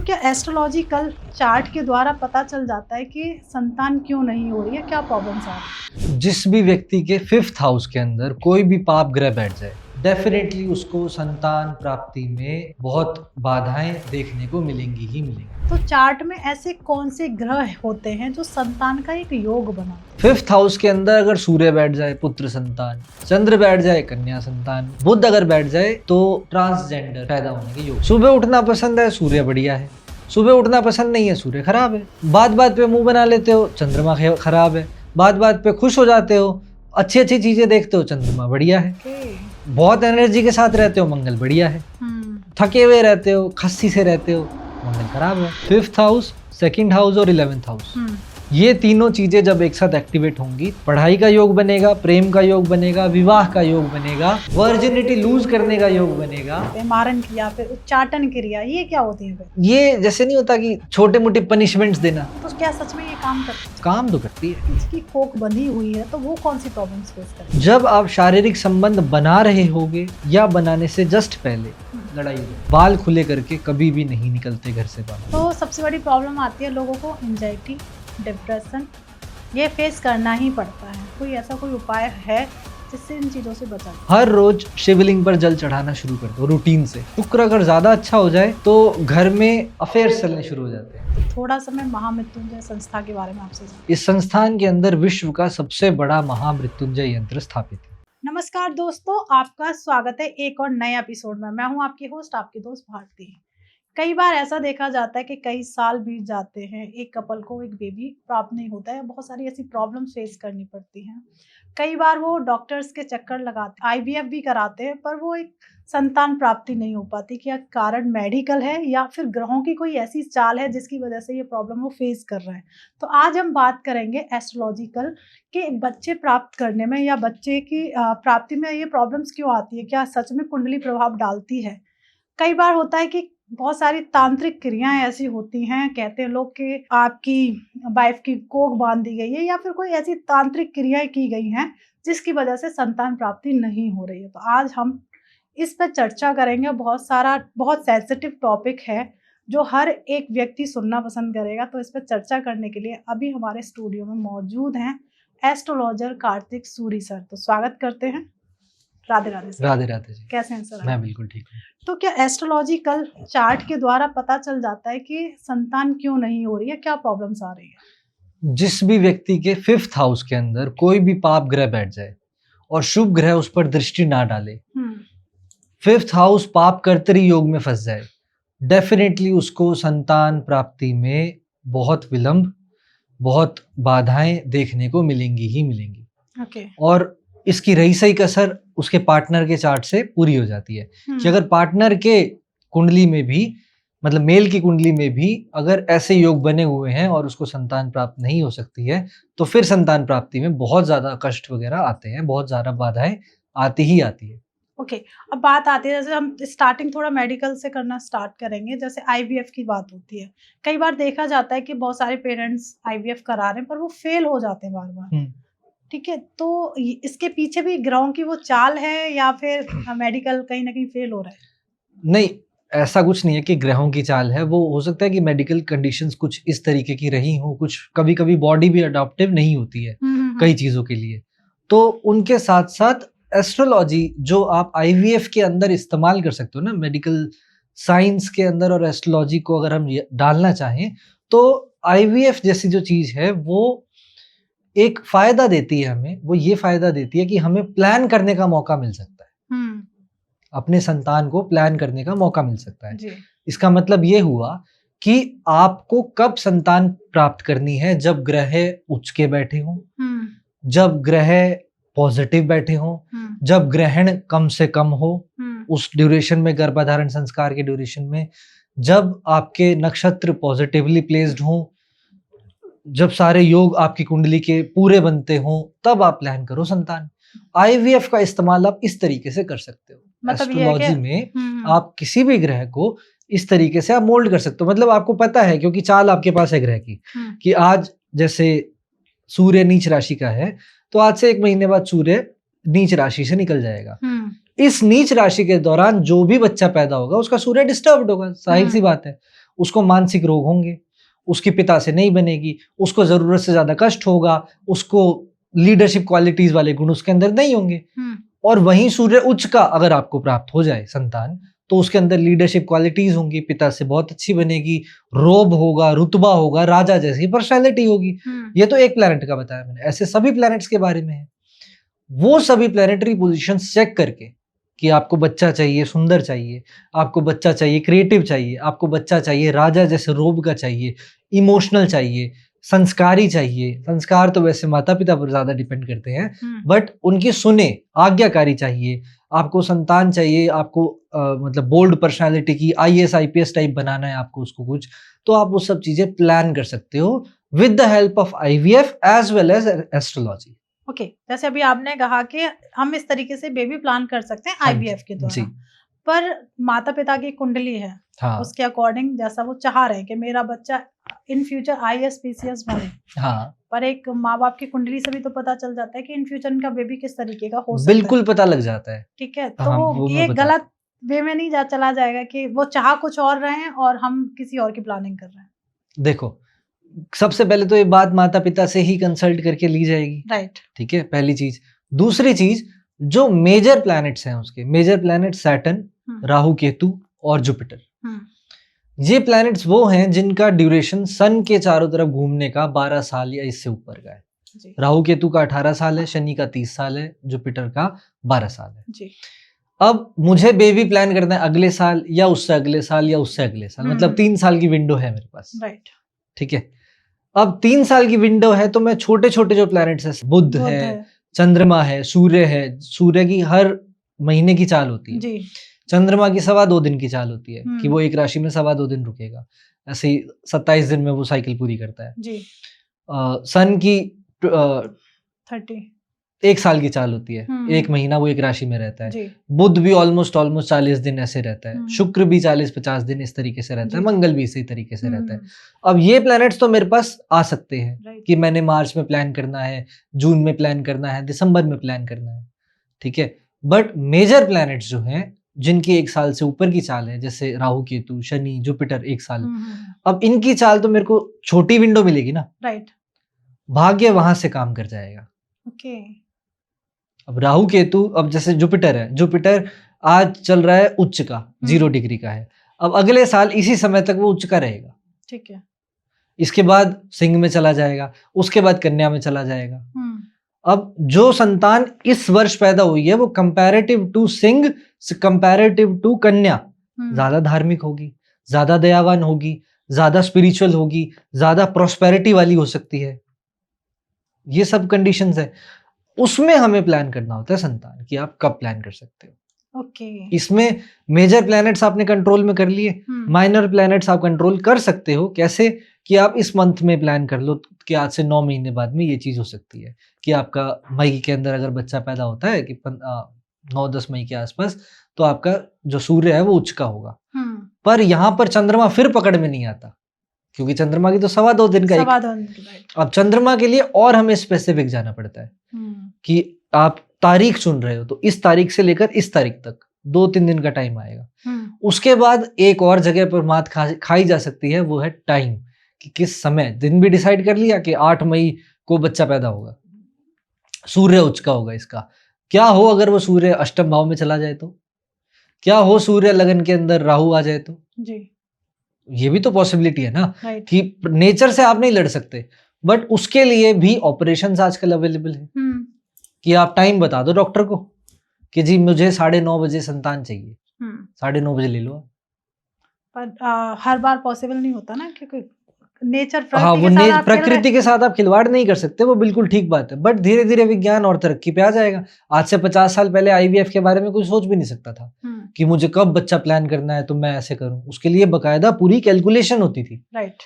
क्या astrological chart के द्वारा पता चल जाता है कि संतान क्यों नहीं हो रही है, क्या प्रॉब्लम्स आ रही है? जिस भी व्यक्ति के 5th हाउस के अंदर कोई भी पाप ग्रह बैठ जाए, डेफिनेटली उसको संतान प्राप्ति में बहुत बाधाएं देखने को मिलेंगी ही मिलेंगी। तो चार्ट में ऐसे कौन से ग्रह होते हैं जो संतान का एक योग बनाते हैं? 5th हाउस के अंदर अगर सूर्य बैठ जाए पुत्र संतान, चंद्र बैठ जाए कन्या संतान, बुध अगर बैठ जाए तो ट्रांसजेंडर पैदा होने के योग। सुबह उठना पसंद है, सूर्य बढ़िया है। सुबह उठना पसंद नहीं है, सूर्य खराब है। बात बात पे मुंह बना लेते हो, चंद्रमा खराब है। बात बात पे खुश हो जाते हो, अच्छी अच्छी चीजें देखते हो, चंद्रमा बढ़िया है। बहुत एनर्जी के साथ रहते हो, मंगल बढ़िया है। थके हुए रहते हो, खस्सी से रहते हो, मंगल खराब है। 5th हाउस, 2nd हाउस और 11th हाउस, ये तीनों चीजें जब एक साथ एक्टिवेट होंगी, पढ़ाई का योग बनेगा, प्रेम का योग बनेगा, विवाह का योग बनेगा, वर्जिनिटी लूज करने का योग बनेगा। मारण क्रिया, फिर उच्चाटन क्रिया, ये क्या होती है? ये जैसे नहीं होता कि छोटे मोटे पनिशमेंट्स देना, तो क्या सच में ये काम करती है? काम तो करती है। इसकी कोक बंधी हुई है तो वो कौन सी प्रॉब्लम्स फेस करती है? जब आप शारीरिक संबंध बना रहे होगे या बनाने से जस्ट पहले लड़ाई हो, बाल खुले करके कभी भी नहीं निकलते घर से बाहर। तो सबसे बड़ी प्रॉब्लम आती है लोगों को एंजाइटी, डिप्रेशन, ये फेस करना ही पड़ता है। कोई ऐसा कोई उपाय है जिससे इन चीज़ों से बचा? हर रोज शिवलिंग पर जल चढ़ाना शुरू कर दो रूटीन से। शुक्र अगर ज्यादा अच्छा हो जाए तो घर में अफेयर्स चलने शुरू हो जाते हैं। तो थोड़ा सा मैं महामृत्युंजय संस्था के बारे में आपसे इस संस्थान के अंदर विश्व का सबसे बड़ा महामृत्युंजय यंत्र स्थापित है। नमस्कार दोस्तों, आपका स्वागत है एक और नए एपिसोड में। मैं हूं आपकी होस्ट, आपकी दोस्त भारती। कई बार ऐसा देखा जाता है कि कई साल बीत जाते हैं, एक कपल को एक बेबी प्राप्त नहीं होता है। बहुत सारी ऐसी प्रॉब्लम फेस करनी पड़ती हैं। कई बार वो डॉक्टर्स के चक्कर लगाते, आईवीएफ भी कराते हैं, पर वो एक संतान प्राप्ति नहीं हो पाती। क्या कारण मेडिकल है या फिर ग्रहों की कोई ऐसी चाल है जिसकी वजह से ये प्रॉब्लम वो फेस कर रहे हैं? तो आज हम बात करेंगे एस्ट्रोलॉजिकल के बच्चे प्राप्त करने में या बच्चे की प्राप्ति में ये प्रॉब्लम्स क्यों आती है। क्या सच में कुंडली प्रभाव डालती है? कई बार होता है कि बहुत सारी तांत्रिक क्रियाएं ऐसी होती हैं, कहते हैं लोग कि आपकी वाइफ की कोख बांध दी गई है या फिर कोई ऐसी तांत्रिक क्रियाएं की गई हैं जिसकी वजह से संतान प्राप्ति नहीं हो रही है। तो आज हम इस पर चर्चा करेंगे। बहुत सेंसिटिव टॉपिक है जो हर एक व्यक्ति सुनना पसंद करेगा। तो इस पर चर्चा करने के लिए अभी हमारे स्टूडियो में मौजूद हैं एस्ट्रोलॉजर कार्तिक सूरी सर। तो स्वागत करते हैं। राधे राधे सर। राधे राधे जी। कैसे हैं सर? मैं बिल्कुल ठीक हूँ। तो क्या एस्ट्रोलॉजिकल चार्ट के द्वारा पता चल जाता है कि संतान क्यों नहीं हो रही है, क्या प्रॉब्लम्स आ रही है? जिस भी व्यक्ति के 5th हाउस के अंदर कोई भी पाप ग्रह बैठ जाए और शुभ ग्रह उस पर दृष्टि ना डाले, 5th हाउस पाप कर्तरी योग में फंस जाए, डेफिनेटली उसको संतान प्राप्ति में बहुत विलंब, बहुत बाधाएं देखने को मिलेंगी ही मिलेंगी। ओके। और इसकी रही सही कसर उसके पार्टनर के चार्ट से पूरी हो जाती है कि अगर पार्टनर के कुंडली में भी, मतलब मेल की कुंडली में भी अगर ऐसे योग बने हुए हैं और उसको संतान प्राप्त नहीं हो सकती है, तो फिर संतान प्राप्ति में बहुत ज्यादा कष्ट वगैरह आते हैं, बहुत ज्यादा बाधाएं आती ही आती है। ओके। अब बात आती है, जैसे हम स्टार्टिंग थोड़ा मेडिकल से करना स्टार्ट करेंगे। जैसे आईवीएफ की बात होती है, कई बार देखा जाता है कि बहुत सारे पेरेंट्स आईवीएफ करा रहे हैं पर वो फेल हो जाते हैं बार बार। ठीक है, तो इसके पीछे भी ग्रहों की वो चाल है या फिर मेडिकल कहीं ना कहीं फेल हो रहा है? नहीं, ऐसा कुछ नहीं है कि ग्रहों की चाल है। वो हो सकता है कि मेडिकल कंडीशंस कुछ इस तरीके की रही हो, कुछ कभी कभी बॉडी भी अडॉप्टिव नहीं होती है कई चीजों के लिए। तो उनके साथ साथ एस्ट्रोलॉजी जो आप आईवीएफ के अंदर इस्तेमाल कर सकते हो ना, मेडिकल साइंस के अंदर, और एस्ट्रोलॉजी को अगर हम डालना चाहें तो आईवीएफ जैसी जो चीज है वो एक फायदा देती है हमें। वो ये फायदा देती है कि हमें प्लान करने का मौका मिल सकता है, अपने संतान को प्लान करने का मौका मिल सकता है। इसका मतलब ये हुआ कि आपको कब संतान प्राप्त करनी है, जब ग्रह उच्च के बैठे हों, जब ग्रह पॉजिटिव बैठे हों, जब ग्रहण कम से कम हो उस ड्यूरेशन में, गर्भाधारण संस्कार के ड्यूरेशन में, जब आपके नक्षत्र पॉजिटिवली प्लेस्ड हों, जब सारे योग आपकी कुंडली के पूरे बनते हों, तब आप प्लान करो संतान। आईवीएफ का इस्तेमाल आप इस तरीके से कर सकते हो। मतलब एस्ट्रोलॉजी में आप किसी भी ग्रह को इस तरीके से आप मोल्ड कर सकते हो। मतलब आपको पता है, क्योंकि चाल आपके पास है ग्रह की, कि आज जैसे सूर्य नीच राशि का है तो आज से 1 महीने बाद सूर्य नीच राशि से निकल जाएगा। इस नीच राशि के दौरान जो भी बच्चा पैदा होगा उसका सूर्य डिस्टर्ब्ड होगा, जाहिर सी बात है। उसको मानसिक रोग होंगे, उसके पिता से नहीं बनेगी, उसको जरूरत से ज्यादा कष्ट होगा, उसको लीडरशिप क्वालिटीज वाले गुण उसके अंदर नहीं होंगे। और वहीं सूर्य उच्च का अगर आपको प्राप्त हो जाए संतान, तो उसके अंदर लीडरशिप क्वालिटीज होंगी, पिता से बहुत अच्छी बनेगी, रोब होगा, रुतबा होगा, राजा जैसी पर्सनैलिटी होगी। ये तो एक प्लैनेट का बताया मैंने, ऐसे सभी प्लैनेट्स के बारे में है। वो सभी प्लैनेटरी पोजीशंस चेक करके कि आपको बच्चा चाहिए सुंदर चाहिए, आपको बच्चा चाहिए क्रिएटिव चाहिए, आपको बच्चा चाहिए राजा जैसे रोब का चाहिए, इमोशनल चाहिए, संस्कारी चाहिए। संस्कार तो वैसे माता पिता पर ज्यादा डिपेंड करते हैं, बट उनकी सुने, आज्ञाकारी चाहिए, आपको संतान चाहिए, आपको मतलब बोल्ड पर्सनालिटी की IAS IPS टाइप बनाना है आपको उसको कुछ, तो आप वो सब चीजें प्लान कर सकते हो with the help of IVF as well as astrology. Okay, जैसे अभी आपने कहा कि हम इस तरीके से बेबी प्लान कर सकते हैं IVF के द्वारा, पर माता पिता की कुंडली है, हाँ, उसके अकॉर्डिंग जैसा वो चाह रहे हैं कि मेरा बच्चा इन फ्यूचर IAS PCS बने, हाँ, पर एक माँ बाप की कुंडली से भी तो पता चल जाता है कि इन फ्यूचर इनका बेबी किस तरीके का हो सकता है। बिल्कुल पता लग जाता है। ठीक है, तो हाँ, वो ये गलत वे में नहीं चला जाएगा कि वो चाह कुछ और रहे हैं और हम किसी और की प्लानिंग कर रहे हैं। देखो, सबसे पहले तो ये बात माता पिता से ही कंसल्ट करके ली जाएगी, राइट। ठीक है, पहली चीज। दूसरी चीज, जो मेजर प्लैनेट्स हैं उसके major planet Saturn, Rahu Ketu और जुपिटर, ये प्लैनेट्स वो हैं जिनका ड्यूरेशन सन के चारों तरफ घूमने का 12 साल या इससे ऊपर का है। राहु केतु का 18 साल है, शनि का 30 साल है, जुपिटर का 12 साल है जी। अब मुझे बेबी प्लान करना है अगले साल या उससे अगले साल या उससे अगले साल, मतलब 3 साल की विंडो है मेरे पास, राइट, ठीक है। अब 3 साल की विंडो है तो मैं छोटे छोटे जो प्लैनेट्स है, बुध है, चंद्रमा है, सूर्य है, सूर्य की हर महीने की चाल होती है जी। चंद्रमा की 2.25 दिन की चाल होती है कि वो एक राशि में 2.25 दिन रुकेगा, ऐसे ही 27 दिन में वो साइकिल पूरी करता है जी। सन की 30 1 साल की चाल होती है, 1 महीना वो एक राशि में रहता है। बुध भी ऑलमोस्ट 40 दिन ऐसे रहता है, शुक्र भी 40-50 दिन इस तरीके से रहता है, मंगल भी इसी तरीके से रहता है। अब ये प्लैनेट्स तो मेरे पास आ सकते हैं कि मैंने मार्च में प्लान करना है, जून में प्लान करना है, दिसंबर में प्लान करना है, ठीक है। बट मेजर प्लैनेट्स जो हैं जिनकी 1 साल से ऊपर की चाल है, जैसे राहु केतु, शनि, जुपिटर 1 साल, अब इनकी चाल तो मेरे को छोटी विंडो मिलेगी ना, राइट, भाग्य वहां से काम कर जाएगा। ओके। अब राहु केतु, अब जैसे जुपिटर है, जुपिटर आज चल रहा है उच्च का, 0 डिग्री का है, अब अगले साल इसी समय तक वो उच्च का रहेगा, ठीक है। इसके बाद सिंह में चला जाएगा, उसके बाद कन्या में चला जाएगा। अब जो संतान इस वर्ष पैदा हुई है वो comparative to Singh, comparative to Kanya ज्यादा धार्मिक होगी, ज्यादा दयावान होगी, ज्यादा स्पिरिचुअल होगी, ज्यादा प्रॉस्पेरिटी वाली हो सकती है। ये सब कंडीशंस है, उसमें हमें प्लान करना होता है संतान कि आप कब प्लान कर सकते हो। ओके। इसमें मेजर प्लैनेट्स आपने कंट्रोल में कर लिए, माइनर प्लैनेट्स आप कंट्रोल कर सकते हो। कैसे? कि आप इस मंथ में प्लान कर लो कि आज से 9 महीने बाद में ये चीज हो सकती है कि आपका मई के अंदर अगर बच्चा पैदा होता है कि 9-10 मई के आसपास, तो आपका जो सूर्य है वो उच्च का होगा। पर यहाँ पर चंद्रमा फिर पकड़ में नहीं आता, क्योंकि चंद्रमा की तो 2.25 दिन का अब चंद्रमा के लिए और हमें स्पेसिफिक जाना पड़ता है कि आप तारीख चुन रहे हो तो इस तारीख से लेकर इस तारीख तक 2-3 दिन का टाइम आएगा। उसके बाद एक और जगह पर मात खाई जा सकती है, वो है टाइम, कि किस समय। दिन भी डिसाइड कर लिया कि 8 मई को बच्चा पैदा होगा, सूर्य उच्च का होगा। इसका क्या हो अगर वो सूर्य अष्टम भाव में चला जाए तो, क्या हो सूर्य लगन के अंदर राहु आ जाए तो जी। ये भी तो पॉसिबिलिटी है ना कि नेचर से आप नहीं लड़ सकते, बट उसके लिए भी ऑपरेशंस आजकल अवेलेबल है कि आप टाइम बता दो डॉक्टर को कि जी मुझे 9:30 बजे संतान चाहिए, 9:30 बजे ले लो। पर हर बार पॉसिबल नहीं होता ना, क्योंकि नेचर प्रकृति के साथ आप खिलवाड़ नहीं कर सकते, वो बिल्कुल ठीक बात है। बट धीरे धीरे विज्ञान और तरक्की पे आ जाएगा। आज से 50 साल पहले IVF के बारे में कोई सोच भी नहीं सकता था कि मुझे कब बच्चा प्लान करना है तो मैं ऐसे करूं। उसके लिए बकायदा पूरी कैलकुलेशन होती थी, राइट,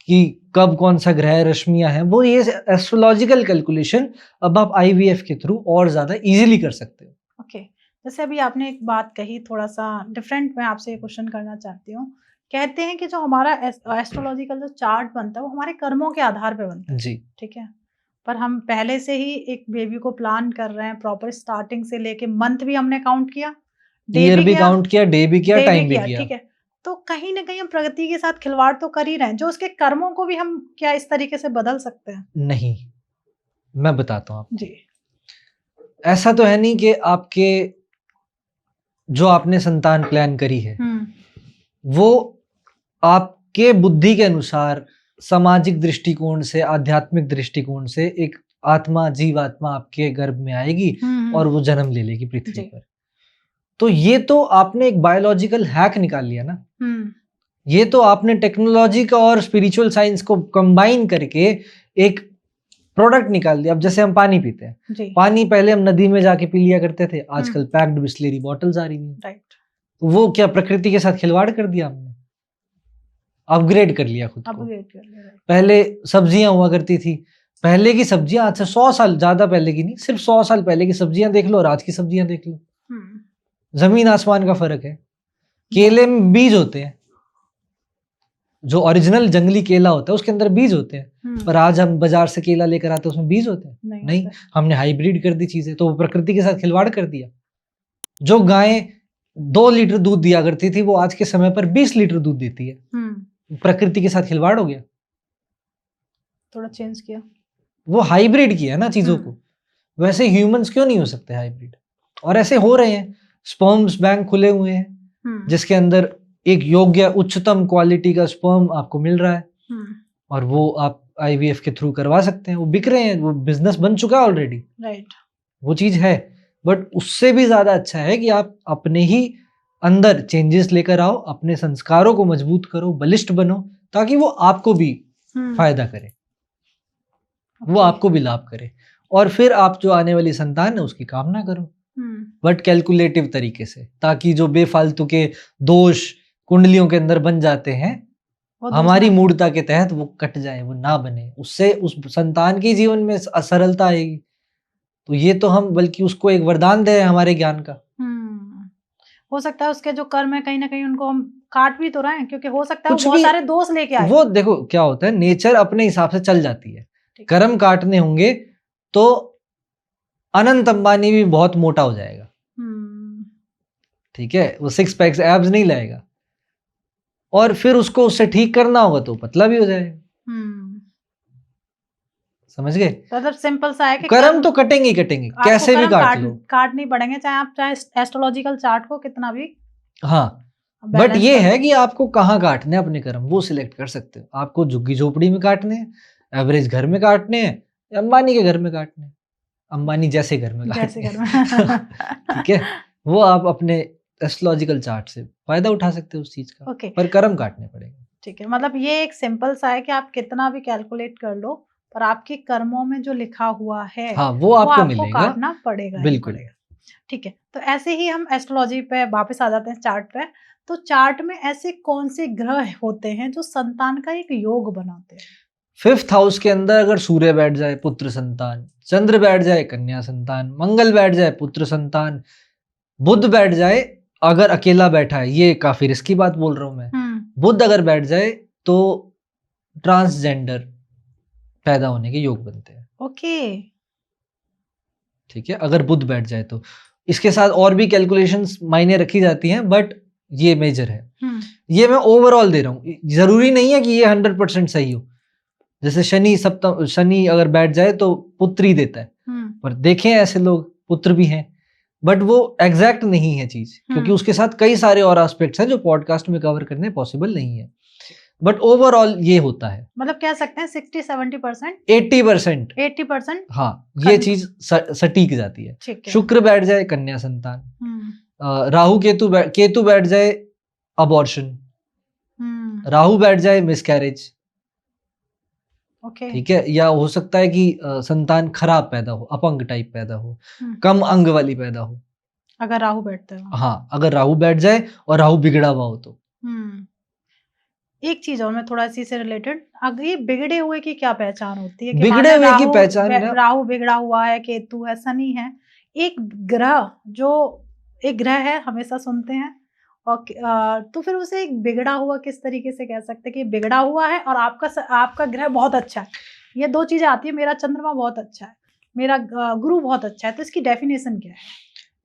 कि कब कौन सा ग्रह रश्मियां हैं, वो ये एस्ट्रोलॉजिकल कैलकुलेशन अब आप IVF के थ्रू और ज्यादा इजीली कर सकते हो। ओके, जैसे अभी आपने एक बात कही, थोड़ा सा डिफरेंट मैं आपसे ये क्वेश्चन करना चाहती हूँ। कहते हैं कि जो हमारा एस्ट्रोलॉजिकल जो चार्ट बनता है वो हमारे कर्मों के आधार पे बनता है जी, ठीक है। पर हम पहले से ही एक बेबी को प्लान कर रहे हैं प्रॉपर, स्टार्टिंग से लेके मंथ भी हमने काउंट किया, ईयर भी काउंट किया, डे भी किया, टाइम भी किया, ठीक है। तो कहीं ना कहीं हम प्रगति के साथ खिलवाड़ तो कर ही रहे हैं, जो उसके कर्मों को भी हम क्या इस तरीके से बदल सकते हैं? नहीं, मैं बताता हूँ आपको। जी। ऐसा तो है नहीं कि आपके जो आपने संतान प्लान करी है वो आपके बुद्धि के अनुसार सामाजिक दृष्टिकोण से, आध्यात्मिक दृष्टिकोण से एक आत्मा, जीवात्मा आपके गर्भ में आएगी और वो जन्म ले लेगी पृथ्वी पर। तो ये तो आपने एक बायोलॉजिकल हैक निकाल लिया ना। ये तो आपने टेक्नोलॉजी का और स्पिरिचुअल साइंस को कंबाइन करके एक प्रोडक्ट निकाल दिया। अब जैसे हम पानी पीते हैं, पानी पहले हम नदी में जाके पी लिया करते थे, आजकल पैक्ड बिस्लेरी बॉटल्स आ रही हैं। राइट। तो वो क्या प्रकृति के साथ खिलवाड़ कर दिया हमने, अपग्रेड कर लिया खुद को। पहले सब्जियां हुआ करती थी, पहले की सब्जियां आज से 100 साल, ज्यादा पहले की नहीं, सिर्फ 100 साल पहले की सब्जियां देख लो और आज की सब्जियां देख लो, जमीन आसमान का फर्क है। केले में बीज होते हैं, जो ओरिजिनल जंगली केला होता है उसके अंदर बीज होते हैं, पर आज हम बाजार से केला लेकर आते हैं उसमें बीज होते हैं? नहीं, हमने हाइब्रिड कर दी चीजें, तो वो प्रकृति के साथ खिलवाड़ कर दिया। जो गाय 2 लीटर दूध दिया करती थी वो आज के समय पर 20 लीटर दूध देती है। प्रकृति के साथ खिलवाड़ हो गया, थोड़ा चेंज किया, वो हाइब्रिड किया ना चीजों को। वैसे ह्यूमंस क्यों नहीं हो सकते हाइब्रिड? और ऐसे हो रहे हैं, स्पर्म्स बैंक खुले हुए हैं जिसके अंदर एक योग्य उच्चतम क्वालिटी का स्पर्म आपको मिल रहा है और वो आप IVF के थ्रू करवा सकते हैं, वो बिक रहे हैं, वो बिजनेस बन चुका है ऑलरेडी। राइट, वो चीज है। बट उससे भी ज्यादा अच्छा है कि आप अपने ही अंदर चेंजेस लेकर आओ, अपने संस्कारों को मजबूत करो, बलिष्ठ बनो, ताकि वो आपको भी फायदा करे, वो आपको भी लाभ करे, और फिर आप जो आने वाली संतान है उसकी कामना करो, बट कैलकुलेटिव तरीके से, ताकि जो बेफालतू के दोष कुंडलियों के अंदर बन जाते हैं हमारी मूर्ता के तहत वो कट जाए, वो ना बने, उससे उस संतान के जीवन में असरलता आएगी। तो ये तो हम बल्कि उसको एक वरदान दे हमारे ज्ञान का। हो सकता है उसके जो कर्म है कहीं ना कहीं उनको हम काट भी तो रहे हैं, क्योंकि हो सकता है वो बहुत सारे दोष लेके आए। वो देखो क्या होता है, नेचर अपने हिसाब से चल जाती है। कर्म काटने होंगे तो अनंत अंबानी भी बहुत मोटा हो जाएगा, ठीक है, वो 6 पैक्स एब्स नहीं लाएगा, और फिर उसको उससे ठीक करना होगा तो पतला भी हो जाएगा। समझ गए? मतलब सिंपल सा है कि कर्म तो कटेंगे ही कटेंगे, कैसे भी काट लो, काट नहीं पड़ेंगे, चाहे एस्ट्रोलॉजिकल चार्ट को कितना भी। हाँ, बट ये है कि आपको कहाँ काटने अपने कर्म, वो सिलेक्ट कर सकते हो। आपको झुग्गी झोपड़ी में काटने हैं, एवरेज घर में काटने हैं, या अंबानी के घर में काटने हैं, अंबानी जैसे घर में काटने हैं ठीक है, वो आप अपने एस्ट्रोलॉजिकल चार्ट से फायदा उठा सकते हो उस चीज का। पर कर्म काटने पड़ेंगे। ठीक है, मतलब ये एक सिंपल सा है कि आप कितना भी कैलकुलेट कर लो, पर आपके कर्मों में जो लिखा हुआ है हाँ, वो आपको मिलेगा, काटना पड़ेगा, बिल्कुल। ठीक है, तो ऐसे ही हम एस्ट्रोलॉजी पे वापस आ जाते हैं, चार्ट पे। तो चार्ट में ऐसे कौन से ग्रह होते हैं जो संतान का एक योग बनाते हैं? 5th हाउस के अंदर अगर सूर्य बैठ जाए पुत्र संतान, चंद्र बैठ जाए कन्या संतान, मंगल बैठ जाए पुत्र संतान, बुध बैठ जाए, अगर अकेला बैठा है, ये काफी रिस्की बात बोल रहा हूं मैं, बुध अगर बैठ जाए तो ट्रांसजेंडर पैदा होने के योग बनते हैं। ओके, ठीक है, अगर बुध बैठ जाए तो। इसके साथ और भी कैलकुलेशंस मायने रखी जाती हैं, बट ये मेजर है। ये मैं ओवरऑल दे रहा हूँ, जरूरी नहीं है कि ये 100% सही हो। जैसे शनि अगर बैठ जाए तो पुत्र ही देता है, पर देखें ऐसे लोग पुत्र भी हैं, बट वो एग्जैक्ट नहीं है चीज, क्योंकि उसके साथ कई सारे और एस्पेक्ट्स हैं जो पॉडकास्ट में कवर करने पॉसिबल नहीं है। बट ओवरऑल ये होता है, मतलब कह सकते हैं 60-70%, 80%, हाँ, ये चीज सटीक जाती है। शुक्र बैठ जाए कन्या संतान, राहु केतु बैठ जाए अबॉर्शन, राहु बैठ जाए मिसकैरेज, ठीक है, या हो सकता है कि संतान खराब पैदा हो, अपंग टाइप पैदा हो, कम अंग वाली पैदा हो, अगर राहु बैठता है। हाँ, अगर राहु बैठ जाए और राहु बिगड़ा हुआ हो तो। एक चीज और मैं थोड़ा सी से रिलेटेड, अगर ये बिगड़े हुए की क्या पहचान होती है? कि बिगड़े हुए की पहचान, राहु बिगड़ा हुआ है, केतु है, शनि है, एक ग्रह है, हमेशा सुनते हैं, और तो फिर उसे एक बिगड़ा हुआ किस तरीके से कह सकते हैं कि बिगड़ा हुआ है और आपका ग्रह बहुत अच्छा है? ये दो चीजें आती है, मेरा चंद्रमा बहुत अच्छा है, मेरा गुरु बहुत अच्छा है, तो इसकी डेफिनेशन क्या है?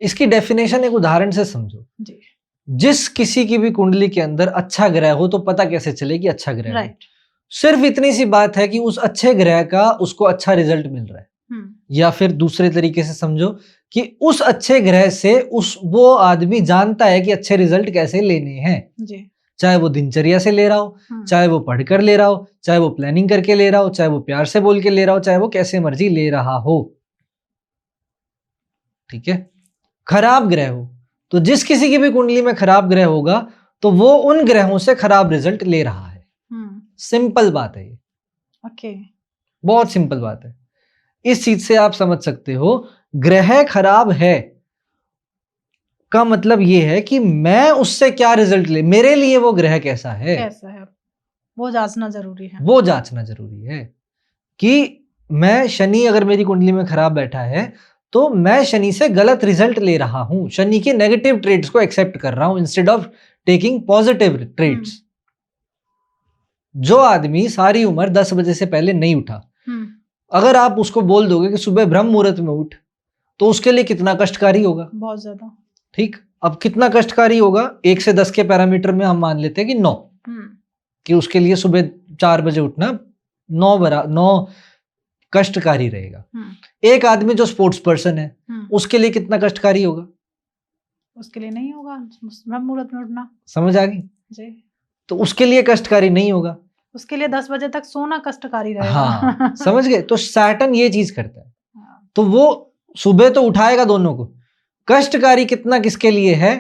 इसकी डेफिनेशन एक उदाहरण से समझो जी। जिस किसी की भी कुंडली के अंदर अच्छा ग्रह हो तो पता कैसे चले कि अच्छा ग्रह हो? राइट। सिर्फ इतनी सी बात है कि उस अच्छे ग्रह का उसको अच्छा रिजल्ट मिल रहा है, या फिर दूसरे तरीके से समझो कि उस अच्छे ग्रह से वो आदमी जानता है कि अच्छे रिजल्ट कैसे लेने हैं जी। चाहे वो दिनचर्या से ले रहा हो, चाहे वो पढ़कर ले रहा हो, चाहे वो प्लानिंग करके ले रहा हो, चाहे वो प्यार से बोल के ले रहा हो, चाहे वो कैसे मर्जी ले रहा हो। ठीक है। खराब ग्रह हो तो जिस किसी की भी कुंडली में खराब ग्रह होगा तो वो उन ग्रहों से खराब रिजल्ट ले रहा है। सिंपल बात है ये। ओके। बहुत सिंपल बात है। इस चीज से आप समझ सकते हो ग्रह खराब है का मतलब ये है कि मैं उससे क्या रिजल्ट ले, मेरे लिए वो ग्रह कैसा है वो जांचना जरूरी है। वो जांचना जरूरी है कि मैं शनि अगर मेरी कुंडली में खराब बैठा है तो मैं शनि से गलत रिजल्ट ले रहा हूं, शनि के नेगेटिव ट्रेड्स को एक्सेप्ट कर रहा हूं instead of taking positive traits. जो आदमी सारी उम्र 10 बजे से पहले नहीं उठा, अगर आप उसको बोल दोगे कि सुबह ब्रह्म मुहूर्त में उठ, तो उसके लिए कितना कष्टकारी होगा? बहुत ज्यादा। ठीक, अब कितना कष्टकारी होगा? 1 से 10 के पैरामीटर में हम मान लेते हैं कि 9, कि उसके लिए सुबह 4 बजे उठना 9 कष्टकारी रहेगा। एक आदमी जो स्पोर्ट्स पर्सन है उसके लिए कितना कष्टकारी होगा? उसके लिए नहीं होगा ब्रह्म मुहूर्त में उठना। समझ आ गई जी। तो उसके लिए कष्टकारी नहीं होगा, उसके लिए 10 बजे तक सोना कष्टकारी रहेगा। हाँ समझ गए। तो सैटर्न ये चीज करता है, तो वो सुबह तो उठाएगा दोनों को, कष्टकारी कितना किसके लिए है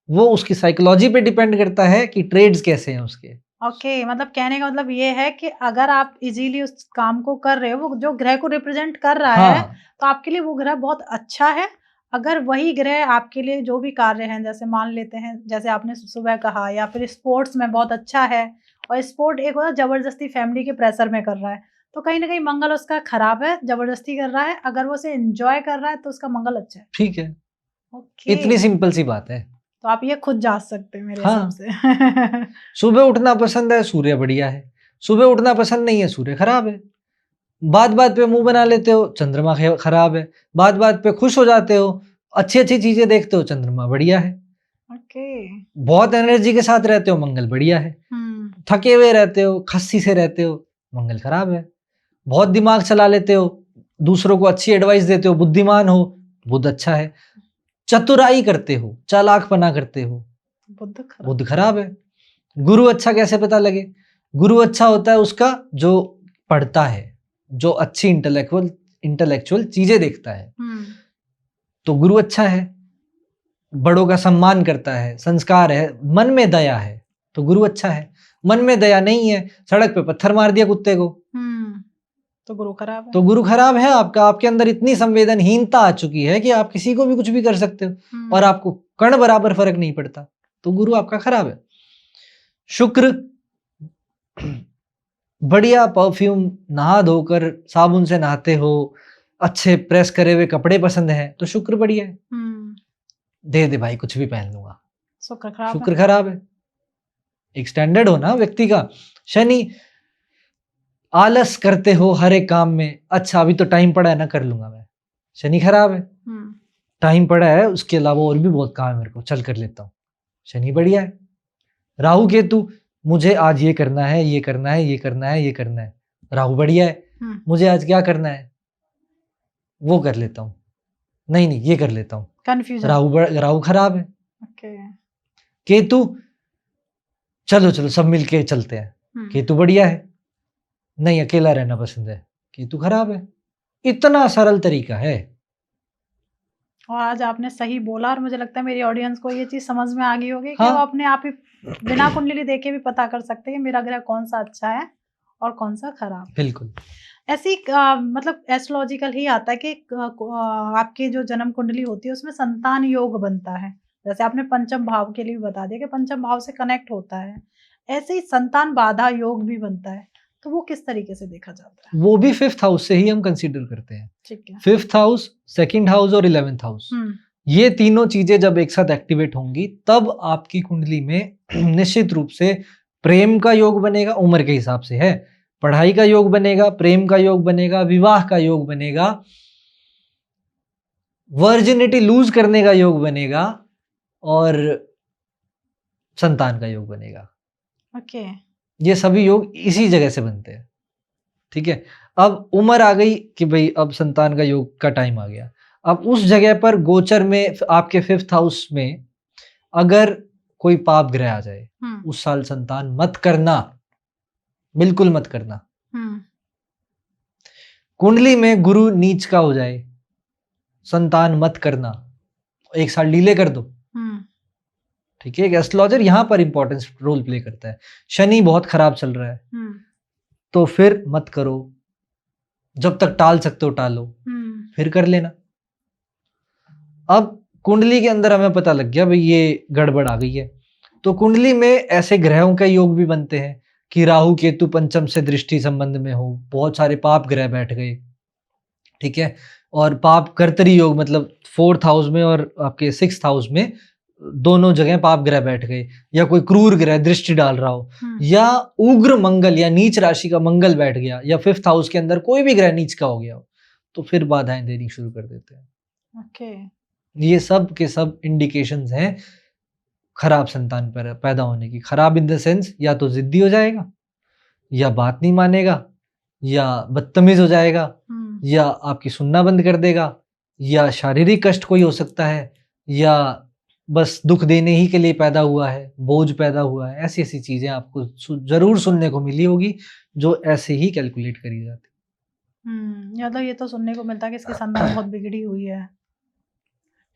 वो उसकी साइकोलॉजी पे डिपेंड करता है कि ट्रेड्स कैसे हैं उसके। ओके, मतलब कहने का मतलब ये है कि अगर आप इजीली उस काम को कर रहे हो, वो जो ग्रह को रिप्रेजेंट कर रहा है, तो आपके लिए वो ग्रह बहुत अच्छा है। अगर वही ग्रह आपके लिए जो भी कार्य हैं, जैसे मान लेते हैं जैसे आपने सुबह कहा, या फिर स्पोर्ट्स में बहुत अच्छा है, और स्पोर्ट एक होता जबरदस्ती फैमिली के प्रेशर में कर रहा है, तो कहीं ना कहीं मंगल उसका खराब है, जबरदस्ती कर रहा है। अगर वो उसे एंजॉय कर रहा है तो उसका मंगल अच्छा है। ठीक है, इतनी सिंपल सी बात है। तो आप ये खुद जांच सकते हैं मेरे हिसाब से। सुबह उठना पसंद है, सूर्य बढ़िया है। सुबह उठना पसंद नहीं है, सूर्य खराब है। बात बात पे मुंह बना लेते हो, चंद्रमा खराब है। बात बात पे खुश हो जाते हो, अच्छी अच्छी चीजें देखते हो, चंद्रमा बढ़िया है। बहुत एनर्जी के साथ रहते हो, मंगल बढ़िया है। थके हुए रहते हो, खस्सी से रहते हो, मंगल खराब है। बहुत दिमाग चला लेते हो, दूसरों को अच्छी एडवाइस देते हो, बुद्धिमान हो, बुध अच्छा है। चतुराई करते हो, चालाकपना करते हो, बुध खराब है। गुरु अच्छा कैसे पता लगे? गुरु अच्छा होता है उसका जो पढ़ता है, जो अच्छी इंटेलेक्चुअल चीजें देखता है, तो गुरु अच्छा है। बड़ों का सम्मान करता है, संस्कार है, मन में दया है, तो गुरु अच्छा है। मन में दया नहीं है, सड़क पे पत्थर मार दिया कुत्ते को, तो गुरु खराब है। तो गुरु खराब है आपका। आपके अंदर इतनी संवेदनहीनता आ चुकी है कि आप किसी को भी कुछ भी कर सकते हो और आपको कण बराबर फर्क नहीं पड़ता, तो गुरु आपका खराब है। शुक्र बढ़िया परफ्यूम, नहा धोकर साबुन से नहाते हो, अच्छे प्रेस करे हुए कपड़े पसंद है, तो शुक्र बढ़िया है। दे दे भाई कुछ भी पहन लूंगा, शुक्र खराब है। एक स्टैंडर्ड हो ना व्यक्ति का। शनि आलस करते हो हर एक काम में, अच्छा अभी तो टाइम पड़ा है ना, कर लूंगा मैं, शनि खराब है। टाइम पड़ा है, उसके अलावा और भी बहुत काम है मेरे को, चल कर लेता हूँ, शनि बढ़िया है। राहु केतु, मुझे आज ये करना है, ये करना है, ये करना है, ये करना है, राहु बढ़िया है। मुझे आज क्या करना है वो कर लेता हूँ, नहीं नहीं ये कर लेता हूँ, कंफ्यूजन। राहु खराब है। केतु, चलो चलो सब मिलके चलते हैं, केतु बढ़िया है। नहीं अकेला रहना पसंद है, केतु खराब है। इतना सरल तरीका है। और आज आपने सही बोला, और मुझे लगता है मेरी ऑडियंस को ये चीज समझ में आ गई होगी कि वो अपने आप ही बिना कुंडली देखे भी पता कर सकते हैं कि मेरा ग्रह कौन सा अच्छा है और कौन सा खराब। बिल्कुल ऐसी मतलब एस्ट्रोलॉजिकल ही आता है कि आपकी जो जन्म कुंडली होती है उसमें संतान योग बनता है। जैसे आपने पंचम भाव के लिए बता दिया कि पंचम भाव से कनेक्ट होता है, ऐसे ही संतान बाधा योग भी बनता है। तो वो किस तरीके से देखा जाता है? वो भी 5th हाउस से ही हम कंसीडर करते हैं। ठीक है। 5th हाउस, 2nd हाउस और 11th हाउस, ये तीनों चीजें जब एक साथ एक्टिवेट होंगी तब आपकी कुंडली में निश्चित रूप से प्रेम का योग बनेगा। उम्र के हिसाब से है, पढ़ाई का योग बनेगा, प्रेम का योग बनेगा, विवाह का योग बनेगा, वर्जिनिटी लूज करने का योग बनेगा, और संतान का योग बनेगा। ओके। ये सभी योग इसी जगह से बनते हैं। ठीक है, अब उम्र आ गई कि भाई अब संतान का योग का टाइम आ गया। अब उस जगह पर गोचर में आपके 5th हाउस में अगर कोई पाप ग्रह आ जाए, उस साल संतान मत करना, बिल्कुल मत करना। कुंडली में गुरु नीच का हो जाए, संतान मत करना, 1 साल डिले कर दो। ठीक है, एस्ट्रोलॉजर यहाँ पर इंपॉर्टेंस रोल प्ले करता है। शनि बहुत खराब चल रहा है, तो फिर मत करो, जब तक टाल सकते हो टालो, फिर कर लेना। अब कुंडली के अंदर हमें पता लग गया भाई ये गड़बड़ आ गई है, तो कुंडली में ऐसे ग्रहों के योग भी बनते हैं कि राहु केतु पंचम से दृष्टि संबंध में हो, बहुत सारे पाप ग्रह बैठ गए। ठीक है, और पाप कर्तरी योग मतलब 4th हाउस में और आपके 6th हाउस में दोनों जगह पाप ग्रह बैठ गए, या कोई क्रूर ग्रह दृष्टि डाल रहा हो, या उग्र मंगल या नीच राशि का मंगल बैठ गया, या 5th हाउस के अंदर कोई भी ग्रह नीच का हो गया हो, तो फिर बाधाएं देनी शुरू कर देते हैं। ओके। ये सब के सब इंडिकेशंस हैं खराब संतान पर पैदा होने की। खराब इन द सेंस या तो जिद्दी हो जाएगा, या बात नहीं मानेगा, या बदतमीज हो जाएगा, या आपकी सुनना बंद कर देगा, या शारीरिक कष्ट कोई हो सकता है, या बस दुख देने ही के लिए पैदा हुआ है, बोझ पैदा हुआ है। ऐसी ऐसी चीजें आपको जरूर सुनने को मिली होगी जो ऐसे ही कैलकुलेट करी जाती। मतलब ये तो सुनने को मिलता है कि इसकी संतान बहुत बिगड़ी हुई है।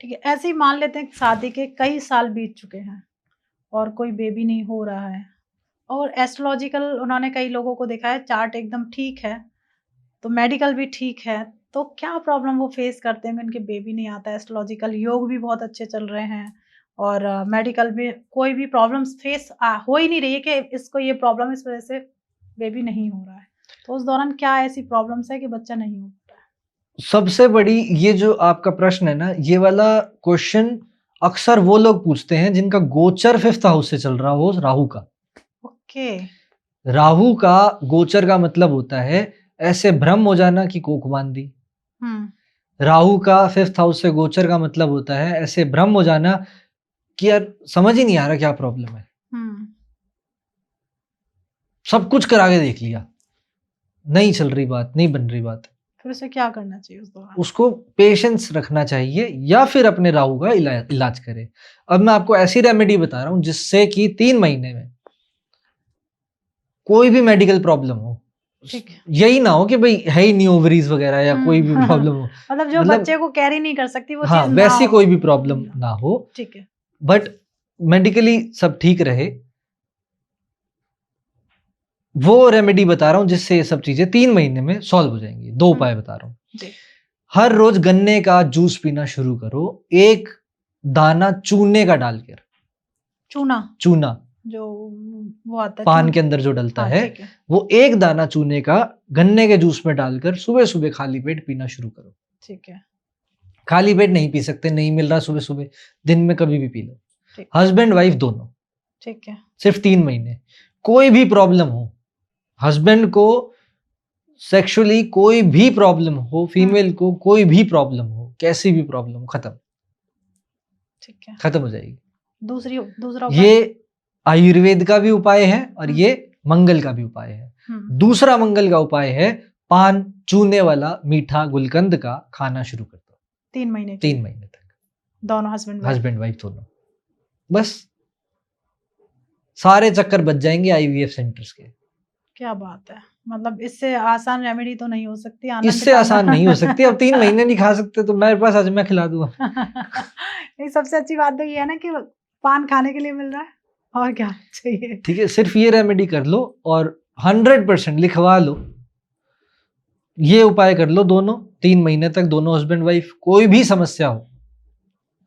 ठीक है, ऐसे ही मान लेते हैं शादी के कई साल बीत चुके हैं और कोई बेबी नहीं हो रहा है, और एस्ट्रोलॉजिकल उन्होंने कई लोगों को देखा है चार्ट एकदम ठीक है, तो मेडिकल भी ठीक है, तो क्या प्रॉब्लम वो फेस करते हैं उनके बेबी नहीं आता है, एस्ट्रोलॉजिकल योग भी बहुत अच्छे चल रहे हैं और मेडिकल में कोई भी प्रॉब्लम्स फेस हो ही नहीं रही है कि इसको ये प्रॉब्लम इस वजह से बेबी नहीं हो रहा है, तो उस दौरान क्या ऐसी प्रॉब्लम्स है कि बच्चा नहीं हो रहा है? सबसे बड़ी ये जो आपका प्रश्न है ना, ये वाला क्वेश्चन अक्सर वो लोग पूछते हैं जिनका गोचर 5th हाउस से चल रहा हो राहु का। ओके। राहु का गोचर का मतलब होता है ऐसे भ्रम हो जाना कि कोख बांध दी। राहु का 5th हाउस से गोचर का मतलब होता है ऐसे भ्रम हो जाना कि यार समझ ही नहीं आ रहा क्या प्रॉब्लम है, सब कुछ करा के देख लिया, नहीं चल रही बात, नहीं बन रही बात। फिर उसे क्या करना चाहिए उस दौरान? उसको पेशेंस रखना चाहिए, या फिर अपने राहु का इलाज करे। अब मैं आपको ऐसी रेमेडी बता रहा हूं जिससे कि 3 महीने में कोई भी मेडिकल प्रॉब्लम हो, यही ना हो कि भाई है ही नहीं ओवरीज वगैरह या कोई भी प्रॉब्लम हो, मतलब जो बच्चे को कैरी नहीं कर सकती वो हाँ, चीज वैसी कोई भी प्रॉब्लम ना हो। ठीक है, बट मेडिकली सब ठीक रहे, वो रेमेडी बता रहा हूं जिससे ये सब चीजें 3 महीने में सॉल्व हो जाएंगी। 2 उपाय बता रहा हूं। हर रोज गन्ने का जूस पीना शुरू करो, 1 दाना चूने का डालकर। चूना जो वो आता है पान के अंदर जो डलता हाँ, है, वो 1 दाना चूने का गन्ने के जूस में डालकर सुबह सुबह खाली पेट पीना शुरू करो। ठीक है, खाली पेट नहीं पी सकते, नहीं मिल रहा सुबह सुबह, दिन में कभी भी पी लो, हस्बैंड वाइफ दोनों। ठीक है, सिर्फ 3 महीने। कोई भी प्रॉब्लम हो, हस्बैंड को सेक्सुअली कोई भी प्रॉब्लम हो, फीमेल को कोई भी प्रॉब्लम हो, कैसी भी प्रॉब्लम, खत्म। ठीक है, खत्म हो जाएगी। दूसरा ये आयुर्वेद का भी उपाय है और ये मंगल का भी उपाय है। दूसरा मंगल का उपाय है पान चूने वाला मीठा गुलकंद का खाना शुरू कर दो 3 महीने तक, दोनों हस्बैंड वाइफ दोनों। बस सारे चक्कर बच जाएंगे आईवीएफ सेंटर्स के। क्या बात है, मतलब इससे आसान रेमेडी तो नहीं हो सकती? इससे आसान नहीं हो सकती। अब 3 महीने नहीं खा सकते तो मेरे पास आज मैं खिला दूंगा। नहीं, सबसे अच्छी बात तो ये है ना कि पान खाने के लिए मिल रहा है, और क्या चाहिए। ठीक है, सिर्फ ये रेमेडी कर लो और 100% लिखवा लो, ये उपाय कर लो दोनों 3 महीने तक, दोनों हस्बैंड वाइफ, कोई भी समस्या हो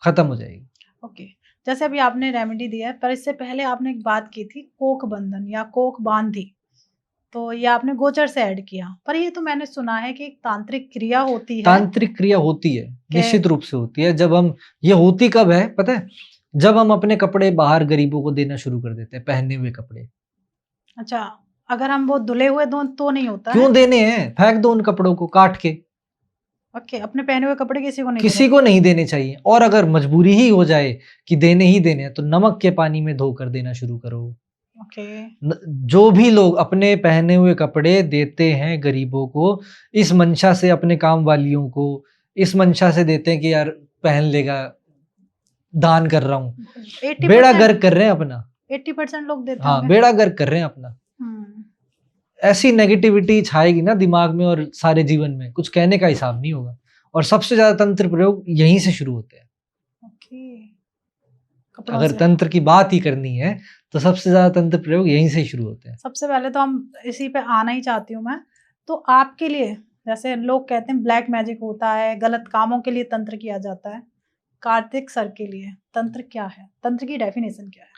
खत्म हो जाएगी। ओके, जैसे अभी आपने रेमेडी दिया है, पर इससे पहले आपने एक बात की थी कोख बंधन या कोख बांधी, तो ये आपने गोचर से ऐड किया, पर ये तो मैंने सुना है कि एक तांत्रिक क्रिया होती है। तांत्रिक क्रिया होती है, निश्चित रूप से होती है। जब हम, ये होती कब है पता है? जब हम अपने कपड़े बाहर गरीबों को देना शुरू कर देते हैं, पहने हुए कपड़े। अच्छा, अगर हम वो धुले हुए दो तो नहीं होता क्यों है? देने हैं, फेंक दो उन कपड़ों को काट के। ओके, अपने पहने हुए कपड़े किसी को नहीं किसी को नहीं देने चाहिए। और अगर मजबूरी ही हो जाए कि देने ही देने हैं, तो नमक के पानी में धोकर देना शुरू करो। ओके। जो भी लोग अपने पहने हुए कपड़े देते हैं गरीबों को, इस मंशा से, अपने काम वालियों को इस मंशा से देते हैं कि यार पहन लेगा, दान कर रहा हूँ, 80% बेड़ा गर्क कर रहे हैं अपना। 80% लोग देते हाँ, होंगे। बेड़ा गर्क कर रहे हैं अपना। ऐसी नेगेटिविटी छाएगी ना दिमाग में और सारे जीवन में, कुछ कहने का हिसाब नहीं होगा। और सबसे ज्यादा तंत्र प्रयोग यहीं से शुरू होते हैं। ओके, कपड़ों अगर से। तंत्र की बात ही करनी है तो सबसे ज्यादा तंत्र प्रयोग यहीं से ही शुरू होते हैं। सबसे पहले तो हम इसी पे आना ही चाहती हूँ मैं। तो आपके लिए, जैसे लोग कहते हैं ब्लैक मैजिक होता है, गलत कामों के लिए तंत्र किया जाता है, कार्तिक सर के लिए तंत्र क्या है? तंत्र की डेफिनेशन क्या है?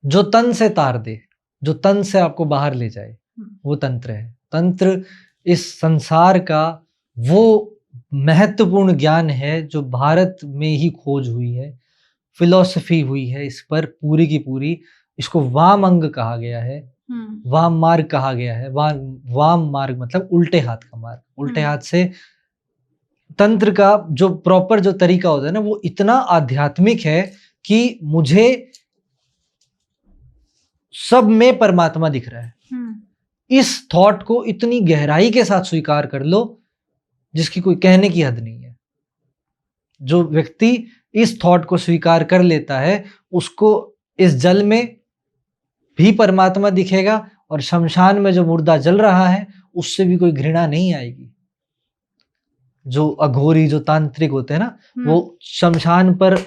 जो तन से तार दे, जो तन से आपको बाहर ले जाए, वो तंत्र है। तंत्र इस संसार का वो महत्वपूर्ण ज्ञान है जो भारत में ही खोज हुई है, फिलॉसफी हुई है इस पर पूरी की पूरी। इसको वाम अंग कहा गया है, वाम मार्ग कहा गया है। वाम मार्ग मतलब उल्टे हाथ का मार्ग। उल्टे हाथ से तंत्र का जो प्रॉपर जो तरीका होता है ना, वो इतना आध्यात्मिक है कि मुझे सब में परमात्मा दिख रहा है। इस थॉट को इतनी गहराई के साथ स्वीकार कर लो जिसकी कोई कहने की हद नहीं है। जो व्यक्ति इस थॉट को स्वीकार कर लेता है, उसको इस जल में भी परमात्मा दिखेगा और शमशान में जो मुर्दा जल रहा है उससे भी कोई घृणा नहीं आएगी। जो अघोरी, जो तांत्रिक होते हैं ना, वो शमशान पर,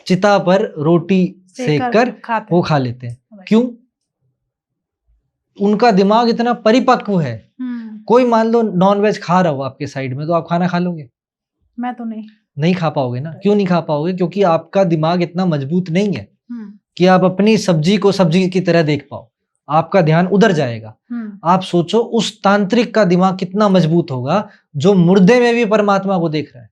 चिता पर रोटी सेक कर वो खा लेते हैं। क्यों? उनका दिमाग इतना परिपक्व है। कोई मान लो नॉनवेज खा रहा हो आपके साइड में, तो आप खाना खा लोगे? मैं तो नहीं खा पाओगे ना। क्यों नहीं खा पाओगे? क्योंकि आपका दिमाग इतना मजबूत नहीं है कि आप अपनी सब्जी को सब्जी की तरह देख पाओ। आपका ध्यान उधर जाएगा। आप सोचो उस तांत्रिक का दिमाग कितना मजबूत होगा जो मुर्दे में भी परमात्मा को देख रहा है।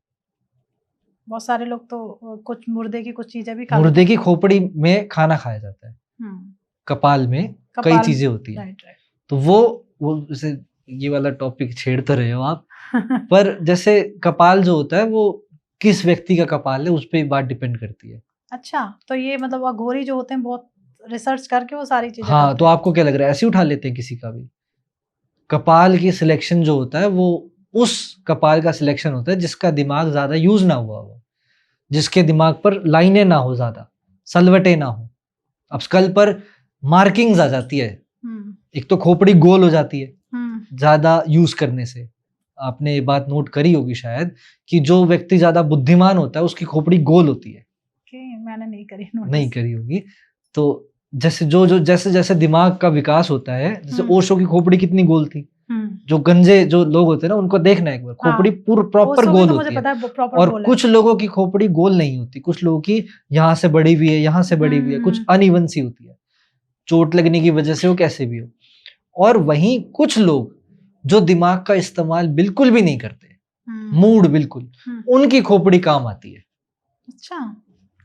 बहुत सारे लोग तो कुछ मुर्दे की कुछ चीजें भी खा मुर्दे की खोपड़ी में खाना खाया जाता है। कपाल में कई चीजें होती है। तो वो जैसे ये वाला टॉपिक छेड़ तो रहे हो आप पर जैसे कपाल जो होता है वो किस व्यक्ति का कपाल है उस पर बात डिपेंड करती है। अच्छा, तो ये मतलब अघोरी जो होते हैं बहुत रिसर्च करके वो सारी चीजें। हाँ, तो आपको क्या लग रहा है ऐसे उठा लेते हैं किसी का भी? कपाल की सिलेक्शन जो होता है वो उस कपाल का सिलेक्शन होता है जिसका दिमाग ज्यादा यूज ना हुआ हो, जिसके दिमाग पर लाइनें ना हो, ज्यादा सलवटे ना हो। अब स्कल पर मार्किंग्स आ जाती है। एक तो खोपड़ी गोल हो जाती है ज्यादा यूज करने से। आपने ये बात नोट करी होगी शायद कि जो व्यक्ति ज्यादा बुद्धिमान होता है उसकी खोपड़ी गोल होती है। मैंने नहीं करी होगी। तो जैसे जैसे जैसे दिमाग का विकास होता है, जैसे ओशो की खोपड़ी कितनी गोल थी। जो गंजे जो लोग होते हैं ना, उनको देखना एक बार, खोपड़ी पूरी प्रॉपर गोल होती है। और कुछ लोगों की खोपड़ी गोल नहीं होती, कुछ लोगों की यहाँ से बड़ी हुई है, यहाँ से बड़ी हुई है, कुछ अनइवन सी होती है, चोट लगने की वजह से हो, कैसे भी हो। और वहीं कुछ लोग जो दिमाग का इस्तेमाल बिल्कुल भी नहीं करते, मूड बिल्कुल, उनकी खोपड़ी काम आती है। अच्छा,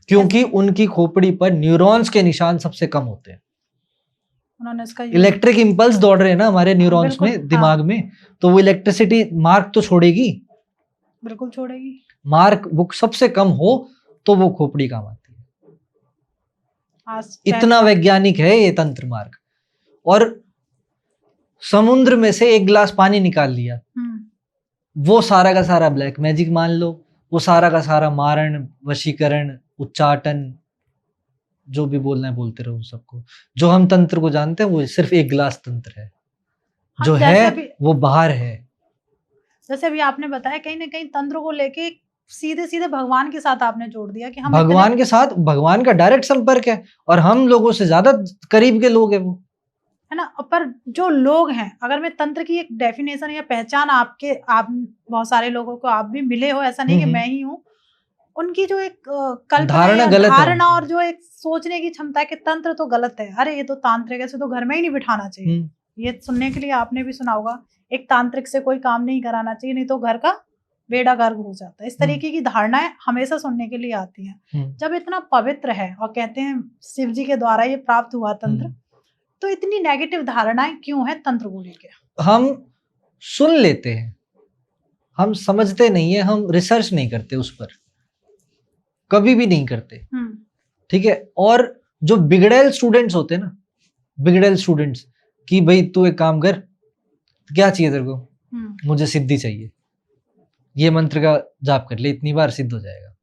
क्योंकि उनकी खोपड़ी पर न्यूरॉन्स के निशान सबसे कम होते हैं। उन्होंने इसका इलेक्ट्रिक इंपल्स दौड़ रहे हैं ना हमारे न्यूरॉन्स में, दिमाग में, तो वो इलेक्ट्रिसिटी मार्क तो छोड़ेगी, बिल्कुल छोड़ेगी। मार्क बुक सबसे कम हो तो वो खोपड़ी काम आती है। इतना वैज्ञानिक है ये तंत्र मार्ग। और समुद्र में से एक गिलास पानी निकाल लिया, वो सारा का सारा ब्लैक मैजिक मान लो, वो सारा का सारा मारण, वशीकरण, उच्चाटन, जो भी बोलना है बोलते रहो सबको। जो हम तंत्र को जानते हैं वो सिर्फ एक गिलास तंत्र है। जो है वो बाहर है। जैसे अभी आपने बताया कहीं ना कहीं तंत्र को लेके सीधे सीधे भगवान के साथ आपने जोड़ दिया कि हम भगवान के साथ, भगवान का डायरेक्ट संपर्क है और हम लोगों से ज्यादा करीब के लोग हैं वो, है ना। पर जो लोग हैं, अगर मैं तंत्र की एक डेफिनेशन या पहचान आप बहुत सारे लोगों को आप भी मिले हो, ऐसा नहीं कि मैं ही हूँ, उनकी जो एक धारणा और जो एक सोचने की क्षमता है कि तंत्र तो गलत है, अरे ये तो तांत्रिक है, इसे तो घर में ही नहीं बिठाना चाहिए। ये सुनने के लिए आपने भी सुना होगा, एक तांत्रिक से कोई काम नहीं कराना चाहिए, नहीं तो घर का बेड़ा गर्क हो जाता है। इस तरीके की धारणाएं हमेशा सुनने के लिए आती हैं। जब इतना पवित्र है और कहते हैं शिव जी के द्वारा ये प्राप्त हुआ तंत्र, तो इतनी नेगेटिव धारणाएं क्यों है तंत्र को लेकर? हम सुन लेते हैं, हम समझते नहीं है, हम रिसर्च नहीं करते उस पर, कभी भी नहीं करते। ठीक है। और जो बिगड़ैल स्टूडेंट्स होते हैं ना, बिगड़ैल स्टूडेंट्स, कि भाई तू एक काम कर, क्या चाहिए तेरे को, मुझे सिद्धि चाहिए, ये मंत्र का जाप कर ले, इतनी बार सिद्ध हो जाएगा।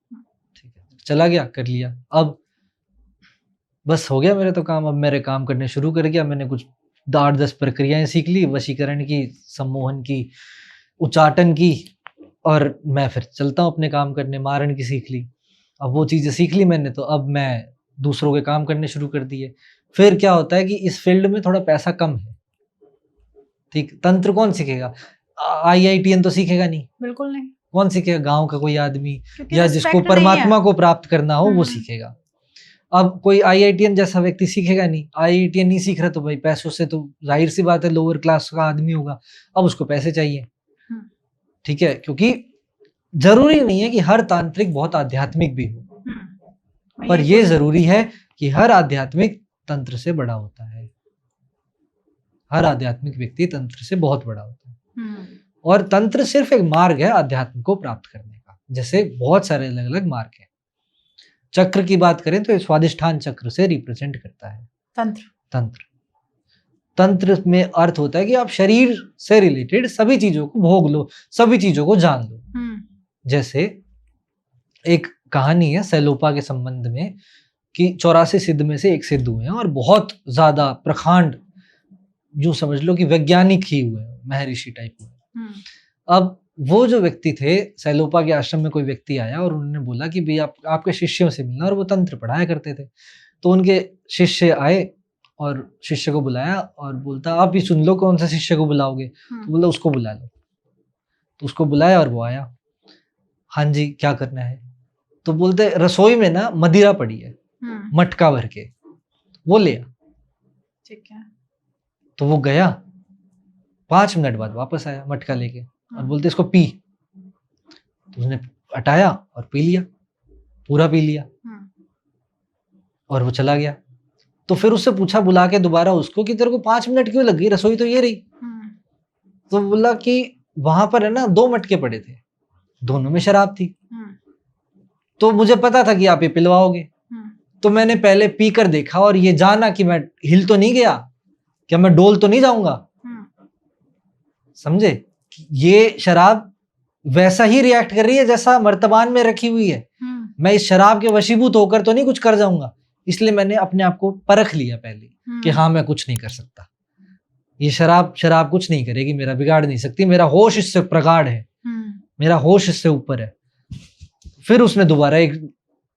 ठीक है, चला गया, कर लिया, अब बस हो गया मेरे तो काम। अब मेरे काम करने शुरू कर गया, मैंने कुछ 8-10 प्रक्रियाएं सीख ली, वशीकरण की, सम्मोहन की, उच्चाटन की, और मैं फिर चलता हूँ अपने काम करने। मारण की सीख ली, अब वो चीजें सीख ली मैंने, तो अब मैं दूसरों के काम करने शुरू कर दिए। फिर क्या होता है कि इस फील्ड में थोड़ा पैसा कम है। ठीक, तंत्र कौन सीखेगा? IITN तो सीखेगा नहीं, बिल्कुल नहीं। कौन सीखेगा? गांव का कोई आदमी, क्योंकि या जिसको respect नहीं परमात्मा है। को प्राप्त करना हो वो सीखेगा। अब कोई IITN जैसा व्यक्ति सीखेगा नहीं, IITN नहीं सीख रहा तो भाई पैसों से तो जाहिर सी बात है लोअर क्लास का आदमी होगा, अब उसको पैसे चाहिए। ठीक है, क्योंकि जरूरी नहीं है कि हर तांत्रिक बहुत आध्यात्मिक भी हो, पर ये जरूरी है कि हर आध्यात्मिक तंत्र से बड़ा होता है, हर आध्यात्मिक व्यक्ति तंत्र से बहुत बड़ा होता है। और तंत्र सिर्फ एक मार्ग है अध्यात्म को प्राप्त करने का, जैसे बहुत सारे अलग अलग मार्ग हैं। चक्र की बात करें तो स्वादिष्ठान चक्र से रिप्रेजेंट करता है तंत्र। तंत्र में अर्थ होता है कि आप शरीर से रिलेटेड सभी चीजों को भोग लो, सभी चीजों को जान लो। जैसे एक कहानी है सैलोपा के संबंध में कि 84 सिद्ध में से एक सिद्ध हुए हैं, और बहुत ज्यादा प्रखांड, यूं समझ लो कि वैज्ञानिक ही हुए, महर्षि टाइप हुए। अब वो जो व्यक्ति थे, सैलोपा के आश्रम में कोई व्यक्ति आया और उन्होंने बोला कि भाई आपके शिष्यों से मिलना, और वो तंत्र पढ़ाया करते थे। तो उनके शिष्य आए और शिष्य को बुलाया और बोलता आप ही सुन लो कौन सा शिष्य को बुलाओगे। तो बोला उसको बुला लो। तो उसको बुलाया और वो आया। हाँ जी क्या करना है? तो बोलते रसोई में ना मदिरा पड़ी है, मटका भर के, वो ले आ। ठीक है। तो वो गया, 5 मिनट बाद वापस आया मटका लेके और बोलते इसको पी। तो उसने हटाया और पी लिया, पूरा पी लिया, और वो चला गया। तो फिर उससे पूछा बुला के दोबारा उसको कि तेरे को 5 मिनट क्यों लग गई, रसोई तो ये रही। तो बोला कि वहां पर है ना 2 मटके पड़े थे, दोनों में शराब थी, तो मुझे पता था कि आप ये पिलवाओगे, तो मैंने पहले पी कर देखा और ये जाना कि मैं हिल तो नहीं गया, क्या मैं डोल तो नहीं जाऊंगा। समझे? ये शराब वैसा ही रिएक्ट कर रही है जैसा मर्तबान में रखी हुई है, मैं इस शराब के वशीभूत होकर तो नहीं कुछ कर जाऊंगा। इसलिए मैंने अपने आप को परख लिया पहले कि हाँ मैं कुछ नहीं कर सकता, ये शराब कुछ नहीं करेगी, मेरा बिगाड़ नहीं सकती, मेरा होश इससे प्रगाढ़ है, मेरा होश इससे ऊपर है। फिर उसने दोबारा एक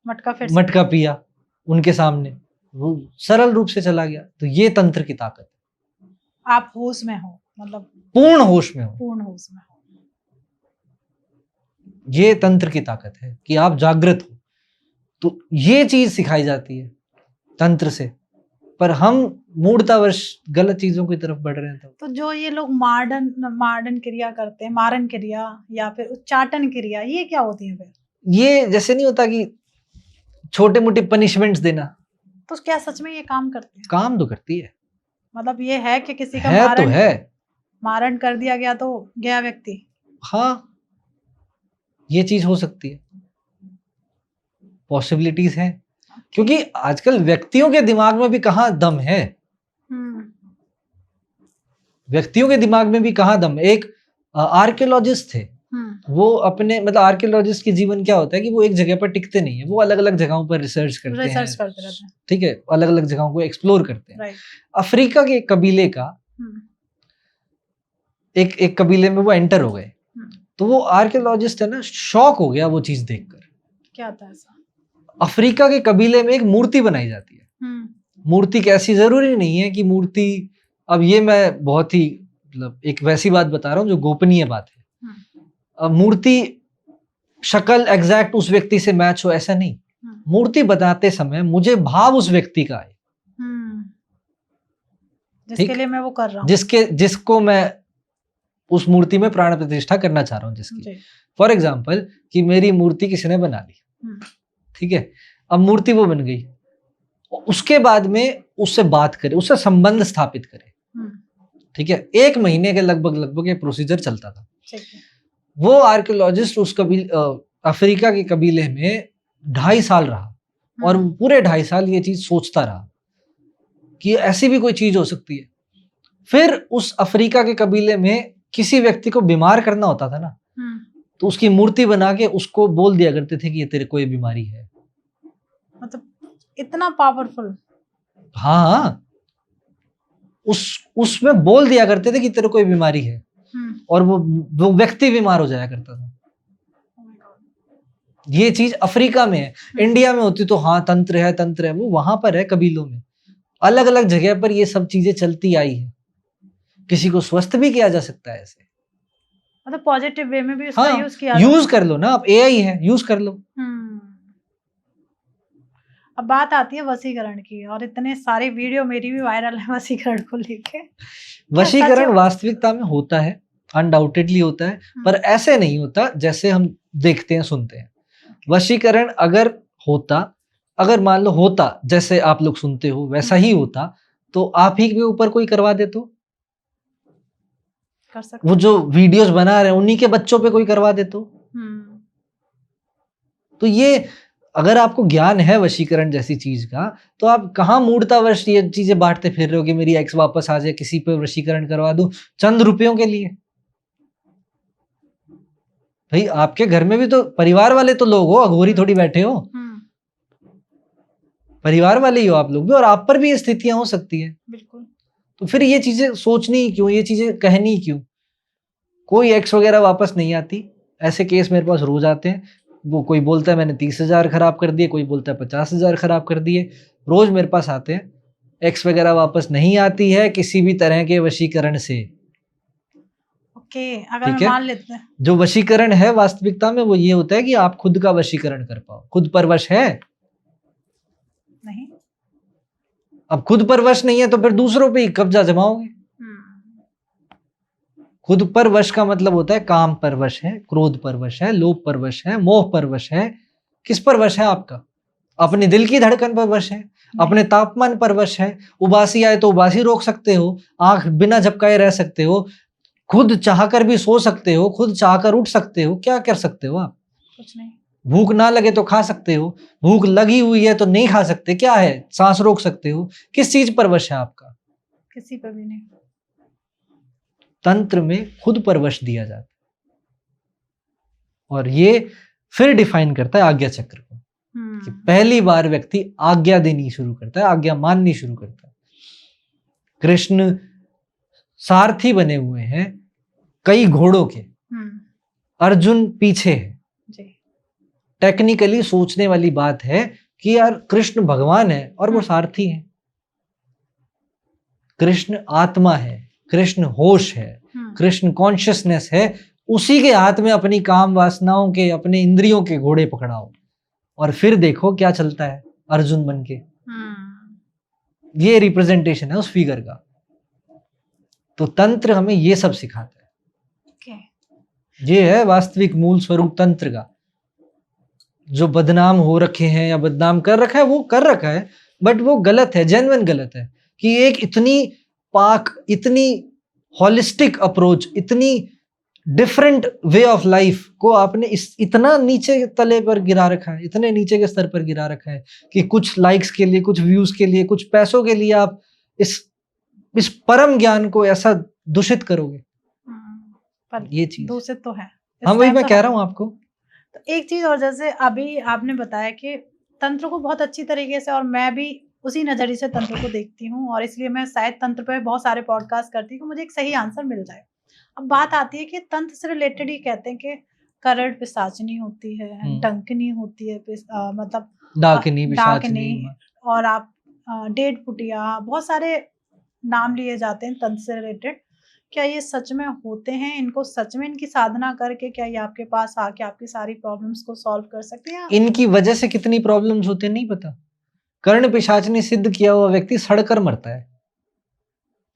मटका पिया उनके सामने, वो सरल रूप से चला गया। तो ये तंत्र की ताकत है। आप होश में हो, मतलब पूर्ण होश में हो, पूर्ण होश में हो। ये तंत्र की ताकत है कि आप जागृत हो। तो ये चीज सिखाई जाती है तंत्र से, पर हम मूर्तावश गलत चीजों की तरफ बढ़ रहे हैं। तो जो ये लोग मार्डन क्रिया करते हैं, मारन क्रिया या फिर उच्चाटन क्रिया, ये क्या होती है फिर? ये जैसे नहीं होता कि छोटे मोटे पनिशमेंट्स देना, तो क्या सच में ये काम करते हैं? काम तो करती है, मतलब ये है कि किसी का है तो है, मारण कर दिया गया तो गया व्यक्ति। हाँ ये चीज हो सकती है, पॉसिबिलिटीज हैं, क्योंकि आजकल व्यक्तियों के दिमाग में भी कहाँ दम है, व्यक्तियों के दिमाग में भी कहाँ दम। एक आर्कियोलॉजिस्ट थे, वो अपने मतलब आर्कियोलॉजिस्ट के जीवन क्या होता है कि वो एक जगह पर टिकते नहीं है, वो अलग अलग जगहों पर रिसर्च करते हैं, ठीक है, अलग अलग जगहों को एक्सप्लोर करते हैं। अफ्रीका के एक कबीले का एक कबीले में वो एंटर हो गए, तो वो आर्कियोलॉजिस्ट है ना शॉक हो गया वो चीज देखकर। क्या था ऐसा? अफ्रीका के कबीले में एक मूर्ति बनाई जाती है। मूर्ति कैसी, जरूरी नहीं है कि मूर्ति, अब ये मैं बहुत ही मतलब एक वैसी बात बता रहा हूँ जो गोपनीय बात है। अब मूर्ति शक्ल एग्जैक्ट उस व्यक्ति से मैच हो ऐसा नहीं, मूर्ति बनाते समय मुझे भाव उस व्यक्ति का आए, जिसके लिए मैं वो कर रहा हूँ, जिसको मैं उस मूर्ति में प्राण प्रतिष्ठा करना चाह रहा हूँ, जिसकी फॉर एग्जाम्पल कि मेरी मूर्ति किसी ने बना ली, ठीक है, अब मूर्ति वो बन गई, उसके बाद में उससे बात करे, उससे संबंध स्थापित करे, ठीक है, 1 महीने के लगभग ये प्रोसीजर चलता था। वो आर्कियोलॉजिस्ट उस अफ्रीका के कबीले में 2.5 साल रहा और पूरे 2.5 साल ये चीज सोचता रहा कि ऐसी भी कोई चीज हो सकती है। फिर उस अफ्रीका के कबीले में किसी व्यक्ति को बीमार करना होता था ना, तो उसकी मूर्ति बना के उसको बोल दिया करते थे कि ये तेरे को ये बीमारी है। मतलब इतना पावरफुल। हाँ, उसमें बोल दिया करते थे कि तेरे को ये बीमारी है, और वो व्यक्ति बीमार हो जाया करता था। ये चीज अफ्रीका में है। इंडिया में होती तो हाँ तंत्र है, वो वहां पर है कबीलों में। अलग अलग जगह पर ये सब चीजें चलती आई है। किसी को स्वस्थ भी किया जा सकता है ऐसे, मतलब पॉजिटिव वे में भी उसका हाँ, यूज किया यूज कर लो ना, आप एआई है, यूज कर लो। अब बात आती है वशीकरण की, और इतने सारे वीडियो मेरी भी वायरल है वशीकरण को लेके। वशीकरण वास्तविकता में होता है, अनडाउटेडली होता है, पर ऐसे नहीं होता जैसे हम देखते हैं सुनते हैं। वशीकरण अगर मान लो होता जैसे आप लोग सुनते हो वैसा ही होता, तो आप ही के ऊपर कोई करवा दे तो कर सकते, वो जो वीडियोस बना रहे हैं उन्हीं के बच्चों पे कोई करवा दे तो ये अगर आपको ज्ञान है वशीकरण जैसी चीज का, तो आप कहाँ मूर्तावश ये चीजें बांटते फिर रहे हो कि मेरी एक्स वापस आ जाए, किसी पे वशीकरण करवा दूं चंद रुपयों के लिए। भाई आपके घर में भी तो परिवार वाले तो लोग हो, अघोरी थोड़ी बैठे हो, परिवार वाले ही हो आप लोग भी, और आप पर भी ये स्थितियां हो सकती है। बिल्कुल। तो फिर ये चीजें सोचनी क्यों, ये चीजें कहनी क्यों? कोई एक्स वगैरह वापस नहीं आती। ऐसे केस मेरे पास रोज आते हैं। वो कोई बोलता है मैंने 30,000 खराब कर दिए, कोई बोलता है 50,000 खराब कर दिए। रोज मेरे पास आते हैं। एक्स वगैरह वापस नहीं आती है किसी भी तरह के वशीकरण से। ओके, अगर मैं मान लेते हैं जो वशीकरण है वास्तविकता में वो ये होता है कि आप खुद का वशीकरण कर पाओ। खुद पर वश है नहीं, अब खुद पर वश नहीं है तो फिर दूसरों पे ही कब्जा जमाओगे। खुद पर वश का मतलब होता है काम पर वश है, क्रोध पर वश है, लोभ पर वश है, मोह पर वश है। किस पर वश है आपका? अपने दिल की धड़कन पर वश है, अपने तापमान पर वश है। उबासी आए तो उबासी रोक सकते हो, आंख बिना झपकाए रह सकते हो, खुद चाहकर भी सो सकते हो, खुद चाहकर उठ सकते हो। क्या कर सकते हो आप? कुछ नहीं। भूख ना लगे तो खा सकते हो, भूख लगी हुई है तो नहीं खा सकते। क्या है? सांस रोक सकते हो। किस चीज पर वश है आपका? किसी पर भी नहीं। तंत्र में खुद पर वश दिया जाता है, और ये फिर डिफाइन करता है आज्ञा चक्र को। कि पहली बार व्यक्ति आज्ञा देनी शुरू करता है, आज्ञा माननी शुरू करता है। कृष्ण सारथी बने हुए हैं कई घोड़ों के, अर्जुन पीछे है। टेक्निकली सोचने वाली बात है कि यार कृष्ण भगवान है और वो सारथी है। कृष्ण आत्मा है, कृष्ण होश है, कृष्ण कॉन्शियसनेस है। उसी के हाथ में अपनी काम वासनाओं के, अपने इंद्रियों के घोड़े पकड़ाओ, और फिर देखो क्या चलता है अर्जुन बन के। ये रिप्रेजेंटेशन है उस फिगर का। तो तंत्र हमें ये सब सिखाता है। ये है वास्तविक मूल स्वरूप तंत्र का। जो बदनाम हो रखे हैं या बदनाम कर रखा है वो कर रखा है, बट वो गलत है, जेन्युइन गलत है। कि एक इतनी पाक, इतनी होलिस्टिक अप्रोच, इतनी डिफरेंट वे ऑफ लाइफ को आपने इतना नीचे तले पर गिरा रखा है, इतने नीचे के स्तर पर गिरा रखा है कि कुछ लाइक्स के लिए, कुछ व्यूज के लिए, कुछ पैसों के लिए आप इस परम ज्ञान को ऐसा दूषित करोगे। पर ये चीज दूषित तो है। हाँ, वही मैं कह रहा हूँ आपको। तो एक चीज और, जैसे अभी आपने बताया कि तंत्र को बहुत अच्छी तरीके से, और मैं भी उसी नजरिए से तंत्र को देखती हूँ, और इसलिए मैं शायद तंत्र पे बहुत सारे पॉडकास्ट करती हूँ, मुझे एक सही आंसर मिल जाए। अब बात आती है कि तंत्र से रिलेटेड ही कहते हैं कि करड़ पिशाचनी होती है, डंकनी होती है, मतलब डाकनी, और आप डेढ़ फुटिया, बहुत सारे नाम लिए जाते हैं तंत्र से रिलेटेड। क्या ये सच में होते हैं? इनको सच में इनकी साधना करके क्या ये आपके पास आके आपकी सारी प्रॉब्लम्स को सॉल्व कर सकते हैं? इनकी वजह से कितनी प्रॉब्लम्स होते हैं नहीं पता। कर्ण पिशाचनी सिद्ध किया हुआ व्यक्ति सड़कर मरता है।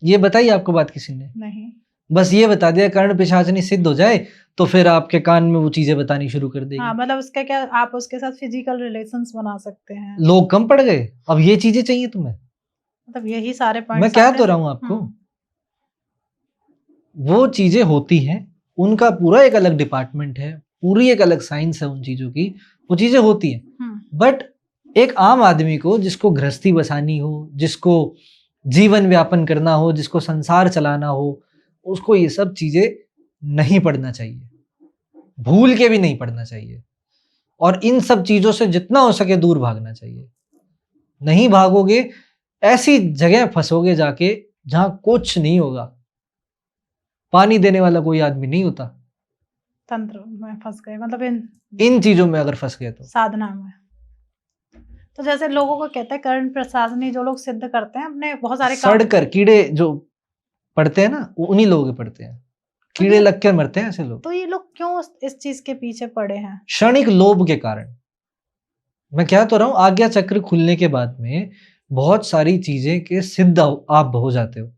ये बताइए आपको बात किसी ने? नहीं। बस ये बता दिया कर्ण पिशाचनी सिद्ध हो जाए तो फिर आपके कान में वो चीजें बतानी शुरू कर देगी। हाँ, मतलब उसका क्या, आप उसके साथ फिजिकल रिलेशंस बना सकते हैं। लोग कम पड़ गए, अब ये चीजें चाहिए तुम्हें? मतलब यही सारे पॉइंट्स मैं कह तो रहा हूं आपको। वो चीजें होती हैं, उनका पूरा एक अलग डिपार्टमेंट है, पूरी एक अलग साइंस है उन चीजों की, वो चीजें होती हैं। बट एक आम आदमी को, जिसको गृहस्थी बसानी हो, जिसको जीवन व्यापन करना हो, जिसको संसार चलाना हो, उसको ये सब चीजें नहीं पढ़ना चाहिए, भूल के भी नहीं पढ़ना चाहिए, और इन सब चीजों से जितना हो सके दूर भागना चाहिए। नहीं भागोगे, ऐसी जगह फंसोगे जाके जहां कुछ नहीं होगा, पानी देने वाला कोई आदमी नहीं होता। तंत्र में फंस गए, मतलब इन चीजों में अगर फंस गए तो साधना में। तो जैसे लोगों को कहते हैं कर्ण प्रसादनी, जो लोग सिद्ध करते हैं अपने बहुत सारे सड़ कर कीड़े जो पड़ते हैं ना, वो उन्हीं लोगों के पड़ते हैं, कीड़े लग कर मरते हैं ऐसे लोग। तो ये लोग क्यों इस चीज के पीछे पड़े हैं? क्षणिक लोभ के कारण। मैं क्या तो रहा हूं, आज्ञा चक्र खुलने के बाद में बहुत सारी चीजें के सिद्ध आप हो जाते हो।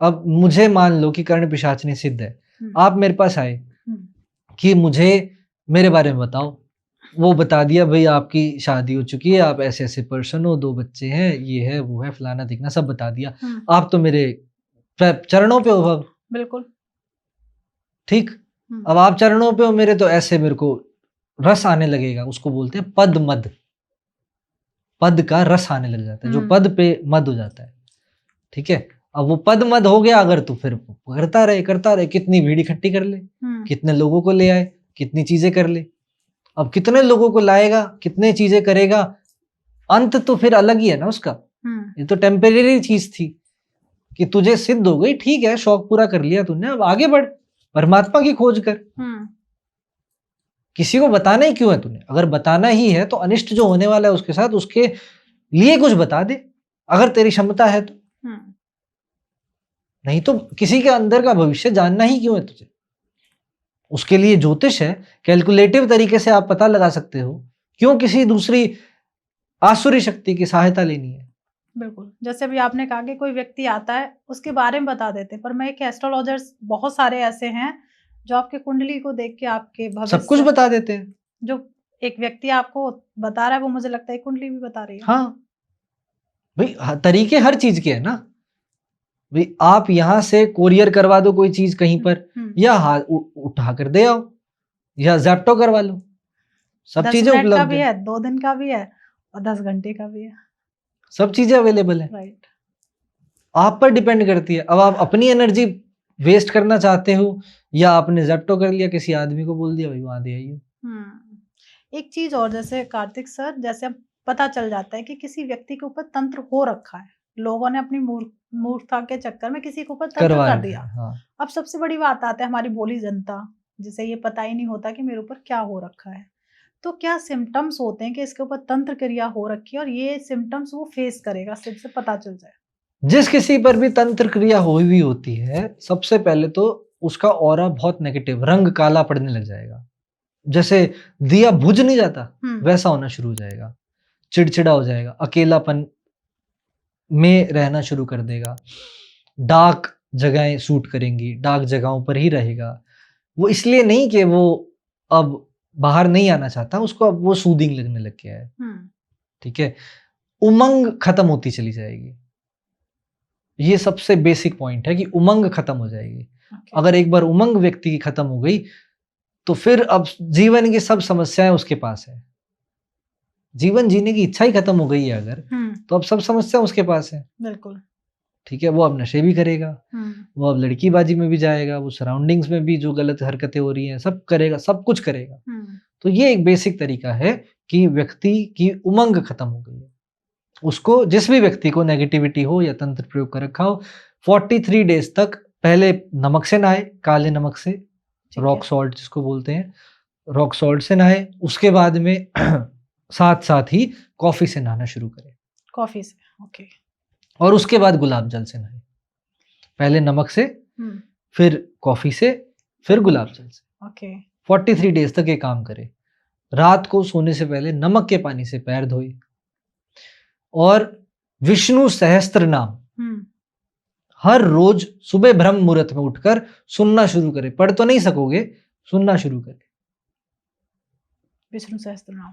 अब मुझे मान लो कि कर्ण पिशाचनी सिद्ध है, आप मेरे पास आए कि मुझे मेरे बारे में बताओ, वो बता दिया, भाई आपकी शादी हो चुकी है, आप ऐसे ऐसे पर्सन हो, 2 बच्चे हैं, ये है वो है, फलाना दिखना, सब बता दिया। आप तो मेरे चरणों पे हो अब। बिल्कुल ठीक। अब आप चरणों पे हो मेरे, तो ऐसे मेरे को रस आने लगेगा, उसको बोलते हैं पद मद। पद का रस आने लग जाता है, जो पद पे मद हो जाता है। ठीक है। अब वो पद मद हो गया अगर, तो फिर करता रहे, कितनी भीड़ इकट्ठी कर ले, कितने लोगों को ले आए, कितनी चीजें कर ले। अब कितने लोगों को लाएगा, कितने चीजें करेगा, अंत तो फिर अलग ही है ना उसका। ये तो टेम्परेरी चीज थी कि तुझे सिद्ध हो गई, ठीक है, शौक पूरा कर लिया तूने, अब आगे बढ़, परमात्मा की खोज कर। किसी को बताना ही क्यों है तूने? अगर बताना ही है तो अनिष्ट जो होने वाला है उसके साथ, उसके लिए कुछ बता दे, अगर तेरी क्षमता है तो। नहीं तो किसी के अंदर का भविष्य जानना ही क्यों है तुझे? उसके लिए ज्योतिष है, कैलकुलेटिव तरीके से आप पता लगा सकते हो, क्यों किसी दूसरी आसुरी शक्ति की सहायता लेनी है? बिल्कुल, जैसे अभी आपने कहा कि कोई व्यक्ति आता है उसके बारे में बता देते, पर मैं एक एस्ट्रोलॉजर्स बहुत सारे ऐसे हैं जो आपके कुंडली को देख के आपके भविष्य सब कुछ बता देते हैं। जो एक व्यक्ति आपको बता रहा है वो मुझे लगता है कुंडली भी बता रही है। हाँ भाई, तरीके हर चीज के है ना भाई। आप यहाँ से कोरियर करवा दो कोई चीज कहीं पर, या हाथ उठा कर दे आओ, या ज़ेप्टो करवा लो, सब चीजें 10 मिनट का उपलब्ध भी है, 2 दिन का भी है और 10 घंटे का भी है, सब चीजें अवेलेबल है। राइट। आप पर डिपेंड करती है। अब आप अपनी एनर्जी वेस्ट करना चाहते हो, या आपने ज़ेप्टो कर लिया, किसी आदमी को बोल दिया भाई वहां दे आइए। एक चीज और, जैसे कार्तिक सर, जैसे अब पता चल जाता है कि किसी व्यक्ति के ऊपर तंत्र हो रखा है, लोगों ने अपनी मूर्खता के चक्कर में किसी के ऊपर तंत्र कर दिया। हाँ। अब सबसे बड़ी बात आती है हमारी भोली जनता, जिसे ये पता ही नहीं होता कि मेरे ऊपर क्या हो रखा है। तो क्या सिम्टम्स होते हैं कि इसके ऊपर तंत्र क्रिया हो रखी है, और ये सिम्टम्स वो फेस करेगा, सिर्फ पता चल जाए? जिस किसी पर भी तंत्र क्रिया हुई हुई होती है, सबसे पहले तो उसका ऑरा बहुत नेगेटिव, रंग काला पड़ने लग जाएगा, जैसे दिया बुझ नहीं जाता वैसा होना शुरू हो जाएगा, चिड़चिड़ा हो जाएगा, अकेलापन में रहना शुरू कर देगा, डार्क जगहें सूट करेंगी, डार्क जगहों पर ही रहेगा। वो इसलिए नहीं कि वो अब बाहर नहीं आना चाहता, उसको अब वो सूदिंग लगने लग गया है। ठीक है। उमंग खत्म होती चली जाएगी, ये सबसे बेसिक पॉइंट है कि उमंग खत्म हो जाएगी। अगर एक बार उमंग व्यक्ति की खत्म हो गई, तो फिर अब जीवन की सब समस्याएं उसके पास है। जीवन जीने की इच्छा ही खत्म हो गई है अगर, तो अब सब समस्या उसके पास है। बिल्कुल। ठीक है। वो अब नशे भी करेगा, वो अब लड़कीबाजी में भी जाएगा, वो सराउंडिंग्स में भी जो गलत हरकतें हो रही हैं सब करेगा, सब कुछ करेगा। तो ये एक बेसिक तरीका है कि व्यक्ति की उमंग खत्म हो गई है। उसको, जिस भी व्यक्ति को नेगेटिविटी हो या तंत्र प्रयोग कर रखा हो, 43 डेज तक पहले नमक से नहाए, काले नमक से, रॉक सॉल्ट जिसको बोलते हैं, रॉक सॉल्ट से नहाए। उसके बाद में साथ साथ ही कॉफी से नहाना शुरू करें। कॉफी से, ओके। और उसके बाद गुलाब जल से नहाए, पहले नमक से, फिर कॉफी से, फिर गुलाब जल से। ओके। 43 डेज तक ये काम करे। रात को सोने से पहले नमक के पानी से पैर धोए, और विष्णु सहस्त्र नाम हर रोज सुबह ब्रह्म मुहूर्त में उठकर सुनना शुरू करें। पढ़ तो नहीं सकोगे, सुनना शुरू करें विष्णु सहस्त्र नाम।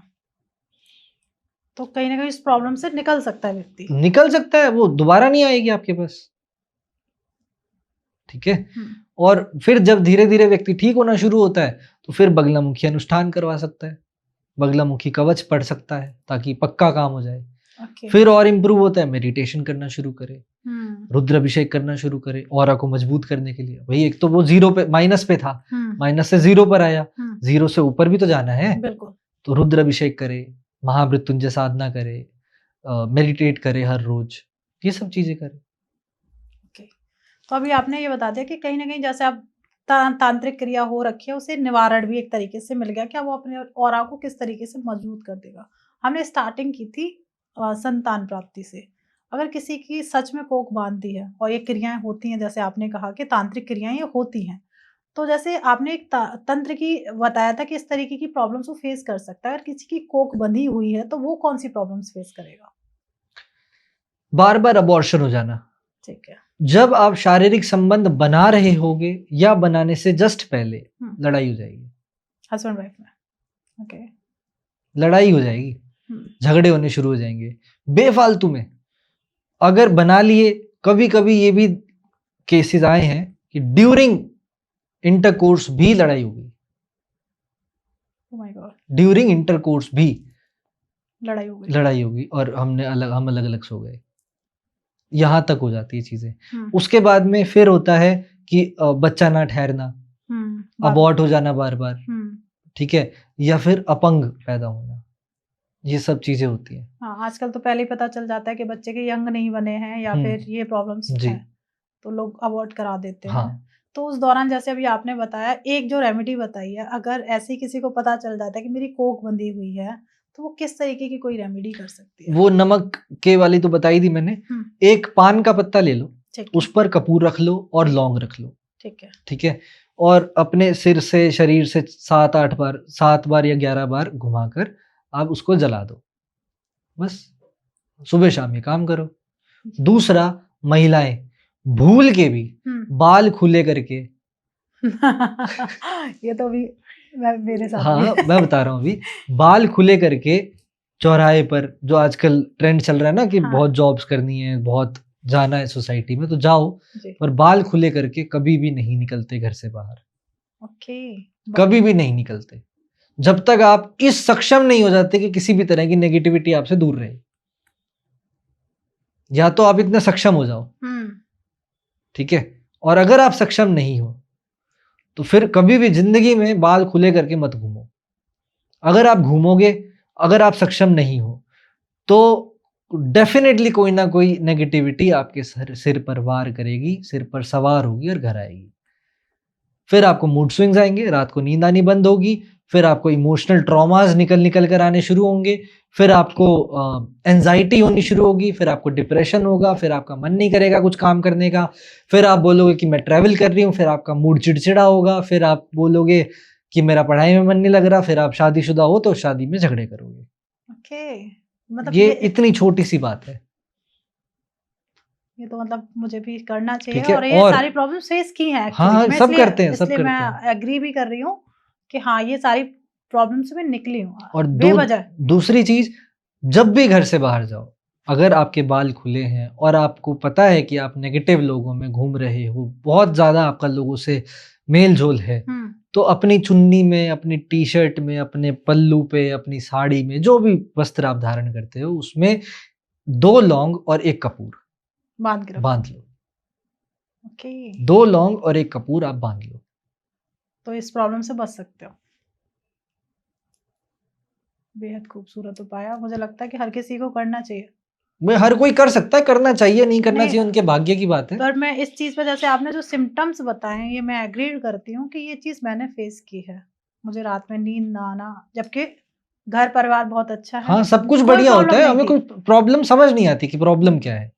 तो कहीं ना कहीं इस प्रॉब्लम से निकल सकता है व्यक्ति, निकल सकता है, वो दोबारा नहीं आएगी आपके पास। ठीक है। और फिर जब धीरे धीरे व्यक्ति ठीक होना शुरू होता है तो फिर बगलामुखी अनुष्ठान करवा सकता है, बगलामुखी कवच पढ़ सकता है ताकि पक्का काम हो जाए। फिर और इम्प्रूव होता है, मेडिटेशन करना शुरू करे, रुद्र अभिषेक करना शुरू करे ऑरा को मजबूत करने के लिए। भाई एक तो वो जीरो पे, माइनस पे था, माइनस से जीरो पर आया, जीरो से ऊपर भी तो जाना है। तो रुद्र अभिषेक करे, महामृत्युंजय साधना करे, मेडिटेट करे हर रोज, ये सब चीजें करे। तो अभी आपने ये बता दिया कि कहीं ना कहीं जैसे आप तांत्रिक क्रिया हो रखी है, उसे निवारण भी एक तरीके से मिल गया, क्या वो अपने ऑरा को किस तरीके से मजबूत कर देगा। हमने स्टार्टिंग की थी संतान प्राप्ति से। अगर किसी की सच में कोख बांधती है और ये क्रियाएं होती हैं, जैसे आपने कहा कि तांत्रिक क्रियाएं ये होती हैं, तो जैसे आपने एक तंत्र की बताया था कि इस तरीके की प्रॉब्लम्स वो फेस कर सकता है। अगर किसी की कोख बंधी हुई है तो वो कौन सी प्रॉब्लम्स फेस करेगा? बार बार अबॉर्शन हो जाना। ठीक है। जब आप शारीरिक संबंध बना रहे होगे या बनाने से जस्ट पहले लड़ाई हो जाएगी, हस्बैंड वाइफ में। ओके। लड़ाई हो जाएगी, झगड़े होने शुरू हो जाएंगे बेफालतू में। अगर बना लिए, कभी कभी ये भी केसेस आए हैं कि ड्यूरिंग इंटरकोर्स भी लड़ाई हो गई। Oh my God. During intercourse भी लड़ाई हो गई और हम अलग अलग सो गए, यहां तक हो जाती है चीजें। उसके बाद में फिर होता है कि बच्चा ना ठहरना, अबॉर्ट हो जाना बार बार, ठीक है, या फिर अपंग पैदा होना, ये सब चीजें होती हैं। हाँ, आजकल तो पहले ही पता चल जाता है कि बच्चे के यंग नहीं बने हैं या फिर ये प्रॉब्लम्स हैं, तो लोग अबॉर्ट करा देते हैं। तो उस दौरान जैसे अभी आपने बताया, एक जो रेमेडी बताई है, अगर ऐसी किसी को पता चल जाता है कि मेरी कोख बंधी हुई है, तो वो किस तरीके की कोई रेमेडी कर सकती है? वो नमक के वाली तो बताई थी मैंने। एक पान का पत्ता ले लो, उस पर कपूर रख लो और लौंग रख लो, ठीक है, और अपने सिर से, शरीर से 7 बार या 11 बार घुमाकर आप उसको जला दो। बस सुबह शाम ये काम करो। दूसरा, महिलाएं भूल के भी बाल खुले करके ये तो भी मेरे साथ हाँ मैं बता रहा हूँ, अभी बाल खुले करके चौराहे पर, जो आजकल ट्रेंड चल रहा है ना कि बहुत जॉब्स करनी है, बहुत जाना है सोसाइटी में, तो जाओ, पर बाल खुले करके कभी भी नहीं निकलते घर से बाहर। कभी भी नहीं निकलते जब तक आप इस सक्षम नहीं हो जाते कि किसी भी तरह की नेगेटिविटी आपसे दूर रहे। या तो आप इतने सक्षम हो जाओ, ठीक है, और अगर आप सक्षम नहीं हो तो फिर कभी भी जिंदगी में बाल खुले करके मत घूमो। अगर आप घूमोगे, अगर आप सक्षम नहीं हो, तो डेफिनेटली कोई ना कोई नेगेटिविटी आपके सिर पर वार करेगी, सिर पर सवार होगी और घर आएगी। फिर आपको मूड स्विंग्स आएंगे, रात को नींद आनी बंद होगी, फिर आपको इमोशनल ट्रॉमास निकल कर आने शुरू होंगे, फिर आपको एंजाइटी होनी शुरू होगी, फिर आपको डिप्रेशन होगा, फिर आपका मन नहीं करेगा कुछ काम करने का, फिर आप बोलोगे कि मैं ट्रैवल कर रही हूँ, फिर आपका मूड चिड़चिड़ा होगा, फिर आप बोलोगे कि मेरा पढ़ाई में मन नहीं लग रहा, फिर आप शादीशुदा हो तो शादी में झगड़े करोगे। मतलब ये इतनी छोटी सी बात है। ये तो मतलब मुझे भी करना चाहिए, और ये सारी प्रॉब्लम फेस की हैं। हाँ, सब करते हैं, सब करते हैं। मैं एग्री भी कर रही हूँ कि हाँ, ये सारी प्रॉब्लम से मैं निकली हूँ। और बेवजह दूसरी चीज, जब भी घर से बाहर जाओ, अगर आपके बाल खुले हैं और आपको पता है कि आप नेगेटिव लोगों में घूम रहे हो, बहुत ज्यादा आपका लोगों से मेल जोल है, तो अपनी चुन्नी में, अपनी टी शर्ट में, अपने पल्लू पे, अपनी साड़ी में, जो भी वस्त्र आप धारण करते हो, उसमें 2 लौंग और 1 कपूर बांध लो। 2 लौंग और 1 कपूर आप बांध लो, तो इस प्रॉब्लम से बच सकते हो। बेहद खूबसूरत उपाय, मुझे लगता है कि हर किसी को करना चाहिए। मैं हर कोई कर सकता है, करना चाहिए, नहीं करना चाहिए उनके भाग्य की बात है। पर मैं इस चीज पे, जैसे आपने जो सिम्टम्स बताए हैं, ये मैं एग्री करती हूँ कि ये चीज मैंने फेस की है। मुझे रात में नींद ना आना, जबकि घर परिवार बहुत अच्छा है, हाँ, सब कुछ बढ़िया होता है, हमें कोई प्रॉब्लम समझ नहीं आती कि प्रॉब्लम क्या है।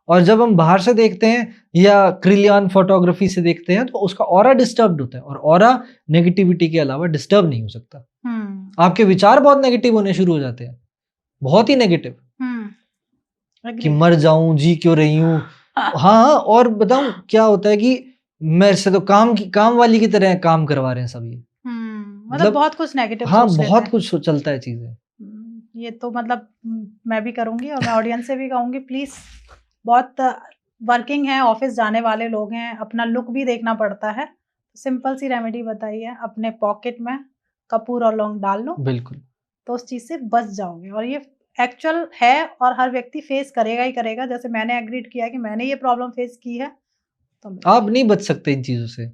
और जब हम बाहर से देखते हैं या क्रिलियन फोटोग्राफी से देखते हैं, तो उसका ऑरा डिस्टर्ब्ड होता है, और ऑरा नेगेटिविटी के अलावा डिस्टर्ब नहीं हो सकता। आपके विचार बहुत नेगेटिव होने शुरू हो जाते हैं, बहुत ही नेगेटिव, कि मर जाऊं, जी क्यों रही हूँ। हाँ, और बताऊं क्या होता है कि मेरे से तो काम वाली की तरह काम करवा रहे हैं सब ये। मतलब बहुत कुछ नेगेटिव। हाँ, बहुत कुछ चलता है चीजें। ये तो मतलब मैं भी करूंगी, और मैं ऑडियंस से भी कहूंगी, प्लीज बहुत वर्किंग है, ऑफिस जाने वाले लोग हैं, अपना लुक भी देखना पड़ता है। सिंपल सी रेमेडी बताइए, अपने पॉकेट में कपूर और लौंग डाल लो, बिल्कुल। तो उस चीज़ से बच जाओगे। और ये एक्चुअल है और हर व्यक्ति फेस करेगा ही करेगा। जैसे मैंने एग्रीड किया कि मैंने ये प्रॉब्लम फेस की है, तो मैं आप नहीं बच सकते इन चीज़ों से।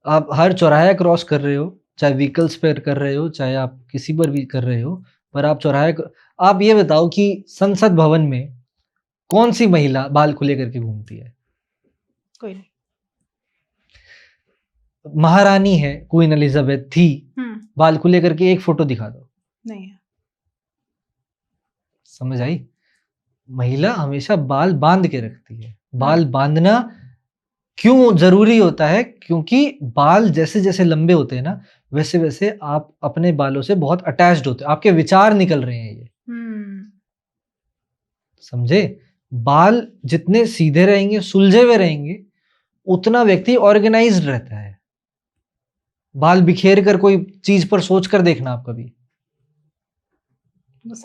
आप हर चौराहा क्रॉस कर रहे हो, चाहे व्हीकल्स पे कर रहे हो, चाहे आप किसी पर भी कर रहे हो, पर आप चौराहे क आप ये बताओ कि संसद भवन में कौन-सी महिला बाल खुले करके घूमती है? कोई नहीं। महारानी है, क्वीन एलिज़ाबेथ थी, बाल खुले करके एक फ़ोटो दिखा दो। नहीं है। समझ आई? महिला हमेशा बाल बाँध के रखती है। बाल बाँधना क्यों ज़रूरी होता है? क्योंकि बाल जैसे-जैसे लंबे होते हैं ना, वैसे-वैसे आप अपने बालों से बहुत अटैच्ड होते हो। आपके विचार निकल रहे हैं ये। समझे? बाल जितने सीधे रहेंगे, सुलझे हुए रहेंगे, उतना व्यक्ति ऑर्गेनाइज्ड रहता है। बाल बिखेर कर कोई चीज़ पर सोच कर देखना आप कभी।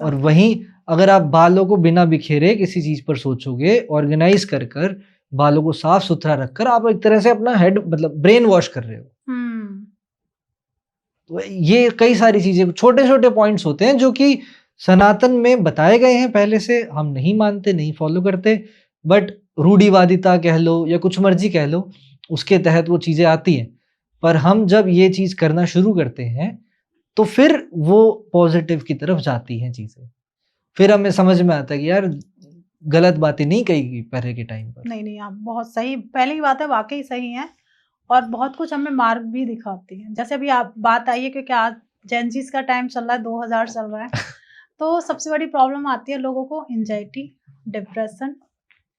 और वहीं अगर आप बालों को बिना बिखेरे किसी चीज़ पर सोचोगे, ऑर्गेनाइज़ कर बालों को साफ-सुथरा रखकर आप एक तरह से अपना हेड मतलब ब्रेन वॉश कर रहे हो। तो ये कई सारी चीज़ें छोटे-छोटे पॉइंट्स होते हैं जो कि सनातन में बताए गए हैं पहले से, हम नहीं मानते, नहीं फॉलो करते, बट रूढ़िवादिता कह लो या कुछ मर्जी कह लो, उसके तहत वो चीज़ें आती हैं। पर हम जब ये चीज़ करना शुरू करते हैं, तो फिर वो पॉजिटिव की तरफ जाती हैं चीज़ें। फिर हमें समझ में आता है कि यार गलत बातें नहीं कही पहले के टाइम पर। नहीं, आप बहुत सही, पहली बात है वाक़ई सही हैं और बहुत कुछ हमें मार्ग भी दिखाती हैं। जैसे अभी आप बात आई है क्योंकि आज जेन ज़ीज़ का टाइम चल रहा है, 2000 चल रहा है, तो सबसे बड़ी प्रॉब्लम आती है लोगों को एंग्ज़ायटी, डिप्रेशन,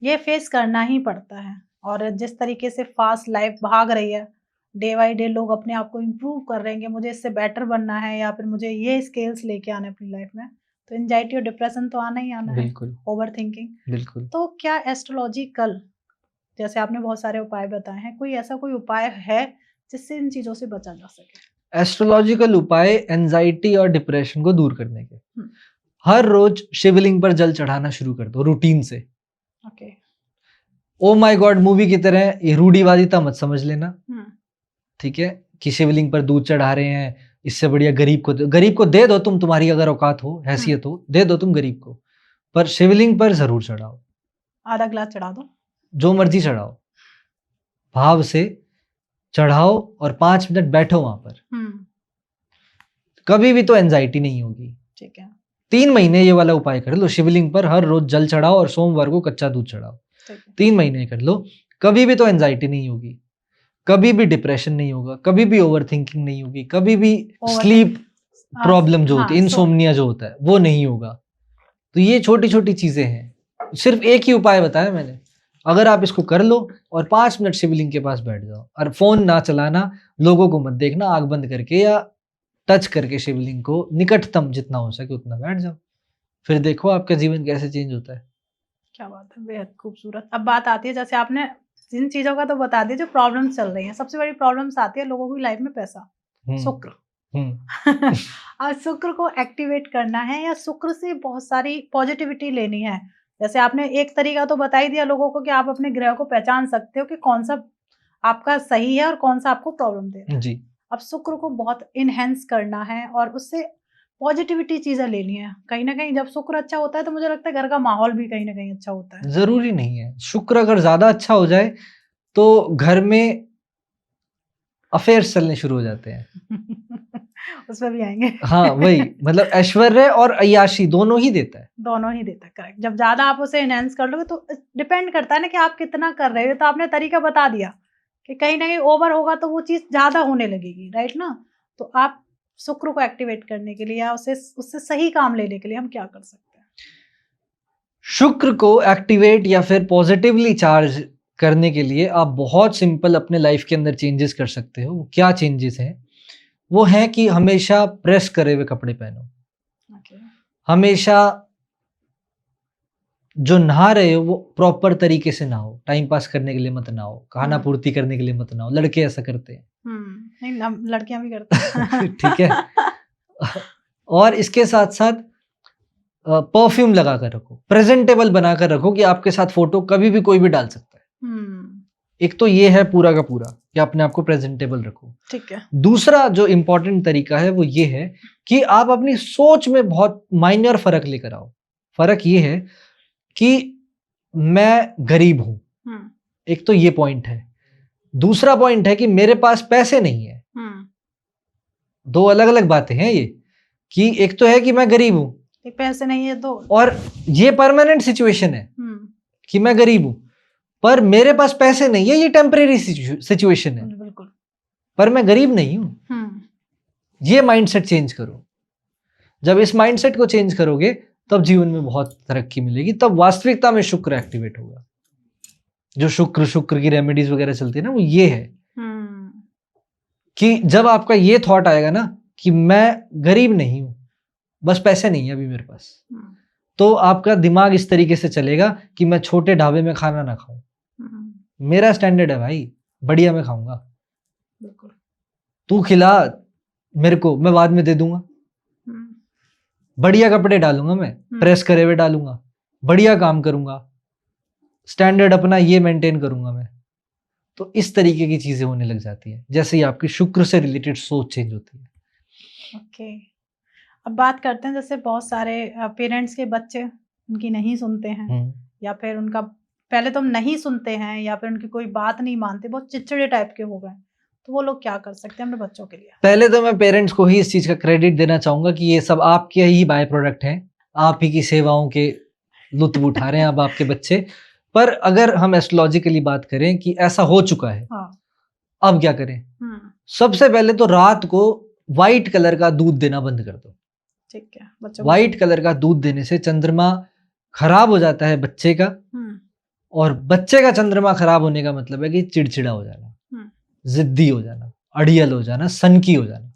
ये फेस करना ही पड़ता है। और जिस तरीके से फ़ास्ट लाइफ़ भाग रही है, डे बाय डे लोग अपने आप को इम्प्रूव कर रहे हैं कि मुझे इससे बेटर बनना है या फिर मुझे ये स्किल्स लेके आने हैं अपनी लाइफ़ में, तो एंग्ज़ायटी और डिप्रेशन तो आना ही आना है, बिल्कुल, ओवरथिंकिंग। बिल्कुल। तो क्या एस्ट्रोलॉजिकल, जैसे आपने बहुत सारे उपाय बताए हैं, कोई ऐसा कोई उपाय है जिससे इन चीज़ों से बचा जा सके? एस्ट्रोलॉजिकल उपाय एंजाइटी और डिप्रेशन को दूर करने के। हुँ, हर रोज शिवलिंग पर जल चढ़ाना शुरू कर दो रूटीन से। Okay. Oh my God movie की तरह ये रूढ़िवादिता मत समझ लेना, हुँ, ठीक है? कि शिवलिंग पर दूध चढ़ा रहे हैं, इससे बढ़िया गरीब को दे दो तुम, तुम्हारी अगर औकात हो, हैसियत हो, दे दो तुम गरीब को। पर शिवलिंग पर ज़रूर चढ़ाओ, आधा ग्लास चढ़ा दो। जो मर्ज़ी चढ़ाओ। भाव से चढ़ाओ और 5 मिनट बैठो वहाँ पर। हुँ, कभी भी तो एंग्ज़ायटी नहीं होगी। ठीक है, 3 महीने ये वाला उपाय कर लो, शिवलिंग पर हर रोज़ जल चढ़ाओ और सोमवार को कच्चा दूध चढ़ाओ। ठीक है। 3 महीने कर लो, कभी भी तो एंग्ज़ायटी नहीं होगी, कभी भी डिप्रेशन नहीं होगा, कभी भी ओवरथिंकिंग नहीं होगी, कभी भी स्लीप ओवरथिंक प्रॉब्लम जो होती है, हाँ, इनसोम्निया जो होता है, वो नहीं होगा। तो ये छोटी-छोटी चीज़ें हैं। सिर्फ़ एक ही उपाय बताया मैंने। अगर आप इसको कर लो और 5 मिनट शिवलिंग के पास बैठ जाओ और फ़ोन ना चलाना, लोगों को मत देखना, आँख बंद करके या टच करके शिवलिंग को निकटतम जितना हो सके उतना बैठ जाओ। फिर देखो आपका जीवन कैसे चेंज होता है। क्या बात है, बेहद खूबसूरत। अब बात आती है, जैसे आपने जिन चीज़ों का तो बता दिया जो प्रॉब्लम्स चल रही हैं, सबसे बड़ी प्रॉब्लम्स आती है लोगों की लाइफ़ में पैसा, हुँ, शुक्र। हुँ। आज शुक्र को एक्टिवेट करना है या शुक्र से बहुत सारी पॉजिटिविटी लेनी है। जैसे आपने एक तरीका तो बता ही दिया लोगों को कि आप अपने ग्रह को पहचान सकते हो कि कौन-सा आपका सही है और कौन-सा आपको प्रॉब्लम दे रहा है। जी। अब शुक्र को बहुत एनहांस करना है और उससे पॉजिटिविटी चीज़ें लेनी है। कहीं न कहीं जब शुक्र अच्छा होता है तो मुझे लगता है घर का माहौल भी कहीं न कहीं अच्छा होता है। ज़रूरी नहीं है। शुक्र अगर ज़्यादा अच्छा हो जाए, तो घर में अफ़ेयर्स चलने शुरू हो जाते हैं। उसमें भी आएँगे। हाँ, वही मतलब ऐश्वर्य और अय्याशी दोनों ही देता है। दोनों ही देता है, करेक्ट। जब ज़्यादा आप उसे एनहांस कर लोगे तो डिपेंड करता है ना कि आप कितना कर रहे हो। तो आपने तरीका बता दिया कि कहीं न कहीं ओवर होगा तो वो चीज़ ज़्यादा होने लगेगी, राइट ना? तो आप शुक्र को एक्टिवेट करने के लिए या उससे सही काम लेने के लिए हम क्या कर सकते हैं? शुक्र को एक्टिवेट या फिर पॉज़िटिवली चार्ज करने के लिए आप बहुत सिंपल अपने लाइफ़ के अंदर चेंजेस कर सकते हो। वो क्या चेंजेस हैं? वो हैं कि हमेशा प्रेस करे हुए कपड़े पहनो। ओके। हमेशा जो नहा रहे हो वो प्रॉपर तरीके से नहाओ, टाइम पास करने के लिए मत नहाओ, खाना हुँ, पूर्ति करने के लिए मत नहाओ, लड़के ऐसा करते हैं। हुँ। नहीं, हम लड़कियाँ भी करते हैं। ठीक है? और इसके साथ-साथ परफ्यूम लगा कर रखो, प्रेजेंटेबल बनाकर रखो कि आपके साथ फोटो कभी भी कोई भी डाल सकता है। एक तो ये है पूरा का पूरा कि अपने आप को प्रेजेंटेबल रखो। ठीक है। दूसरा जो इंपॉर्टेंट तरीका है वो ये है कि आप अपनी सोच में बहुत माइनर फर्क लेकर आओ। फर्क ये है कि मैं गरीब हूं, एक तो ये पॉइंट है। दूसरा पॉइंट है कि मेरे पास पैसे नहीं है। दो अलग अलग बातें हैं ये, कि एक तो है कि मैं गरीब हूं, एक पैसे नहीं है तो, और ये परमानेंट सिचुएशन है कि मैं गरीब हूं पर मेरे पास पैसे नहीं है, ये टेम्परेरी सिचुएशन है। बिल्कुल। पर मैं गरीब नहीं हूं। ये माइंडसेट चेंज करो। जब इस माइंडसेट को चेंज करोगे तब जीवन में बहुत तरक्की मिलेगी, तब वास्तविकता में शुक्र एक्टिवेट होगा। जो शुक्र की रेमेडीज वगैरह चलती है ना, वो ये है कि जब आपका ये थॉट आएगा ना कि मैं गरीब नहीं हूं, बस पैसे नहीं है अभी मेरे पास, तो आपका दिमाग इस तरीके से चलेगा कि मैं छोटे ढाबे में खाना ना खाऊं, मेरा स्टैंडर्ड है भाई, बढ़िया मैं खाऊंगा, तू खिला मेरे को, मैं बाद में दे दूंगा, बढ़िया कपड़े डालूंगा, मैं प्रेस करे हुए डालूंगा, बढ़िया काम करूंगा, स्टैंडर्ड अपना ये मेंटेन करूंगा मैं। तो इस तरीके की चीजें होने लग जाती है जैसे ही आपकी शुक्र से रिलेटेड सोच चेंज होती है। ओके। अब बात करते हैं, जैसे बहुत सारे पेरेंट्स के बच्चे उनकी नहीं सुनते हैं, या फिर उनका पहले तो हम नहीं सुनते हैं, या फिर उनकी कोई बात नहीं मानते, बहुत चिड़चिड़े टाइप के हो गए, तो वो लोग क्या कर सकते हैं अपने बच्चों के लिए? पहले तो मैं पेरेंट्स को ही इस चीज का क्रेडिट देना चाहूंगा कि ये सब आपके ही बाय प्रोडक्ट हैं, आप ही की सेवाओं के लुत्फ उठा रहे हैं अब आपके बच्चे। पर अगर हम एस्ट्रोलॉजिकली बात करें कि ऐसा हो चुका है, अब क्या करें? सबसे पहले तो रात को व्हाइट कलर का दूध देना बंद कर दो। ठीक है। व्हाइट कलर का दूध देने से चंद्रमा खराब हो जाता है बच्चे का, और बच्चे का चंद्रमा खराब होने का मतलब है कि चिड़चिड़ा हो जाना, जिद्दी हो जाना, अड़ियल हो जाना, सनकी हो जाना,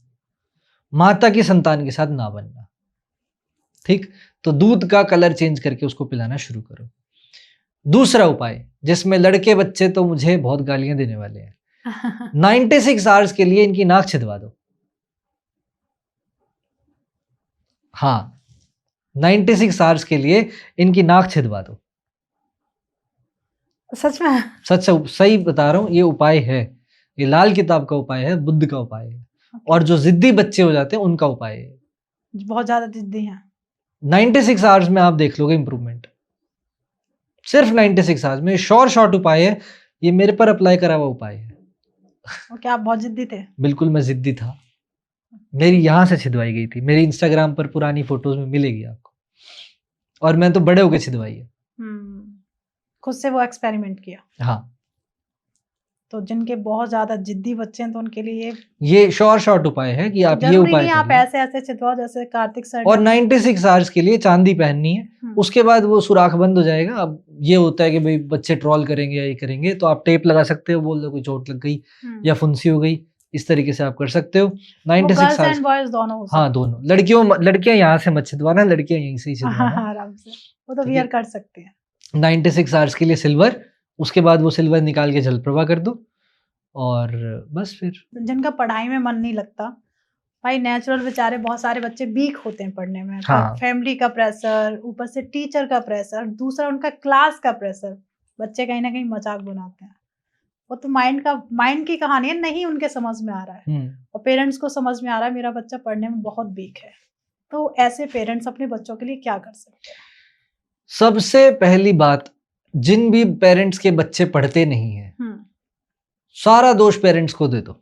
माता की संतान के साथ ना बनना। ठीक, तो दूध का कलर चेंज करके उसको पिलाना शुरू करो। दूसरा उपाय, जिसमें लड़के बच्चे तो मुझे बहुत गालियां देने वाले हैं, 96 आवर्स के लिए इनकी नाक छिदवा दो। हाँ, 96 आवर्स के लिए इनकी नाक छिदवा दो। सच में? सच सही बता रहा हूं, ये उपाय है, ये लाल किताब का उपाय है, बुद्ध का उपाय है। और जो जिद्दी बच्चे हो जाते हैं उनका उपाय है, बहुत ज्यादा जिद्दी हैं, 96 आवर्स में आप देख लोगे इंप्रूवमेंट। सिर्फ 96 आवर्स में। शॉर्ट उपाय है, ये मेरे पर अप्लाई करा हुआ उपाय है। क्या आप बहुत जिद्दी थे? बिल्कुल मैं जिद्दी था। मेरी यहां से छिदवाई गई थी, मेरी इंस्टाग्राम पर पुरानी फोटोज में मिलेगी आपको, और मैं तो बड़े होकर छिदवाई है। खुद से वो एक्सपेरिमेंट किया। हाँ, तो जिनके बहुत ज्यादा जिद्दी बच्चे हैं तो उनके लिए ये शॉर्ट उपाय है कि आप ये उपाय नहीं, आप ऐसे छिदवाओ जैसे कार्तिक सर। और 96 आवर्स के लिए चांदी पहननी है, उसके बाद वो सुराख बंद हो जाएगा। अब ये होता है कि भाई बच्चे ट्रोल करेंगे या ये करेंगे, तो आप टेप लगा सकते हो, बोल दो कोई चोट लग गई या फुंसी हो गई, इस तरीके से आप कर सकते हो। 96 आवर्स बॉयज दोनों। हाँ, दोनों। लड़कियां यहाँ से मत छिदवाना, लड़कियां यहीं से ही छिदवाना आराम से, वो तो वियर कर सकते हैं। 96 आवर्स के लिए सिल्वर, उसके बाद वो सिल्वर निकाल के जल प्रवाह कर दो, और बस फिर। जिनका पढ़ाई में मन नहीं लगता भाई, नेचुरल बेचारे बहुत सारे बच्चे वीक होते हैं पढ़ने में। हाँ। फैमिली का प्रेशर, ऊपर से टीचर का प्रेशर, दूसरा उनका क्लास का प्रेशर, बच्चे कहीं ना कहीं मजाक बनाते हैं। वो तो माइंड की कहानी है, नहीं उनके समझ में आ रहा है, और पेरेंट्स को समझ में आ रहा है मेरा बच्चा पढ़ने में बहुत वीक है। तो ऐसे पेरेंट्स अपने बच्चों के लिए क्या कर सकते हैं? सबसे पहली बात, जिन भी पेरेंट्स के बच्चे पढ़ते नहीं है, सारा दोष पेरेंट्स को दे दो।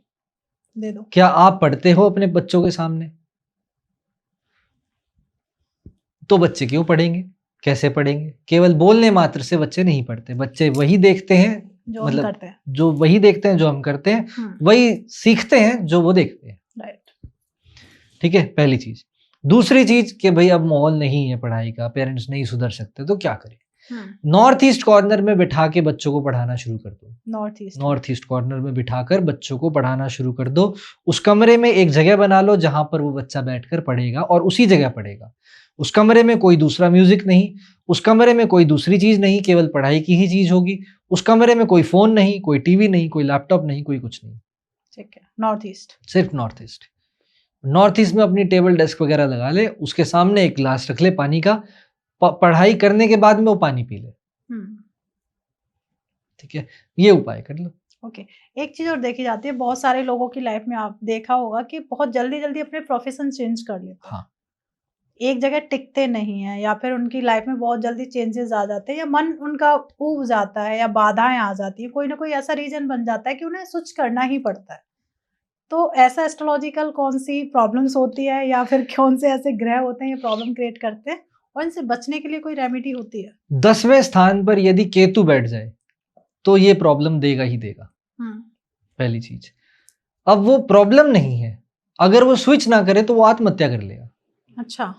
क्या आप पढ़ते हो अपने बच्चों के सामने? तो बच्चे क्यों पढ़ेंगे, कैसे पढ़ेंगे? केवल बोलने मात्र से बच्चे नहीं पढ़ते। बच्चे वही देखते हैं जो हम करते हैं, जो वही देखते हैं जो हम करते हैं, वही सीखते हैं जो वो देखते हैं। राइट। ठीक है, पहली चीज। दूसरी चीज कि भाई अब माहौल नहीं है पढ़ाई का, पेरेंट्स नहीं सुधर सकते, तो क्या करें? नॉर्थ ईस्ट कॉर्नर में बिठा के बच्चों को पढ़ाना शुरू कर दो। नॉर्थ ईस्ट कॉर्नर में बिठाकर बच्चों को पढ़ाना शुरू कर दो। उस कमरे में एक जगह बना लो जहां पर वो बच्चा बैठकर पढ़ेगा, और उसी जगह पढ़ेगा। उस कमरे में कोई दूसरा म्यूजिक नहीं, उस कमरे में कोई दूसरी चीज नहीं, केवल पढ़ाई की ही चीज होगी। उस कमरे में कोई फोन नहीं, कोई टीवी नहीं, कोई लैपटॉप नहीं, कोई कुछ नहीं। ठीक है, नॉर्थ ईस्ट, सिर्फ नॉर्थ ईस्ट। नॉर्थ ईस्ट में अपनी टेबल डेस्क वगैरह लगा ले, उसके सामने एक गिलास रख ले पानी का, पढ़ाई करने के बाद में वो पानी पी ले। ठीक है, ये उपाय कर लो। ओके, एक चीज और देखी जाती है, बहुत सारे लोगों की लाइफ में आप देखा होगा कि बहुत जल्दी जल्दी अपने प्रोफेशन चेंज कर लेते हैं। हाँ, एक जगह टिकते नहीं है, या फिर उनकी लाइफ में बहुत जल्दी चेंजेस आ जाते हैं, या मन उनका ऊब जाता है, या बाधाएं आ जाती है, कोई ना कोई ऐसा रीजन बन जाता है कि उन्हें स्विच करना ही पड़ता है। तो ऐसा एस्ट्रोलॉजिकल कौन सी प्रॉब्लम्स होती है, या फिर कौन से ऐसे ग्रह होते हैं ये प्रॉब्लम क्रिएट करते हैं, और इनसे बचने के लिए कोई रेमेडी होती है? 10वें स्थान पर यदि केतु बैठ जाए तो ये प्रॉब्लम देगा ही देगा, पहली चीज। अब वो प्रॉब्लम नहीं है, अगर वो स्विच ना करे तो वो आत्महत्या कर लेगा। अच्छा,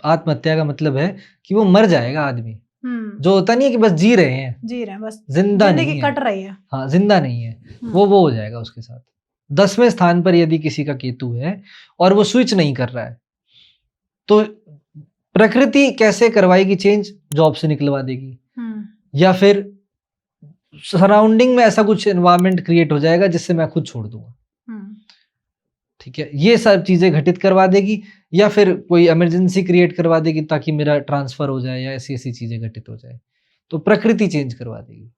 आत्महत्या का मतलब है कि वो मर जाएगा आदमी। जो होता नहीं है कि बस जी रहे हैं बस जिंदा जिंदगी नहीं कट है, रही है। हाँ जिंदा नहीं है, वो हो जाएगा उसके साथ। 10वें स्थान पर यदि किसी का केतु है और वो स्विच नहीं कर रहा है, तो प्रकृति कैसे करवाएगी चेंज? जॉब से निकलवा देगी, या फिर सराउंडिंग में ऐसा कुछ एनवायरनमेंट क्रिएट हो जाएगा जिससे मैं खुद छोड़ दूंगा। ठीक है, ये सब चीजें घटित करवा देगी, या फिर कोई इमरजेंसी क्रिएट करवा देगी ताकि मेरा ट्रांसफर हो जाए, या ऐसी ऐसी चीजें घटित हो जाए। तो प्रकृति चेंज करवा देगी,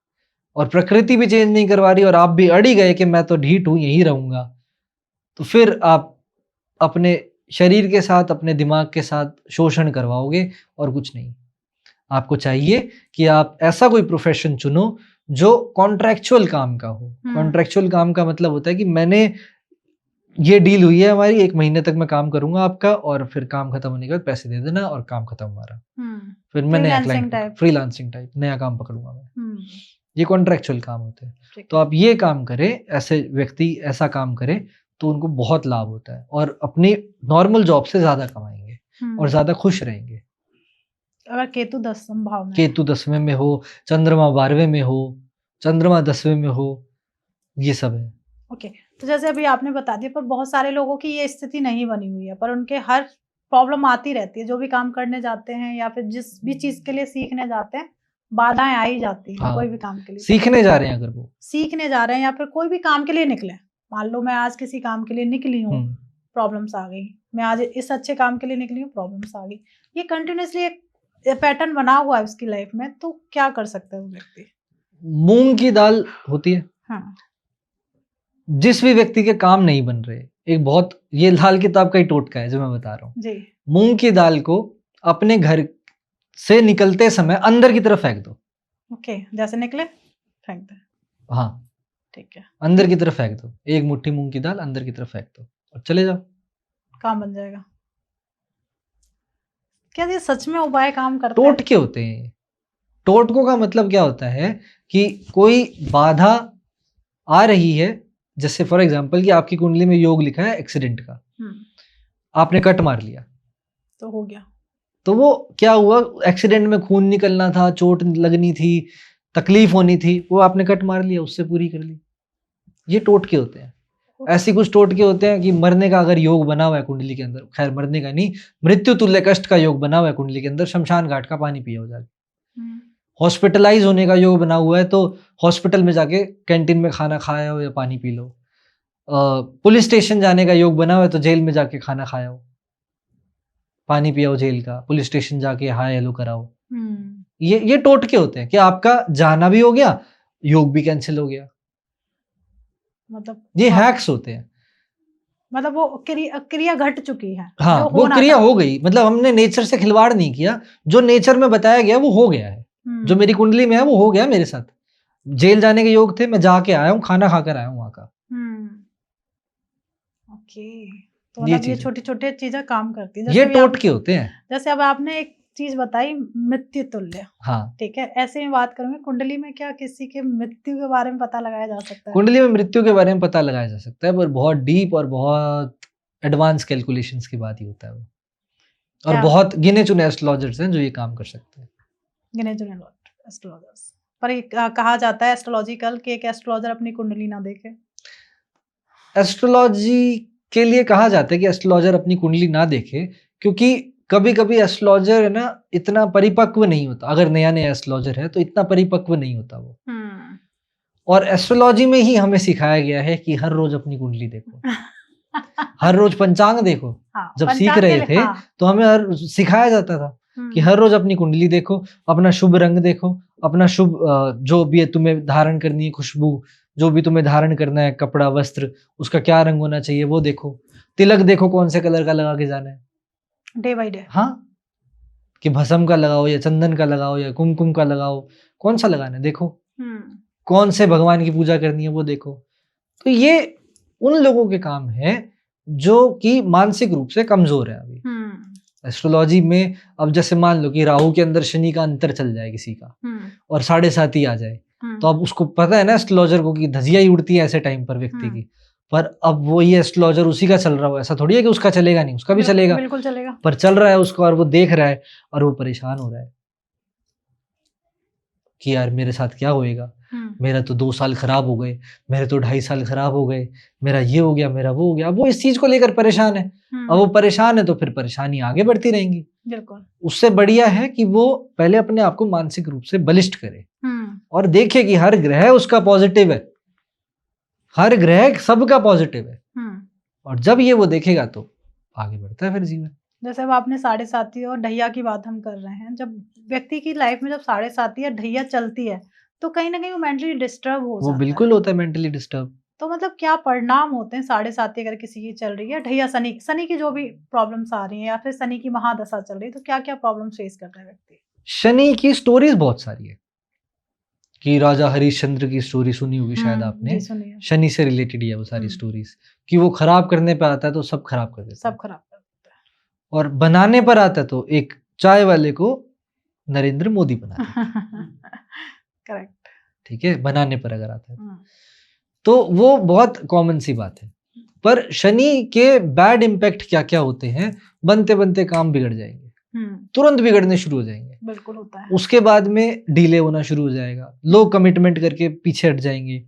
और प्रकृति भी चेंज नहीं करवा रही और आप भी अड़ी गए कि मैं तो ढीठ हूं, यही रहूंगा, तो फिर आप अपने शरीर के साथ, अपने दिमाग के साथ शोषण करवाओगे और कुछ नहीं। आपको चाहिए कि आप ऐसा कोई प्रोफेशन चुनो जो कॉन्ट्रैक्चुअल काम का हो। कॉन्ट्रैक्चुअल काम का मतलब होता है कि मैंने ये डील हुई है हमारी, 1 महीने तक मैं काम करूंगा आपका, और फिर काम खत्म होने के बाद पैसे दे देना और काम खत्म हमारा। फिर मैं नया क्लाइंट, फ्रीलांसिंग टाइप नया काम पकड़ूंगा मैं। ये कॉन्ट्रैक्चुअल काम होते हैं। तो आप ये काम करें, ऐसे व्यक्ति ऐसा काम करें तो उनको बहुत लाभ होता है, और अपनी नॉर्मल जॉब से ज्यादा कमाएंगे और ज्यादा खुश रहेंगे। अगर केतु 10वें भाव में, केतु 10वें में हो, चंद्रमा 12वें में हो, चंद्रमा 10वें में हो, ये सब है। ओके, तो जैसे अभी आपने बता दिया, पर बहुत सारे लोगों की ये स्थिति नहीं बनी हुई है, पर उनके हर प्रॉब्लम आती रहती है, जो भी काम करने जाते हैं या फिर जिस भी चीज के लिए सीखने जाते हैं, बाधाएं आ ही जाती हैं। हाँ, कोई भी काम के लिए सीखने जा रहे हैं, अगर वो सीखने जा रहे हैं या फिर कोई भी काम के लिए निकले, मान लो मैं आज किसी काम के लिए निकली हूँ, प्रॉब्लम्स आ गई, मैं आज इस अच्छे काम के लिए निकली हूँ, प्रॉब्लम्स आ गई, ये कंटिन्यूसली एक पैटर्न बना हुआ है उसकी लाइफ में, तो क्या कर सकते हैं वो व्यक्ति? मूंग की दाल होती है, हाँ, जिस भी व्यक्ति के काम नहीं बन रहे, एक बहुत, ये लाल किताब का ही टोटका है जो मैं बता रहा हूँ जी। मूंग की दाल को अपने घर से निकलते समय अंदर की तरफ फेंक दो। ओके, जैसे निकले फेंक दे। हाँ, ठीक है, अंदर की तरफ फेंक दो, एक मुट्ठी मूंग की दाल अंदर की तरफ फेंक दो और चले जाओ, काम बन जाएगा। क्या ये सच में उपाय काम करते हैं? टोटके होते हैं। टोटकों का मतलब क्या होता है कि कोई बाधा आ रही है, जैसे फॉर एग्जांपल कि आपकी कुंडली में योग लिखा है एक्सीडेंट का, आपने कट मार लिया तो हो गया, तो वो क्या हुआ, एक्सीडेंट में खून निकलना था, चोट लगनी थी, तकलीफ होनी थी, वो आपने कट मार लिया, उससे पूरी कर ली। ये टोटके होते हैं। ऐसी कुछ टोटके होते हैं कि मरने का अगर योग बना हुआ है कुंडली के अंदर, खैर मरने का नहीं, मृत्यु तुल्य कष्ट का योग बना हुआ है कुंडली के अंदर, शमशान घाट का पानी पिया हो जाके। हॉस्पिटलाइज होने का योग बना हुआ है तो हॉस्पिटल में जाके कैंटीन में खाना खाया हो या पानी पी लो। पुलिस स्टेशन जाने का योग बना हुआ है तो जेल में जाके खाना खाया हो, पानी पिया हो जेल का, पुलिस स्टेशन जाके हाय हेलो कराओ। ये टोटके होते हैं कि आपका जाना भी हो गया, योग भी कैंसिल हो गया। मतलब ये हैक्स होते हैं, मतलब वो क्रिया घट चुकी है। हाँ, वो क्रिया हो गई, मतलब हमने नेचर से खिलवाड़ नहीं किया, जो नेचर में बताया गया वो हो गया है। जो मेरी कुंडली में है वो हो गया मेरे साथ। जेल जाने के योग थे, मैं जाके आया हूँ, खाना खाकर आया हूँ वहां का। ओके, तो मतलब ये छोटी छोटी चीजें काम करती है। ये टोटके होते हैं। जैसे अब आपने एक चीज बताई, मृत्यु तुल्य, हाँ ठीक है, ऐसे में बात करूंगे, कुंडली में क्या किसी के मृत्यु के बारे में पता लगाया जा सकता है? कुंडली में मृत्यु के बारे में पता लगाया जा सकता है, पर बहुत डीप और बहुत एडवांस कैलकुलेशंस के बाद ही होता है वो, और बहुत गिने चुने एस्ट्रोलॉजर्स हैं जो ये काम कर सकते हैं। गिने चुने एस्ट्रोलॉजर्स, पर एक कहा जाता है एस्ट्रोलॉजिकल कि एक एस्ट्रोलॉजर अपनी कुंडली ना देखे। एस्ट्रोलॉजी के लिए कहा जाता है कि एस्ट्रोलॉजर अपनी कुंडली ना देखे, क्योंकि कभी कभी एस्ट्रोलॉजर है ना इतना परिपक्व नहीं होता, अगर नया नया एस्ट्रोलॉजर है तो इतना परिपक्व नहीं होता वो। और एस्ट्रोलॉजी में ही हमें सिखाया गया है कि हर रोज अपनी कुंडली देखो। हर रोज पंचांग देखो। हाँ, जब सीख पंचांग के रहे लिए, थे हाँ। तो हमें सिखाया जाता था कि हम्म, हर रोज अपनी कुंडली देखो, अपना शुभ रंग देखो, अपना शुभ जो भी है तुम्हें धारण करनी है खुशबू, जो भी तुम्हें धारण करना है कपड़ा वस्त्र, उसका क्या रंग होना चाहिए वो देखो। तिलक देखो कौन से कलर का लगा के जाना है। Day by day. हाँ, कि भस्म का लगाओ या चंदन का लगाओ या कुमकुम का लगाओ, कौन सा लगाना है देखो। हम्म, कौन से भगवान की पूजा करनी है वो देखो। तो ये उन लोगों के काम है जो कि मानसिक रूप से कमजोर है अभी। एस्ट्रोलॉजी में अब जैसे मान लो कि राहु के अंदर शनि का अंतर चल जाए किसी का और 7.5 ही आ जाए, तो अब उसको पता है ना एस्ट्रोलॉजर को कि धजिया ही उड़ती है ऐसे टाइम पर व्यक्ति की। पर अब वो ये एस्ट्रोलॉजर उसी का चल रहा हो, ऐसा थोड़ी है कि उसका चलेगा नहीं, उसका भी चलेगा, बिल्कुल चलेगा। पर चल रहा है उसका और वो देख रहा है और वो परेशान हो रहा है कि यार मेरे साथ क्या होएगा, मेरा तो 2 साल खराब हो गए, मेरे तो 2.5 साल खराब हो गए, मेरा ये हो गया, मेरा वो हो गया। अब वो इस चीज को लेकर परेशान है। अब वो परेशान है तो फिर परेशानी आगे बढ़ती रहेंगी। बिल्कुल। उससे बढ़िया है कि वो पहले अपने आप को मानसिक रूप से बलिष्ठ करे और देखे कि हर ग्रह उसका पॉजिटिव है, हर ग्रह सबका पॉजिटिव है। और जब ये वो देखेगा तो आगे बढ़ता है फिर जीवन। जैसे अब आपने 7.5 और ढैया की बात हम कर रहे हैं, जब व्यक्ति की लाइफ में जब 7.5 या ढैया चलती है तो कहीं ना कहीं वो मेंटली डिस्टर्ब हो वो जाता बिल्कुल है। होता है मेंटली डिस्टर्ब। तो मतलब क्या परिणाम होते हैं 7.5 अगर किसी की चल रही है, ढैया शनि की जो भी प्रॉब्लम्स आ रही हैं या फिर शनि की महादशा चल रही है, तो क्या क्या प्रॉब्लम फेस करता है व्यक्ति? शनि की स्टोरीज बहुत सारी है कि राजा हरिश्चंद्र की स्टोरी सुनी होगी शायद आपने। शनि से रिलेटेड है वो सारी स्टोरीज कि वो खराब करने पे आता है तो सब खराब कर देता है, सब खराब कर देता है, और बनाने पर आता है तो एक चाय वाले को नरेंद्र मोदी बना देता है। करेक्ट। ठीक है, बनाने पर अगर आता है तो वो बहुत कॉमन सी बात है। पर शनि के बैड इम्पैक्ट क्या क्या होते हैं, बनते बनते काम बिगड़ जाएंगे, तुरंत बिगड़ने शुरू हो जाएंगे। बिल्कुल होता है। उसके बाद में डिले होना शुरू हो जाएगा, लोग कमिटमेंट करके पीछे हट जाएंगे,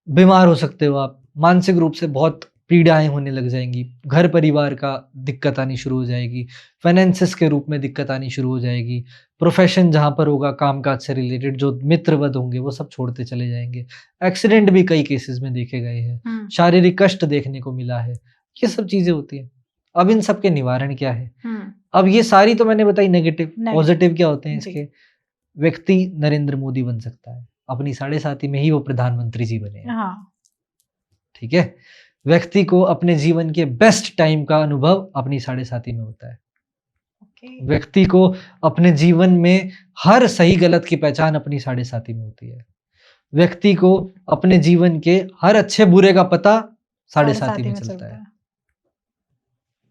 बीमार हो सकते हो आप, मानसिक रूप से बहुत पीड़ाएं होने लग जाएंगी, घर परिवार का दिक्कत आनी शुरू हो जाएगी, फाइनेंसिस के रूप में दिक्कत आनी शुरू हो जाएगी, प्रोफेशन जहां पर होगा कामकाज से रिलेटेड जो मित्रवद होंगे वो सब छोड़ते चले जाएंगे, एक्सीडेंट भी कई केसेस में देखे गए हैं, शारीरिक कष्ट देखने को मिला है, ये सब चीजें होती हैं। अब इन सब के निवारण क्या है? अब ये सारी तो मैंने बताई नेगेटिव। पॉजिटिव क्या होते हैं इसके? व्यक्ति नरेंद्र मोदी बन सकता है, अपनी 7.5 में ही वो प्रधानमंत्री जी बने हैं। ठीक है, व्यक्ति को अपने जीवन के बेस्ट टाइम का अनुभव अपनी 7.5 में होता है। व्यक्ति को अपने जीवन में हर सही गलत की पहचान अपनी 7.5 में होती है। व्यक्ति को अपने जीवन के हर अच्छे बुरे का पता 7.5 में चलता है।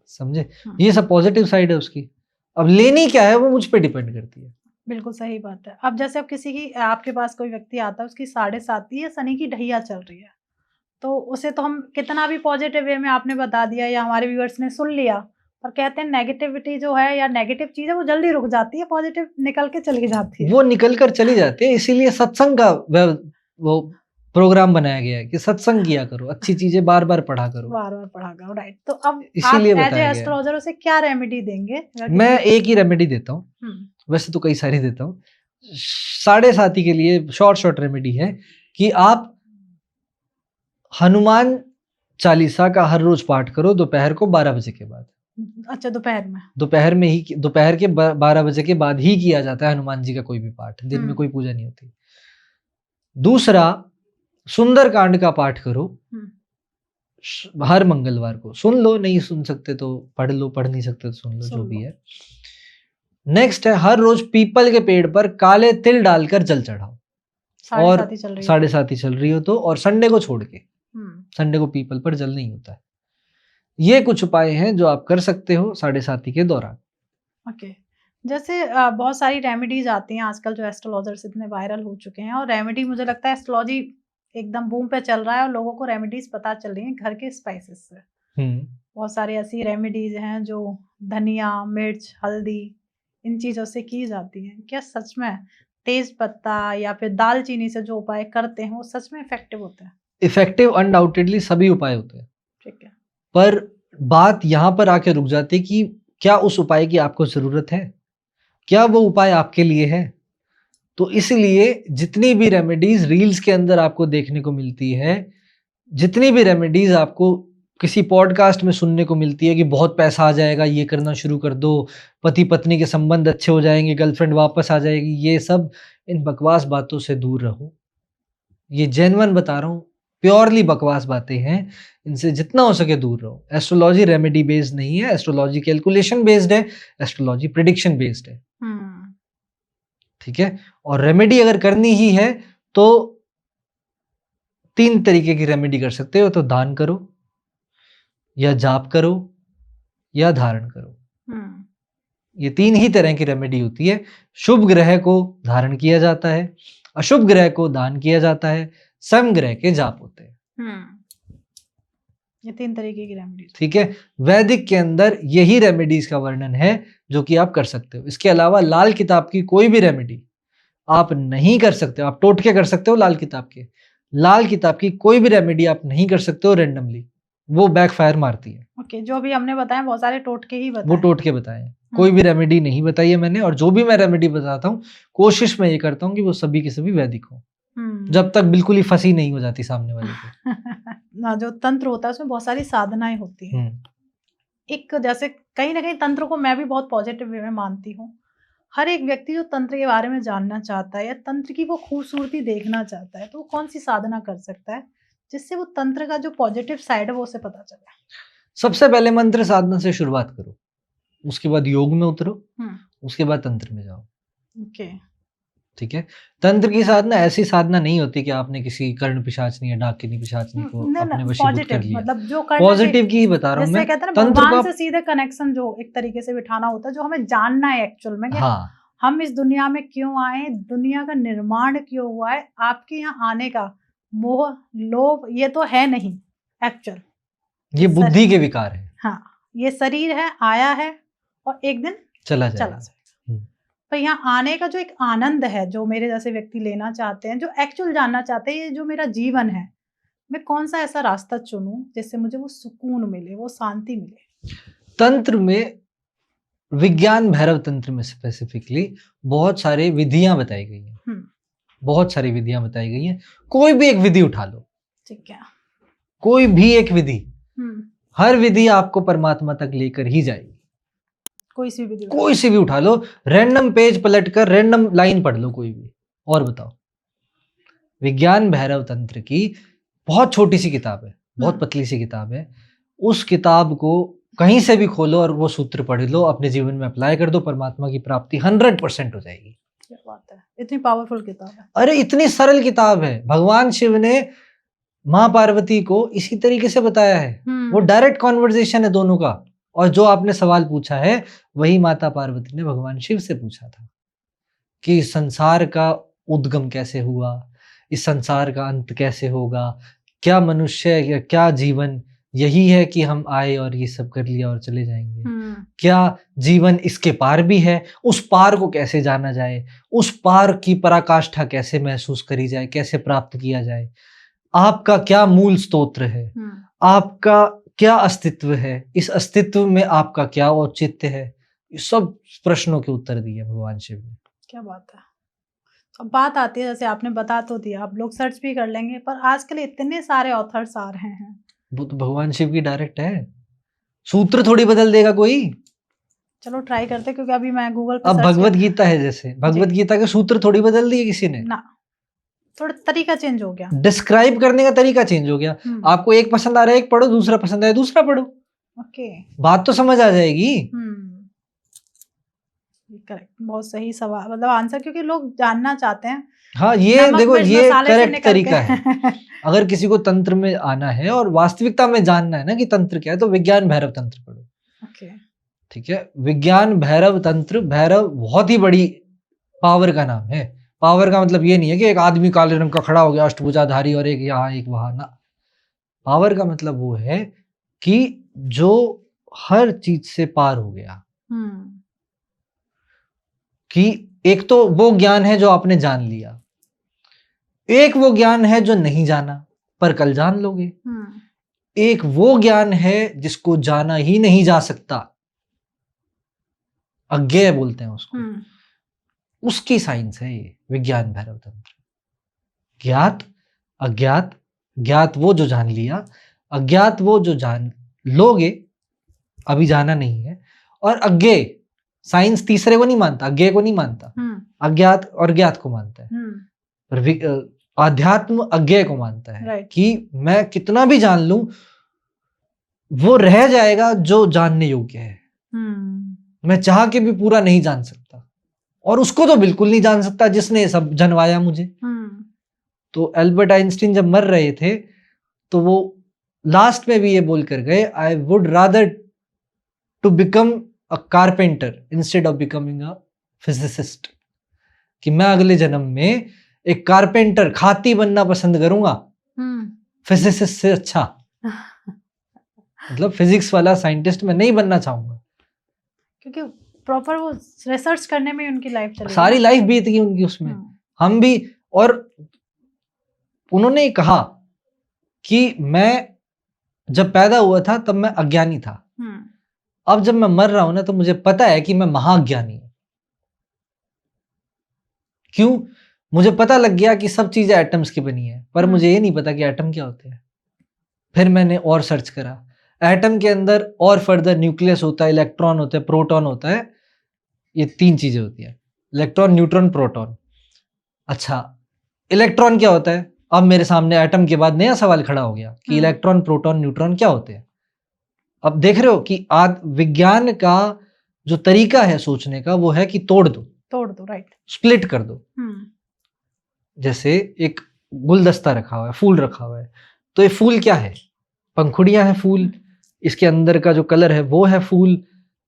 समझे? ये सब पॉजिटिव साइड है उसकी। अब लेनी क्या है वो मुझ पे डिपेंड करती है। बिल्कुल सही बात है। अब जैसे अब किसी की आपके पास कोई व्यक्ति आता है, उसकी 7.5 या शनि की ढैया चल रही है, तो उसे तो हम कितना भी पॉजिटिव वे में आपने बता दिया या हमारे व्यूअर्स ने सुन लिया, पर कहते हैं नेगेटिविटी जो है या नेगेटिव चीज है वो जल्दी रुक जाती है, पॉजिटिव निकल के चली जाती है। वो निकल कर चली जाती है, इसीलिए सत्संग का वो प्रोग्राम बनाया गया है कि सत्संग किया करो, अच्छी चीजें बार बार पढ़ा करो, बार बार पढ़ा करो। राइट। तो अब इसीलिए आप एज ए एस्ट्रोलॉजर उसे क्या रेमेडी देंगे? मैं एक ही रेमेडी देता हूँ, वैसे तो कई सारी देता हूँ। 7.5 के लिए शॉर्ट रेमेडी है कि आप हनुमान चालीसा का हर रोज पाठ करो दोपहर को 12 बजे के बाद। अच्छा, दोपहर में? दोपहर में ही, दोपहर के 12 बजे के बाद ही किया जाता है हनुमान जी का कोई भी पाठ, दिन में कोई पूजा नहीं होती। दूसरा, सुंदरकांड का पाठ करो हर मंगलवार को। सुन लो, नहीं सुन सकते तो पढ़ लो, पढ़ नहीं सकते तो सुन लो, जो भी है। नेक्स्ट है, हर रोज पीपल के पेड़ पर काले तिल डालकर जल चढ़ाओ। और 7.5 चल रही हो तो, और संडे को छोड़ के, संडे को पीपल पर जल नहीं होता है। ये कुछ उपाय हैं जो आप कर सकते हो 7.5 के दौरान। ओके। जैसे बहुत सारी रेमेडीज आती हैं आजकल, जो एस्ट्रोलॉजर्स इतने वायरल हो चुके हैं, और रेमेडी मुझे लगता है एस्ट्रोलॉजी एकदम बूम पे चल रहा है और लोगों को रेमेडीज पता चल रही हैं घर के स्पाइसेस से। बहुत सारी ऐसी रेमेडीज हैं जो धनिया, मिर्च, हल्दी, इन चीजों से की जाती हैं। क्या सच में तेज पत्ता या फिर दालचीनी से जो उपाय करते हैं वो सच में इफेक्टिव होते हैं? इफेक्टिव अनडाउटेडली सभी उपाय होते हैं। ठीक है, पर बात यहाँ पर आके रुक जाती है कि क्या उस उपाय की आपको जरूरत है, क्या वो उपाय आपके लिए है। तो इसलिए जितनी भी रेमेडीज रील्स के अंदर आपको देखने को मिलती है, जितनी भी रेमेडीज आपको किसी पॉडकास्ट में सुनने को मिलती है कि बहुत पैसा आ जाएगा, ये करना शुरू कर दो, पति पत्नी के संबंध अच्छे हो जाएंगे, गर्लफ्रेंड वापस आ जाएगी, ये सब इन बकवास बातों से दूर रहो। ये जेन्युइन बता रहा हूँ, प्योरली बकवास बातें हैं, इनसे जितना हो सके दूर रहो। एस्ट्रोलॉजी रेमेडी बेस्ड नहीं है, एस्ट्रोलॉजी कैलकुलेशन बेस्ड है, एस्ट्रोलॉजी प्रिडिक्शन बेस्ड है। ठीक है। और रेमेडी अगर करनी ही है तो 3 तरीके की रेमेडी कर सकते हो, तो दान करो, या जाप करो, या धारण करो। ये 3 ही तरह की रेमेडी होती है। शुभ ग्रह को धारण किया जाता है, अशुभ ग्रह को दान किया जाता है, सम ग्रह के जाप होते हैं। ये 3 तरीके की रेमेडी। ठीक है। वैदिक के अंदर यही रेमेडीज का वर्णन है जो कि आप कर सकते हो। इसके अलावा लाल किताब की कोई भी रेमेडी आप नहीं कर सकते हो। आप टोटके कर सकते हो लाल किताब के, लाल किताब की कोई भी रेमेडी आप नहीं कर सकते हो रेंडमली, वो बैकफायर मारती है। ओके, जो भी हमने बताया बहुत सारे टोटके ही बताए, वो टोटके बताए, कोई भी रेमेडी नहीं बताई है मैंने। और जो भी मैं रेमेडी बताता हूँ, कोशिश मैं ये करता हूँ कि वो सभी के सभी वैदिक हो, जब तक बिल्कुल ही फंसी नहीं हो जाती सामने वाले को। ना जो तंत्र होता है उसमें बहुत सारी साधनाएं होती हैं। एक जैसे कहीं ना कहीं तंत्र को मैं भी बहुत पॉजिटिव वे में मानती हूँ। हर एक व्यक्ति जो तंत्र के बारे में जानना चाहता है या तंत्र की वो खूबसूरती देखना चाहता है, तो वो कौन सी साधना कर सकता है जिससे वो तंत्र का जो पॉजिटिव साइड है वो उसे पता चले? सबसे पहले मंत्र साधना से शुरुआत करो, उसके बाद योग में उतरो, उसके बाद तंत्र में जाओ। ओके, ठीक है। तंत्र की साधना ऐसी साधना नहीं होती कि आपने किसी कर्ण पिशाचनी या डाकिनी पिशाचनी को अपने वशीभूत कर लिया। मतलब जो पॉजिटिव की ही बता रहा हूँ मैं। कहते हैं ना भगवान से सीधे कनेक्शन जो एक तरीके से बिठाना होता है, जो हमें जानना है एक्चुअल में। हाँ। हम इस दुनिया में क्यों आए, दुनिया का निर्माण क्यों हुआ है, आपके यहाँ आने का मोह लोभ ये तो है नहीं एक्चुअल, ये बुद्धि के विकार है। हाँ, ये शरीर है, आया है और एक दिन चला जाएगा। पर यहाँ आने का जो एक आनंद है, जो मेरे जैसे व्यक्ति लेना चाहते हैं, जो एक्चुअल जानना चाहते हैं, ये जो मेरा जीवन है, मैं कौन सा ऐसा रास्ता चुनूं जिससे मुझे वो सुकून मिले, वो शांति मिले। तंत्र में, विज्ञान भैरव तंत्र में स्पेसिफिकली बहुत सारे विधियां बताई गई हैं। बहुत सारी विधियां बताई गई हैं। कोई भी एक विधि उठा लो, ठीक है, कोई भी एक विधि, हर विधि आपको परमात्मा तक लेकर ही जाएगी। कोई सी भी उठा लो, रैंडम पेज पलटकर रैंडम लाइन पढ़ लो कोई भी, और बताओ। विज्ञान भैरव तंत्र की बहुत छोटी सी किताब है, बहुत पतली सी किताब है। उस किताब को कहीं से भी खोलो और वो सूत्र पढ़ लो, अपने जीवन में अप्लाई कर दो, परमात्मा की प्राप्ति 100% हो जाएगी। क्या बात है, इतनी पावरफुल किताब है। अरे इतनी सरल किताब है। भगवान शिव ने माँ पार्वती को इसी तरीके से बताया है। वो डायरेक्ट कॉन्वर्सेशन है दोनों का। और जो आपने सवाल पूछा है वही माता पार्वती ने भगवान शिव से पूछा था कि संसार का उद्गम कैसे हुआ, इस संसार का अंत कैसे होगा, क्या मनुष्य या क्या जीवन यही है कि हम आए और ये सब कर लिया और चले जाएंगे, क्या जीवन इसके पार भी है, उस पार को कैसे जाना जाए, उस पार की पराकाष्ठा कैसे महसूस करी जाए, कैसे प्राप्त किया जाए, आपका क्या मूल स्तोत्र है, आपका क्या अस्तित्व है, इस अस्तित्व में आपका क्या औचित्य है, ये सब प्रश्नों के उत्तर दिए भगवान शिव ने। क्या बात है। अब बात आती है, जैसे आपने बता तो दिया, आप लोग सर्च भी कर लेंगे, पर आजकल इतने सारे ऑथर्स आ रहे हैं। वो तो भगवान शिव की डायरेक्ट है, सूत्र थोड़ी बदल देगा कोई। चलो ट्राई करते, क्योंकि अभी मैं गूगल पे अब भगवत गीता है, जैसे भगवत गीता के सूत्र थोड़ी बदल दिए किसी ने ना, थोड़ा तरीका चेंज हो गया, डिस्क्राइब करने का तरीका चेंज हो गया। आपको एक पसंद आ रहा है एक पढ़ो, दूसरा पसंद आया दूसरा पढ़ो। ओके, बात तो समझ आ जाएगी। करेक्ट, बहुत सही सवाल, मतलब आंसर, क्योंकि लोग जानना चाहते हैं। हाँ, ये देखो, ये करेक्ट तरीका है। अगर किसी को तंत्र में आना है और वास्तविकता में जानना है ना कि तंत्र क्या है, तो विज्ञान भैरव तंत्र पढ़ो। ओके, ठीक है। विज्ञान भैरव तंत्र, भैरव बहुत ही बड़ी पावर का नाम है। पावर का मतलब ये नहीं है कि एक आदमी काले रंग का खड़ा हो गया अष्टभुजाधारी और एक यहाँ एक वहां ना। पावर का मतलब वो है कि जो हर चीज से पार हो गया। कि एक तो वो ज्ञान है जो आपने जान लिया, एक वो ज्ञान है जो नहीं जाना पर कल जान लोगे, एक वो ज्ञान है जिसको जाना ही नहीं जा सकता, अज्ञेय बोलते हैं उसको, उसकी साइंस है ये विज्ञान भैरव तंत्र। ज्ञात, अज्ञात, ज्ञात वो जो जान लिया, अज्ञात वो जो जान लोगे, अभी जाना नहीं है, और अज्ञेय, साइंस तीसरे को नहीं मानता, अज्ञेय को नहीं मानता, अज्ञात और ज्ञात को मानता है। पर आध्यात्म अज्ञेय को मानता है कि मैं कितना भी जान लूं, वो रह जाएगा जो जानने योग्य है। मैं चाह के भी पूरा नहीं जान सकता, और उसको तो बिल्कुल नहीं जान सकता जिसने सब जनवाया मुझे। तो एल्बर्ट आइंस्टीन जब मर रहे थे तो वो लास्ट में भी ये बोल कर गए, I would rather to become a carpenter instead of becoming a physicist, कि मैं अगले जन्म में एक कारपेंटर, खाती बनना पसंद करूंगा फिजिसिस्ट से अच्छा। मतलब फिजिक्स वाला साइंटिस्ट मैं नहीं बनना चाहूंगा, क्योंकि प्रॉपर वो रिसर्च करने में उनकी लाइफ चली, सारी लाइफ बीत गई उनकी उसमें। हम भी, और उन्होंने कहा कि मैं जब पैदा हुआ था तब मैं अज्ञानी था, अब जब मैं मर रहा हूं ना तो मुझे पता है कि मैं महाज्ञानी हूं। क्यों? मुझे पता लग गया कि सब चीजें एटम्स की बनी है, पर मुझे ये नहीं पता कि एटम क्या होते हैं। फिर मैंने और सर्च करा, एटम के अंदर और फर्दर न्यूक्लियस होता है, इलेक्ट्रॉन होता है, प्रोटॉन होता है, ये 3 चीजें होती है, इलेक्ट्रॉन, न्यूट्रॉन, प्रोटॉन। अच्छा, इलेक्ट्रॉन क्या होता है? अब मेरे सामने एटम के बाद नया सवाल खड़ा हो गया कि इलेक्ट्रॉन, प्रोटॉन, न्यूट्रॉन क्या होते हैं। अब देख रहे हो कि विज्ञान का जो तरीका है सोचने का वो है कि तोड़ दो, राइट, स्प्लिट कर दो। जैसे एक गुलदस्ता रखा हुआ है, फूल रखा हुआ है, तो ये फूल क्या है? पंखुड़ियां है फूल, इसके अंदर का जो कलर है वो है फूल,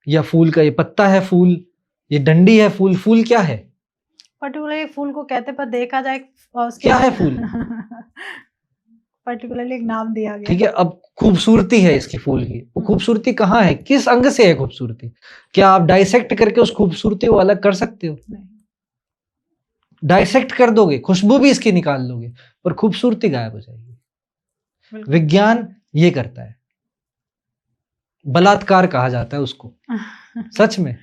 या फूल का ये पत्ता है फूल, ये डंडी है फूल। फूल क्या है? पर्टिकुलरली फूल को कहते, पर देखा जाए क्या है फूल? पर्टिकुलरली एक नाम दिया गया। ठीक है, अब खूबसूरती है इसकी फूल की, वो खूबसूरती कहाँ है? किस अंग से है खूबसूरती? क्या आप डाइसेक्ट करके उस खूबसूरती को अलग कर सकते हो? नहीं। डाइसेक्ट कर दोगे, खुशबू भी इसकी निकाल लोगे, पर खूबसूरती गायब हो जाएगी। विज्ञान ये करता है, बलात्कार कहा जाता है उसको। सच में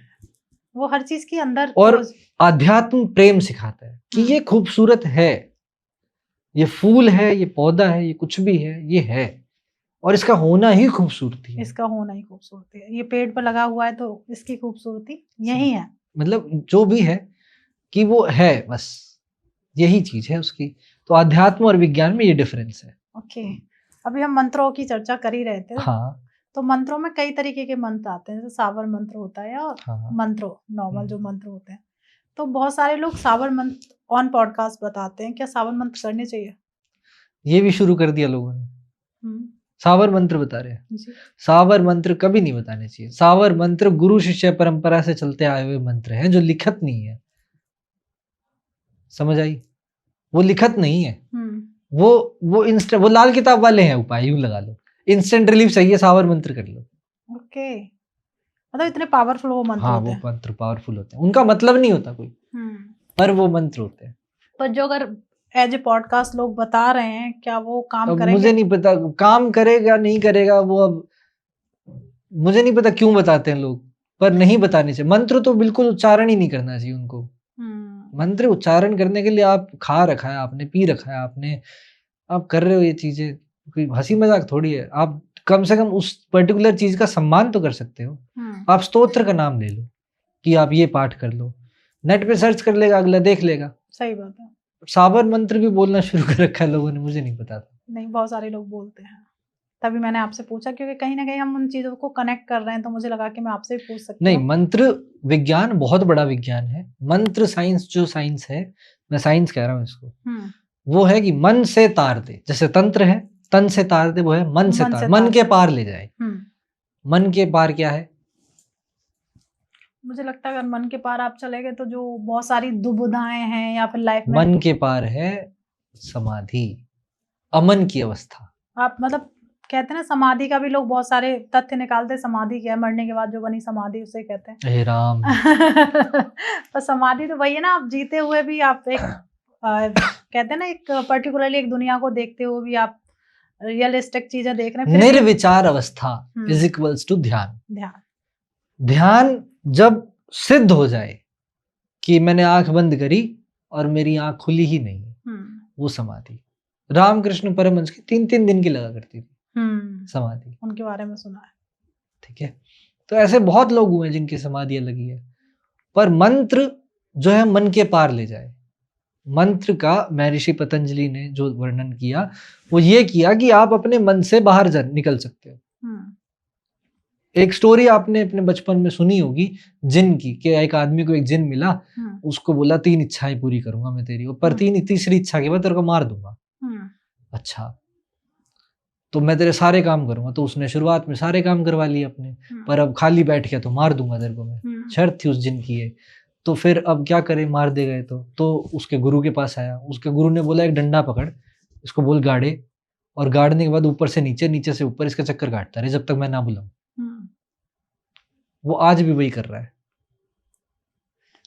वो हर चीज के अंदर, और आध्यात्म प्रेम सिखाता है कि ये खूबसूरत है, ये फूल है, ये पौधा है, ये कुछ भी है, ये है, और इसका होना ही खूबसूरती है। इसका होना ही खूबसूरती है। ये पेड़ पर लगा हुआ है तो इसकी खूबसूरती यही है। मतलब जो भी है कि वो है, बस यही चीज है उसकी। तो अध्यात्म और विज्ञान में ये डिफरेंस है। ओके, अभी हम मंत्रों की चर्चा कर ही रहे थे। हाँ, तो मंत्रों में कई तरीके के मंत्र आते हैं, जैसे सावर मंत्र होता है, और हाँ, मंत्रों नॉर्मल जो मंत्र होते हैं। तो बहुत सारे लोग सावर मंत्र ऑन पॉडकास्ट बताते हैं, क्या सावर मंत्र करने चाहिए? ये भी शुरू कर दिया लोगों ने, सावर मंत्र बता रहे हैं। सावर मंत्र कभी नहीं बताने चाहिए। सावर मंत्र गुरु शिष्य परंपरा से चलते आए हुए मंत्र हैं जो लिखत नहीं है। समझ आई? वो लिखत नहीं है, वो लाल किताब वाले हैं उपाय, यूं लगा लो। इंस्टेंट रिलीफ चाहिए, सावर मंत्र कर लो। ओके, मतलब इतने पावरफुल वो मंत्र हाँ, होते हैं। वो मंत्र पावरफुल होते हैं, उनका मतलब नहीं होता कोई, पर वो मंत्र होते हैं। पर जो अगर एज ए पॉडकास्ट लोग बता रहे हैं, क्या वो काम करेंगे? मुझे नहीं पता काम करेगा नहीं करेगा वो, अब मुझे नहीं पता क्यों बताते हैं लोग, पर नहीं बताने चाहिए। मंत्र तो बिल्कुल उच्चारण ही नहीं करना चाहिए उनको। मंत्र उच्चारण करने के लिए आप खा रखा है आपने, पी रखा है आपने, आप कर रहे हो ये चीजें, कोई हंसी मजाक थोड़ी है। आप कम से कम उस पर्टिकुलर चीज का सम्मान तो कर सकते हो। आप स्तोत्र का नाम ले लो कि आप ये पाठ कर लो, नेट पे सर्च कर लेगा अगला, देख लेगा। सही बात है। सावर मंत्र भी बोलना शुरू कर रखा है लोगों ने, मुझे नहीं पता था। नहीं, बहुत सारे लोग बोलते हैं, तभी मैंने आपसे पूछा, क्योंकि कहीं ना कहीं हम उन चीजों को कनेक्ट कर रहे हैं, तो मुझे लगा कि मैं आपसे भी पूछ सकती हूँ। नहीं, मंत्र विज्ञान बहुत बड़ा विज्ञान है। मंत्र साइंस, जो साइंस है, मैं साइंस कह रहा हूँ इसको, वो है कि मन से तार दे। जैसे तंत्र है, तन से तार दे, वो है मन से तार, मन के पार ले जाए। मन के पार क्या है? मुझे लगता है अगर मन के पार आप चले गए तो जो बहुत सारी दुविधाएं हैं या फिर लाइफ में, मन के पार है समाधि, अमन की अवस्था। आप मतलब कहते हैं ना, समाधि का भी लोग बहुत सारे तथ्य निकालते हैं। समाधि क्या है? मरने के बाद जो बनी समाधि उसे कहते हैं। हे राम। पर समाधि तो वही है ना, आप जीते हुए भी आप एक कहते हैं ना, एक पर्टिकुलरली एक दुनिया को देखते हुए भी आप रियलिस्टिक चीजें देख रहे हैं। निर्विचार अवस्था इज इक्वल्स टू ध्यान। ध्यान जब सिद्ध हो जाए कि मैंने आंख बंद करी और मेरी आंख खुली ही नहीं, वो समाधि। रामकृष्ण परमहंस की 3-3 दिन की लगा करती थी। समाधि। उनके बारे में सुना है। ठीक है, तो ऐसे बहुत लोग हुए हैं जिनकी समाधियां लगी है। पर मंत्र जो है मन के पार ले जाए, मंत्र का महर्षि पतंजलि ने जो वर्णन किया वो ये किया कि आप अपने मन से बाहर निकल सकते हो। एक स्टोरी आपने अपने बचपन में सुनी होगी जिन की, कि एक आदमी को एक जिन मिला, उसको बोला 3 इच्छाएं पूरी करूंगा मैं तेरी, पर तीसरी इच्छा के बाद तेरे को मार दूंगा। अच्छा, तो मैं तेरे सारे काम करूंगा। तो उसने शुरुआत में सारे काम करवा लिए अपने, पर अब खाली बैठ गया तो मार दूंगा तेरे को मैं, शर्त थी उस जिन की है। तो फिर अब क्या करे, मार दे गए तो उसके गुरु के पास आया। उसके गुरु ने बोला एक डंडा पकड़, इसको बोल गाड़े, और गाड़ने के बाद ऊपर से नीचे, नीचे से ऊपर इसका चक्कर काटता रहे जब तक मैं ना बुलाऊं। वो आज भी वही कर रहा है।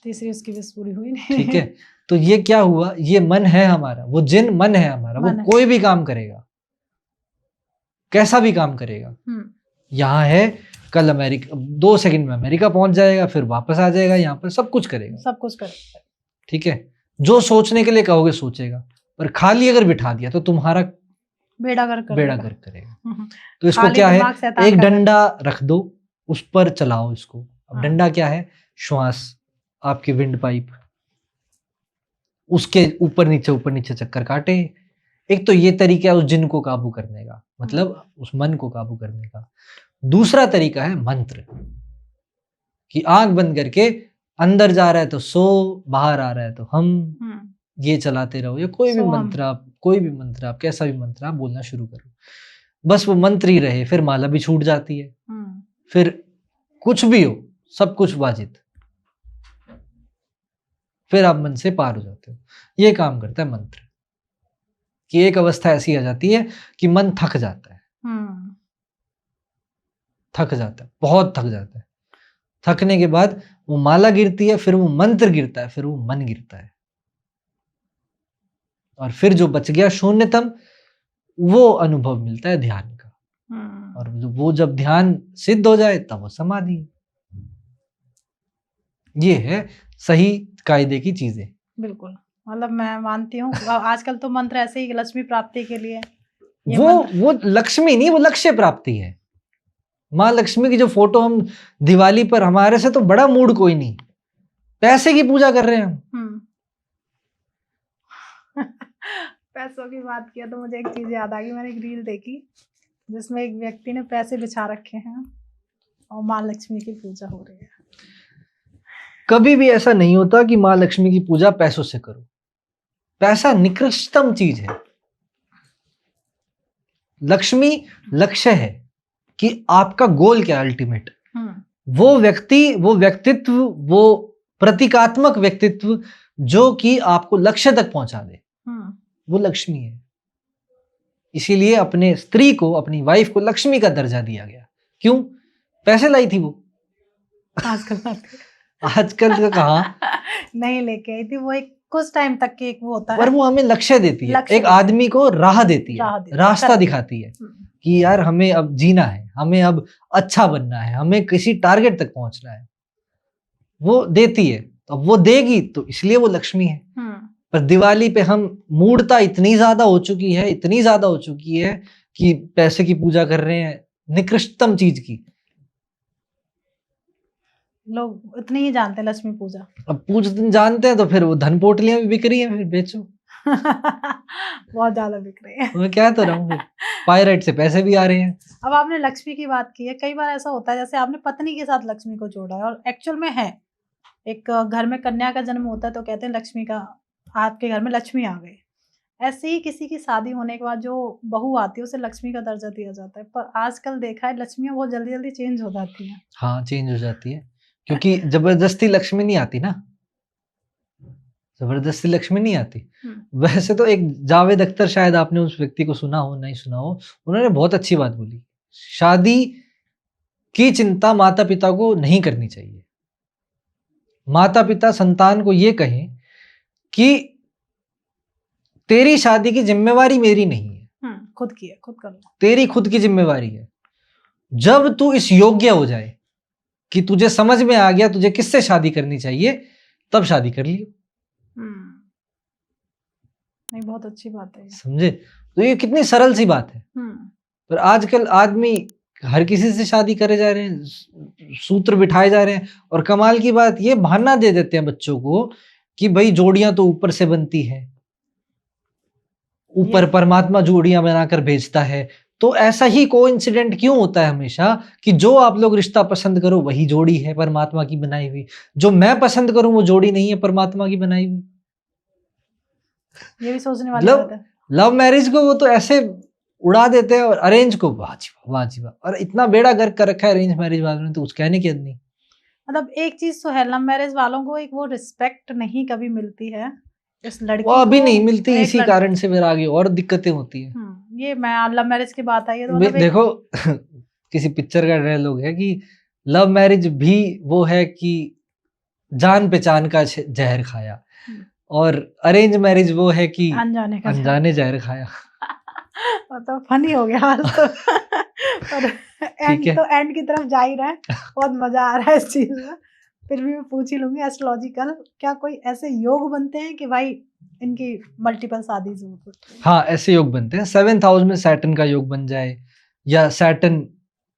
तीसरी उसकी विश पूरी हुई नहीं। ठीक है, तो ये क्या हुआ, ये मन है हमारा, वो जिन मन है हमारा, वो कोई भी काम करेगा, कैसा भी काम करेगा। यहाँ है, कल अमेरिका 2 सेकंड में अमेरिका पहुंच जाएगा, फिर वापस आ जाएगा यहाँ पर, सब कुछ करेगा, सब कुछ करेगा। ठीक है, जो सोचने के लिए कहोगे सोचेगा, पर खाली अगर बिठा दिया तो तुम्हारा बेड़ा गर्क करेगा। तो इसको क्या है, एक डंडा रख दो, उस पर चलाओ इसको। अब डंडा क्या है, श्वास, आपकी विंड पाइप, उसके ऊपर नीचे चक्कर काटे। एक तो ये तरीका है उस जिन को काबू करने का, मतलब उस मन को काबू करने का। दूसरा तरीका है मंत्र, कि आंख बंद करके अंदर जा रहा है तो सो, बाहर आ रहा है तो हम, ये चलाते रहो। या कोई भी मंत्र आप कैसा भी मंत्र आप बोलना शुरू करो, बस वो मंत्र ही रहे। फिर माला भी छूट जाती है, फिर कुछ भी हो, सब कुछ वाजित, फिर आप मन से पार हो जाते हो। ये काम करता है मंत्र, कि एक अवस्था ऐसी आ जाती है कि मन थक जाता है, बहुत थक जाता है। थकने के बाद वो माला गिरती है, फिर वो मंत्र गिरता है, फिर वो मन गिरता है, और फिर जो बच गया शून्यतम, वो अनुभव मिलता है ध्यान का। और वो जब ध्यान सिद्ध हो जाए तब वो समाधि। ये है सही कायदे की चीजें। बिल्कुल, मतलब मैं मानती हूँ। आजकल तो मंत्र ऐसे ही लक्ष्मी प्राप्ति के लिए, वो लक्ष्मी नहीं, वो लक्ष्य प्राप्ति है। माँ लक्ष्मी की जो फोटो हम दिवाली पर, हमारे से तो बड़ा मूड कोई नहीं, पैसे की पूजा कर रहे हैं हम। पैसों की बात किया तो मुझे एक चीज याद आ गई। मैंने एक रील देखी जिसमें एक व्यक्ति ने पैसे बिछा रखे हैं और माँ लक्ष्मी की पूजा हो रही है। कभी भी ऐसा नहीं होता कि माँ लक्ष्मी की पूजा पैसों से करो। पैसा निकृष्टतम चीज है। लक्ष्मी लक्ष्य है कि आपका गोल क्या है अल्टीमेट। वो व्यक्ति, वो व्यक्तित्व, वो प्रतीकात्मक व्यक्तित्व जो कि आपको लक्ष्य तक पहुंचा दे, वो लक्ष्मी है। इसीलिए अपने स्त्री को, अपनी वाइफ को लक्ष्मी का दर्जा दिया गया। क्यों? पैसे लाई थी वो। आजकल तो कहाँ नहीं लेके आई थी वो, एक कुछ टाइम तक के एक वो होता है, पर वो हमें लक्ष्य देती है, एक आदमी को राह देती है, रास्ता दिखाती है कि यार हमें अब जीना है, हमें अब अच्छा बनना है, हमें किसी टारगेट तक पहुंचना है, वो देती है। तो वो देगी तो इसलिए वो लक्ष्मी है। पर दिवाली पे हम मूढ़ता इतनी ज्यादा हो चुकी है, इतनी ज्यादा हो चुकी है कि पैसे की पूजा कर रहे हैं, निकृष्टतम चीज की। लोग इतनी ही जानते हैं लक्ष्मी पूजा। अब जानते हैं तो फिर वो धन पोटलियां भी बिक रही हैं, फिर बेचो। बहुत ज्यादा बिक रही है। मैं क्या तो रहा हूँ, पायरेट से पैसे भी आ रहे हैं। अब आपने लक्ष्मी की बात की है, कई बार ऐसा होता है जैसे आपने पत्नी के साथ लक्ष्मी को जोड़ा है, और एक्चुअल में है, एक घर में कन्या का जन्म होता है तो कहते हैं लक्ष्मी का, आपके घर में लक्ष्मी आ गई। ऐसे ही किसी की शादी होने के बाद जो बहू आती है उसे लक्ष्मी का दर्जा दिया जाता है। पर आजकल देखा है लक्ष्मियां बहुत जल्दी जल्दी चेंज हो जाती हैं। हाँ, चेंज हो जाती है, क्योंकि जबरदस्ती लक्ष्मी नहीं आती ना, जबरदस्ती लक्ष्मी नहीं आती। वैसे तो एक जावेद अख्तर, शायद आपने उस व्यक्ति को सुना हो, नहीं सुना हो, उन्होंने बहुत अच्छी बात बोली, शादी की चिंता माता पिता को नहीं करनी चाहिए। माता पिता संतान को ये कहें कि तेरी शादी की जिम्मेवारी मेरी नहीं है, खुद की है, खुद कर लो, तेरी खुद की जिम्मेवारी है। जब तू इस योग्य हो जाए कि तुझे समझ में आ गया तुझे किससे शादी करनी चाहिए, तब शादी कर लियो। नहीं, बहुत अच्छी बात है, समझे? तो ये कितनी सरल सी बात है। पर आजकल आदमी हर किसी से शादी करे जा रहे हैं, सूत्र बिठाए जा रहे हैं, और कमाल की बात ये बहाना दे देते हैं बच्चों को कि भाई जोड़ियां तो ऊपर से बनती है, ऊपर ये परमात्मा जोड़ियां बनाकर भेजता है। तो ऐसा ही कोइंसिडेंट क्यों होता है हमेशा कि जो आप लोग रिश्ता पसंद करो वही जोड़ी है परमात्मा की बनाई हुई, जो मैं पसंद करूं वो जोड़ी नहीं है परमात्मा की बनाई हुई। ये भी सोचने वाली बात है। लव मैरिज को वो तो ऐसे उड़ा देते हैं, और अरेंज को वाह जी वाह, वाह जी वाह, और इतना बेड़ा गर्क कर रखा है अरेंज मैरिज वालों ने, तो कुछ कहने की हद नहीं। मतलब एक चीज तो है, लव मैरिज वालों को एक वो रिस्पेक्ट नहीं कभी मिलती है इस वो लड़की अभी को। नहीं मिलती, एक इसी कारण से फिर आगे और दिक्कतें होती है। ये मैं लव मैरिज की बात आई है तो मतलब एक देखो किसी पिक्चर का डायलॉग है कि लव मैरिज भी वो है कि जान पहचान का जहर खाया, और अरेंज मैरिज वो है कि अनजाने का अनजाने जहर खाया। मतलब फनी हो गया आज तो। पर ठीक एंड है। तो एंड की तरफ जा ही रहा है, बहुत मजा आ रहा है इस चीज में। फिर भी मैं पूछ ही लूंगी, एस्ट्रोलॉजिकल क्या कोई ऐसे योग बनते हैं कि भाई इनकी मल्टीपल शादी हो सकती है? हाँ, ऐसे योग बनते हैं। 7th हाउस में सैटर्न का योग बन जाए, या सैटर्न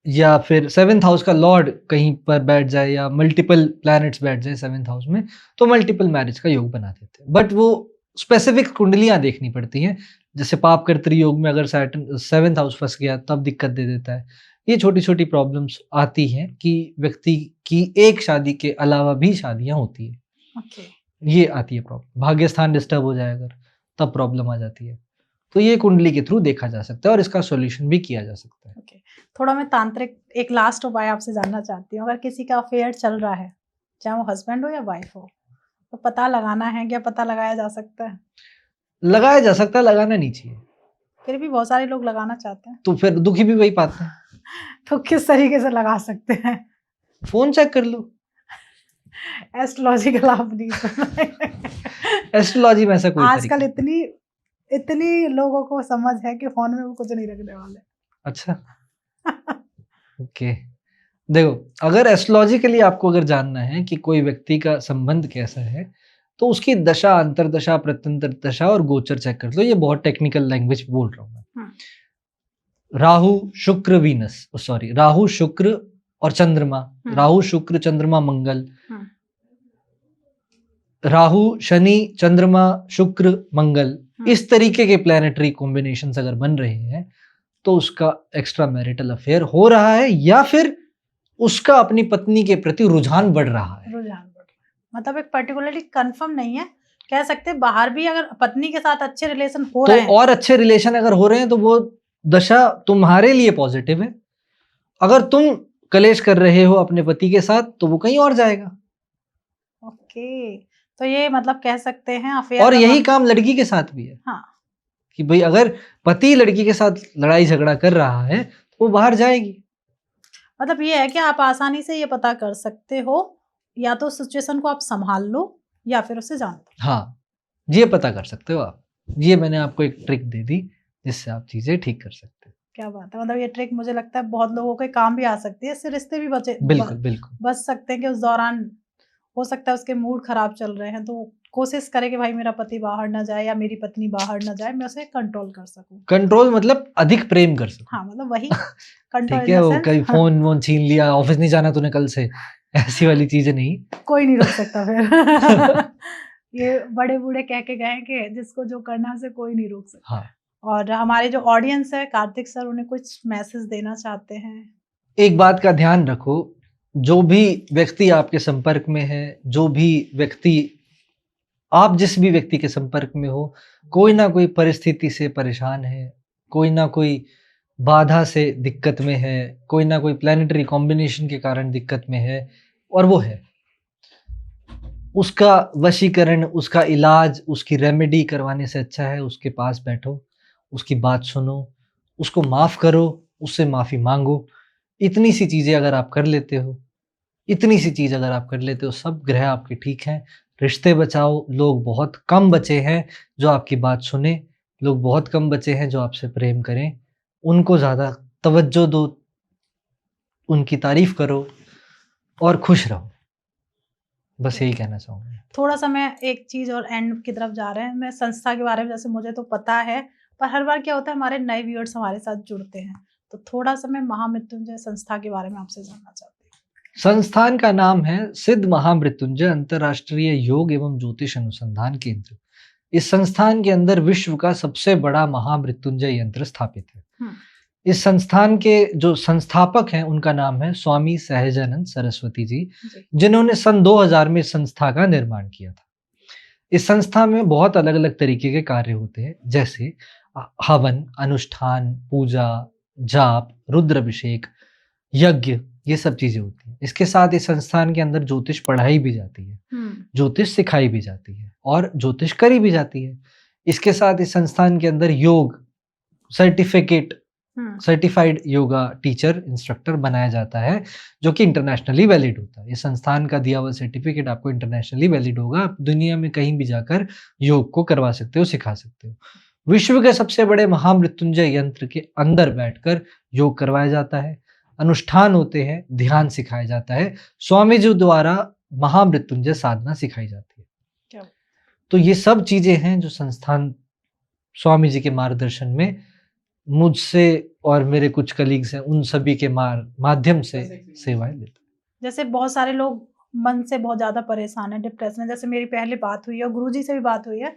या फिर 7th हाउस का लॉर्ड कहीं पर बैठ जाए, या मल्टीपल प्लैनेट्स बैठ जाए 7th हाउस में, तो मल्टीपल मैरिज का योग बना देते हैं। बट वो स्पेसिफिक कुंडलियां देखनी पड़ती हैं। जैसे पाप कर्तरी योग में अगर सैटर्न 7th हाउस फंस गया तब दिक्कत दे देता है। ये छोटी छोटी प्रॉब्लम्स आती हैं कि व्यक्ति की एक शादी के अलावा भी शादियां होती है, ओके। ये आती है प्रॉब्लम। भाग्य स्थान डिस्टर्ब हो जाए अगर, तब प्रॉब्लम आ जाती है। तो ये कुंडली के थ्रू देखा जा सकता है और इसका सॉल्यूशन भी किया जा सकता है। ओके, थोड़ा मैं तांत्रिक एक लास्ट उपाय आपसे जानना चाहती हूँ। अगर किसी का अफेयर चल रहा है, चाहे वो हस्बैंड हो या वाइफ हो, तो पता लगाना है, क्या पता लगाया जा सकता है? लगाया जा सकता है, लगाना नहीं चाहिए। फिर भी बहुत सारे लोग लगाना चाहते हैं, तो फिर दुखी भी वही पाते हैं। तो किस तरीके से लगा सकते हैं? फोन चेक कर लो। एस्ट्रोलॉजिकल आप नहीं सुन एस्ट्रोलॉजी में ऐसा कोई आजकल तरीका। इतनी इतनी लोगों को समझ है कि फोन में वो कुछ नहीं रखने वाले। अच्छा, ओके। देखो, अगर एस्ट्रोलॉजिकली आपको अगर जानना है कि कोई व्यक्ति का संबंध कैसा है, तो उसकी दशा, अंतरदशा, प्रत्यंतर दशा और गोचर चेक कर लो। ये बहुत टेक्निकल लैंग्वेज बोल रहा हूँ मैं। राहु शुक्र वीनस, सॉरी, राहु शुक्र और चंद्रमा, राहु शुक्र चंद्रमा मंगल, राहु शनि चंद्रमा शुक्र मंगल, इस तरीके के प्लैनेटरी कॉम्बिनेशंस अगर बन रहे हैं तो उसका एक्स्ट्रा मैरिटल अफेयर हो रहा है, या फिर उसका अपनी पत्नी के प्रति रुझान बढ़ रहा है। मतलब एक पर्टिकुलरली कंफर्म नहीं है, कह सकते बाहर भी अगर पत्नी के साथ अच्छे रिलेशन हो तो रहे हैं, और अच्छे रिलेशन अगर हो रहे हैं तो वो दशा तुम्हारे लिए पॉजिटिव है। अगर तुम कलेश कर रहे हो अपने पति के साथ तो वो कहीं और जाएगा। ओके, तो ये मतलब कह सकते हैं अफेयर। और यही काम लड़की के साथ भी है। हाँ, कि भाई अगर पति लड़की के साथ लड़ाई झगड़ा कर रहा है तो वो बाहर जाएगी। मतलब ये है कि आप आसानी से ये पता कर सकते हो, या तो सिचुएशन को आप संभाल लो या फिर उसे जान दो। हाँ, ये पता कर सकते हो आप। ये मैंने आपको एक ट्रिक दे दी जिससे आप चीजें ठीक कर सकते हो। क्या बात है, मतलब ये ट्रिक मुझे लगता है बहुत लोगों के काम भी आ सकती है, इससे रिश्ते भी बिल्कुल बिल्कुल। बच सकते हैं कि उस दौरान हो सकता है उसके मूड खराब चल रहे हैं, तो कोशिश करे कि भाई मेरा पति बाहर ना जाए या मेरी पत्नी बाहर ना जाए, मैं उसे कंट्रोल कर सकूं। कंट्रोल मतलब अधिक प्रेम कर सकूं। हाँ, मतलब वही कंट्रोल ठीक इन है, द वो सेंस। कहीं फोन वोन छीन लिया, ऑफिस नहीं जाना तूने कल से, ऐसी वाली चीजें नहीं। कोई नहीं रोक सकता फिर। ये बड़े बूढ़े कह के गए कि जिसको जो करना है उसे कोई नहीं रोक सकता। हाँ। और हमारे जो ऑडियंस है, कार्तिक सर उन्हें कुछ मैसेज देना चाहते हैं? एक बात का ध्यान रखो, जो भी व्यक्ति आपके संपर्क में है, जो भी व्यक्ति, आप जिस भी व्यक्ति के संपर्क में हो, कोई ना कोई परिस्थिति से परेशान है, कोई ना कोई बाधा से दिक्कत में है, कोई ना कोई प्लैनेटरी कॉम्बिनेशन के कारण दिक्कत में है, और वो है उसका वशीकरण, उसका इलाज, उसकी रेमेडी करवाने से अच्छा है उसके पास बैठो, उसकी बात सुनो, उसको माफ़ करो, उससे माफ़ी मांगो। इतनी सी चीज़ें अगर आप कर लेते हो, इतनी सी चीज़ अगर आप कर लेते हो, सब ग्रह आपके ठीक हैं। रिश्ते बचाओ, लोग बहुत कम बचे हैं जो आपकी बात सुने, लोग बहुत कम बचे हैं जो आपसे प्रेम करें। उनको ज़्यादा तवज्जो दो, उनकी तारीफ़ करो और खुश रहो। बस यही कहना चाहूँगा। थोड़ा सा मैं एक चीज और एंड की तरफ जा रहे हैं, मैं संस्था के बारे में, जैसे मुझे तो पता है, पर हर बार क्या होता है हमारे नए व्यूअर्स हमारे साथ जुड़ते हैं, तो थोड़ा सा मैं महामृत्युंजय संस्था के बारे में आपसे जानना चाहती हूँ। संस्थान का नाम है सिद्ध महामृत्युंजय अंतर्राष्ट्रीय योग एवं ज्योतिष अनुसंधान केंद्र। इस संस्थान के अंदर विश्व का सबसे बड़ा महामृत्युंजय यंत्र स्थापित है। इस संस्थान के जो संस्थापक हैं उनका नाम है स्वामी सहजानंद सरस्वती जी, जिन्होंने सन 2000 में इस संस्था का निर्माण किया था। इस संस्था में बहुत अलग अलग तरीके के कार्य होते हैं, जैसे हवन, अनुष्ठान, पूजा, जाप, रुद्राभिषेक, यज्ञ, ये सब चीजें होती हैं। इसके साथ इस संस्थान के अंदर ज्योतिष पढ़ाई भी जाती है, ज्योतिष सिखाई भी जाती है और ज्योतिष करी भी जाती है। इसके साथ इस संस्थान के अंदर योग सर्टिफाइड योगा टीचर इंस्ट्रक्टर बनाया जाता है, जो कि इंटरनेशनली वैलिड होता है। इस संस्थान का दिया हुआ सर्टिफिकेट आपको इंटरनेशनली वैलिड होगा। आप दुनिया में कहीं भी जाकर योग को करवा सकते हो, सिखा सकते हो। विश्व के सबसे बड़े महामृत्युंजय यंत्र के अंदर बैठकर योग करवाया जाता है, अनुष्ठान होते हैं, ध्यान सिखाया जाता है, स्वामी जी द्वारा महामृत्युंजय साधना सिखाई जाती है। तो ये सब चीजें हैं जो संस्थान स्वामी जी के मार्गदर्शन में मुझसे और मेरे कुछ कलीग्स हैं, उन सभी के माध्यम से सेवाएं लेते हैं। जैसे बहुत सारे लोग मन से बहुत ज्यादा परेशान है, डिप्रेशन है। जैसे मेरी पहले बात हुई है और गुरुजी से भी बात हुई है,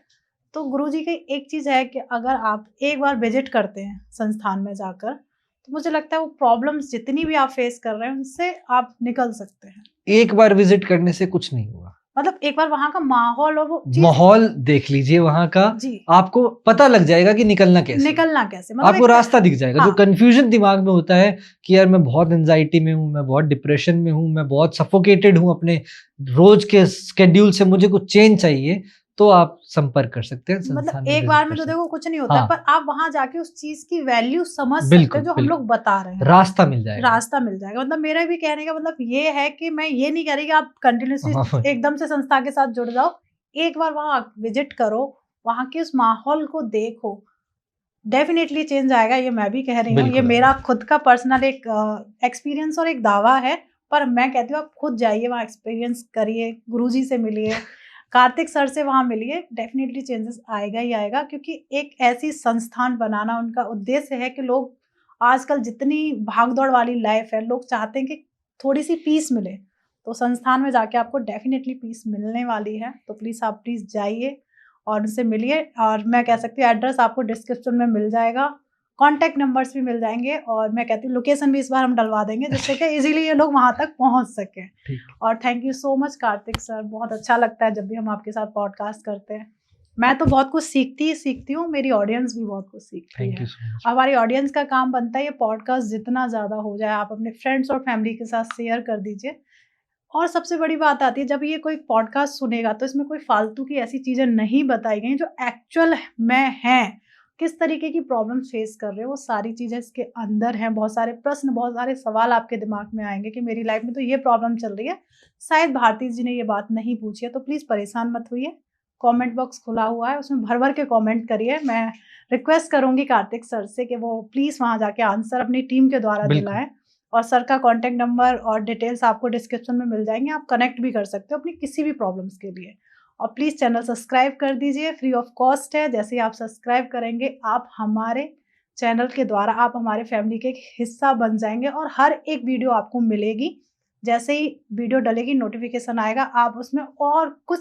तो गुरुजी की एक चीज है कि अगर आप एक बार विजिट करते हैं संस्थान में जाकर, तो मुझे लगता है वो प्रॉब्लम्स जितनी भी आप फेस कर रहे हैं उनसे आप निकल सकते हैं। एक बार विजिट करने से कुछ नहीं होगा, मतलब एक बार वहां का माहौल और वो माहौल देख लीजिए वहां का, आपको पता लग जाएगा कि निकलना कैसे मतलब आपको रास्ता दिख जाएगा। जो कंफ्यूजन दिमाग में होता है कि यार मैं बहुत एंजाइटी में हूँ, मैं बहुत डिप्रेशन में हूँ, मैं बहुत सफोकेटेड हूँ अपने रोज के स्केड्यूल से, मुझे कुछ चेंज चाहिए, तो आप संपर्क कर सकते हैं। मतलब एक बार में तो देखो कुछ नहीं होता, पर आप वहां जाके उस चीज की वैल्यू समझ सकते हो जो हम लोग बता रहे हैं। रास्ता मिल जाएगा। मतलब मेरा भी कहने का मतलब ये है कि मैं ये नहीं कह रही कि आप कंटिन्यूसली एकदम से संस्था के साथ जुड़ जाओ। एक बार वहां विजिट करो, वहां के उस माहौल को देखो, डेफिनेटली चेंज आएगा। ये मैं भी कह रही हूँ, ये मेरा खुद का पर्सनल एक एक्सपीरियंस और एक दावा है। पर मैं कहती हूँ आप खुद जाइए, वहाँ एक्सपीरियंस करिए, गुरुजी से मिलिए, कार्तिक सर से वहाँ मिलिए, डेफिनेटली चेंजेस आएगा ही आएगा। क्योंकि एक ऐसी संस्थान बनाना उनका उद्देश्य है कि लोग आजकल जितनी भागदौड़ वाली लाइफ है, लोग चाहते हैं कि थोड़ी सी पीस मिले, तो संस्थान में जाके आपको डेफिनेटली पीस मिलने वाली है। तो प्लीज़ जाइए और उनसे मिलिए। और मैं कह सकती हूँ एड्रेस आपको डिस्क्रिप्शन में मिल जाएगा, कॉन्टैक्ट नंबर्स भी मिल जाएंगे, और मैं कहती हूँ लोकेशन भी इस बार हम डलवा देंगे, जिससे कि इजीली ये लोग वहां तक पहुंच सकें। और thank you so much Kartik sir, बहुत अच्छा लगता है जब भी हम आपके साथ पॉडकास्ट करते हैं। मैं तो बहुत कुछ सीखती हूँ, मेरी ऑडियंस भी बहुत कुछ सीखती है। हमारी ऑडियंस का काम बनता है ये पॉडकास्ट जितना ज़्यादा हो जाए आप अपने फ्रेंड्स और फैमिली के साथ शेयर कर दीजिए। और सबसे बड़ी बात आती है, जब ये कोई पॉडकास्ट सुनेगा तो इसमें कोई फालतू की ऐसी चीज़ें नहीं बताई गई जो एक्चुअल में हैं। किस तरीके की प्रॉब्लम फेस कर रहे हो, वो सारी चीज़ें इसके अंदर हैं। बहुत सारे प्रश्न, बहुत सारे सवाल आपके दिमाग में आएंगे कि मेरी लाइफ में तो ये प्रॉब्लम चल रही है, शायद भारती जी ने ये बात नहीं पूछी है। तो प्लीज़ परेशान मत होइए, कमेंट बॉक्स खुला हुआ है, उसमें भर भर के कमेंट करिए। मैं रिक्वेस्ट करूंगी कार्तिक सर से कि वो प्लीज़ वहाँ जाके आंसर अपनी टीम के द्वारा दिलाएं। और सर का कॉन्टैक्ट नंबर और डिटेल्स आपको डिस्क्रिप्शन में मिल जाएंगे, आप कनेक्ट भी कर सकते हो अपनी किसी भी प्रॉब्लम्स के लिए। और प्लीज़ चैनल सब्सक्राइब कर दीजिए, फ्री ऑफ कॉस्ट है। जैसे ही आप सब्सक्राइब करेंगे, आप हमारे चैनल के द्वारा आप हमारे फैमिली के एक हिस्सा बन जाएंगे और हर एक वीडियो आपको मिलेगी। जैसे ही वीडियो डलेगी नोटिफिकेशन आएगा, आप उसमें और कुछ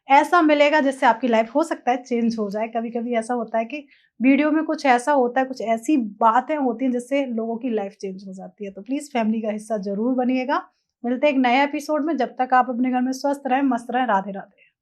ऐसा मिलेगा जिससे आपकी लाइफ हो सकता है चेंज हो जाए। कभी कभी ऐसा होता है कि वीडियो में कुछ ऐसा होता है, कुछ ऐसी बातें होती हैं जिससे लोगों की लाइफ चेंज हो जाती है। तो प्लीज़ फैमिली का हिस्सा जरूर बनिएगा। मिलते हैं एक नए एपिसोड में। जब तक आप अपने घर में स्वस्थ रहें, मस्त रहें। राधे राधे।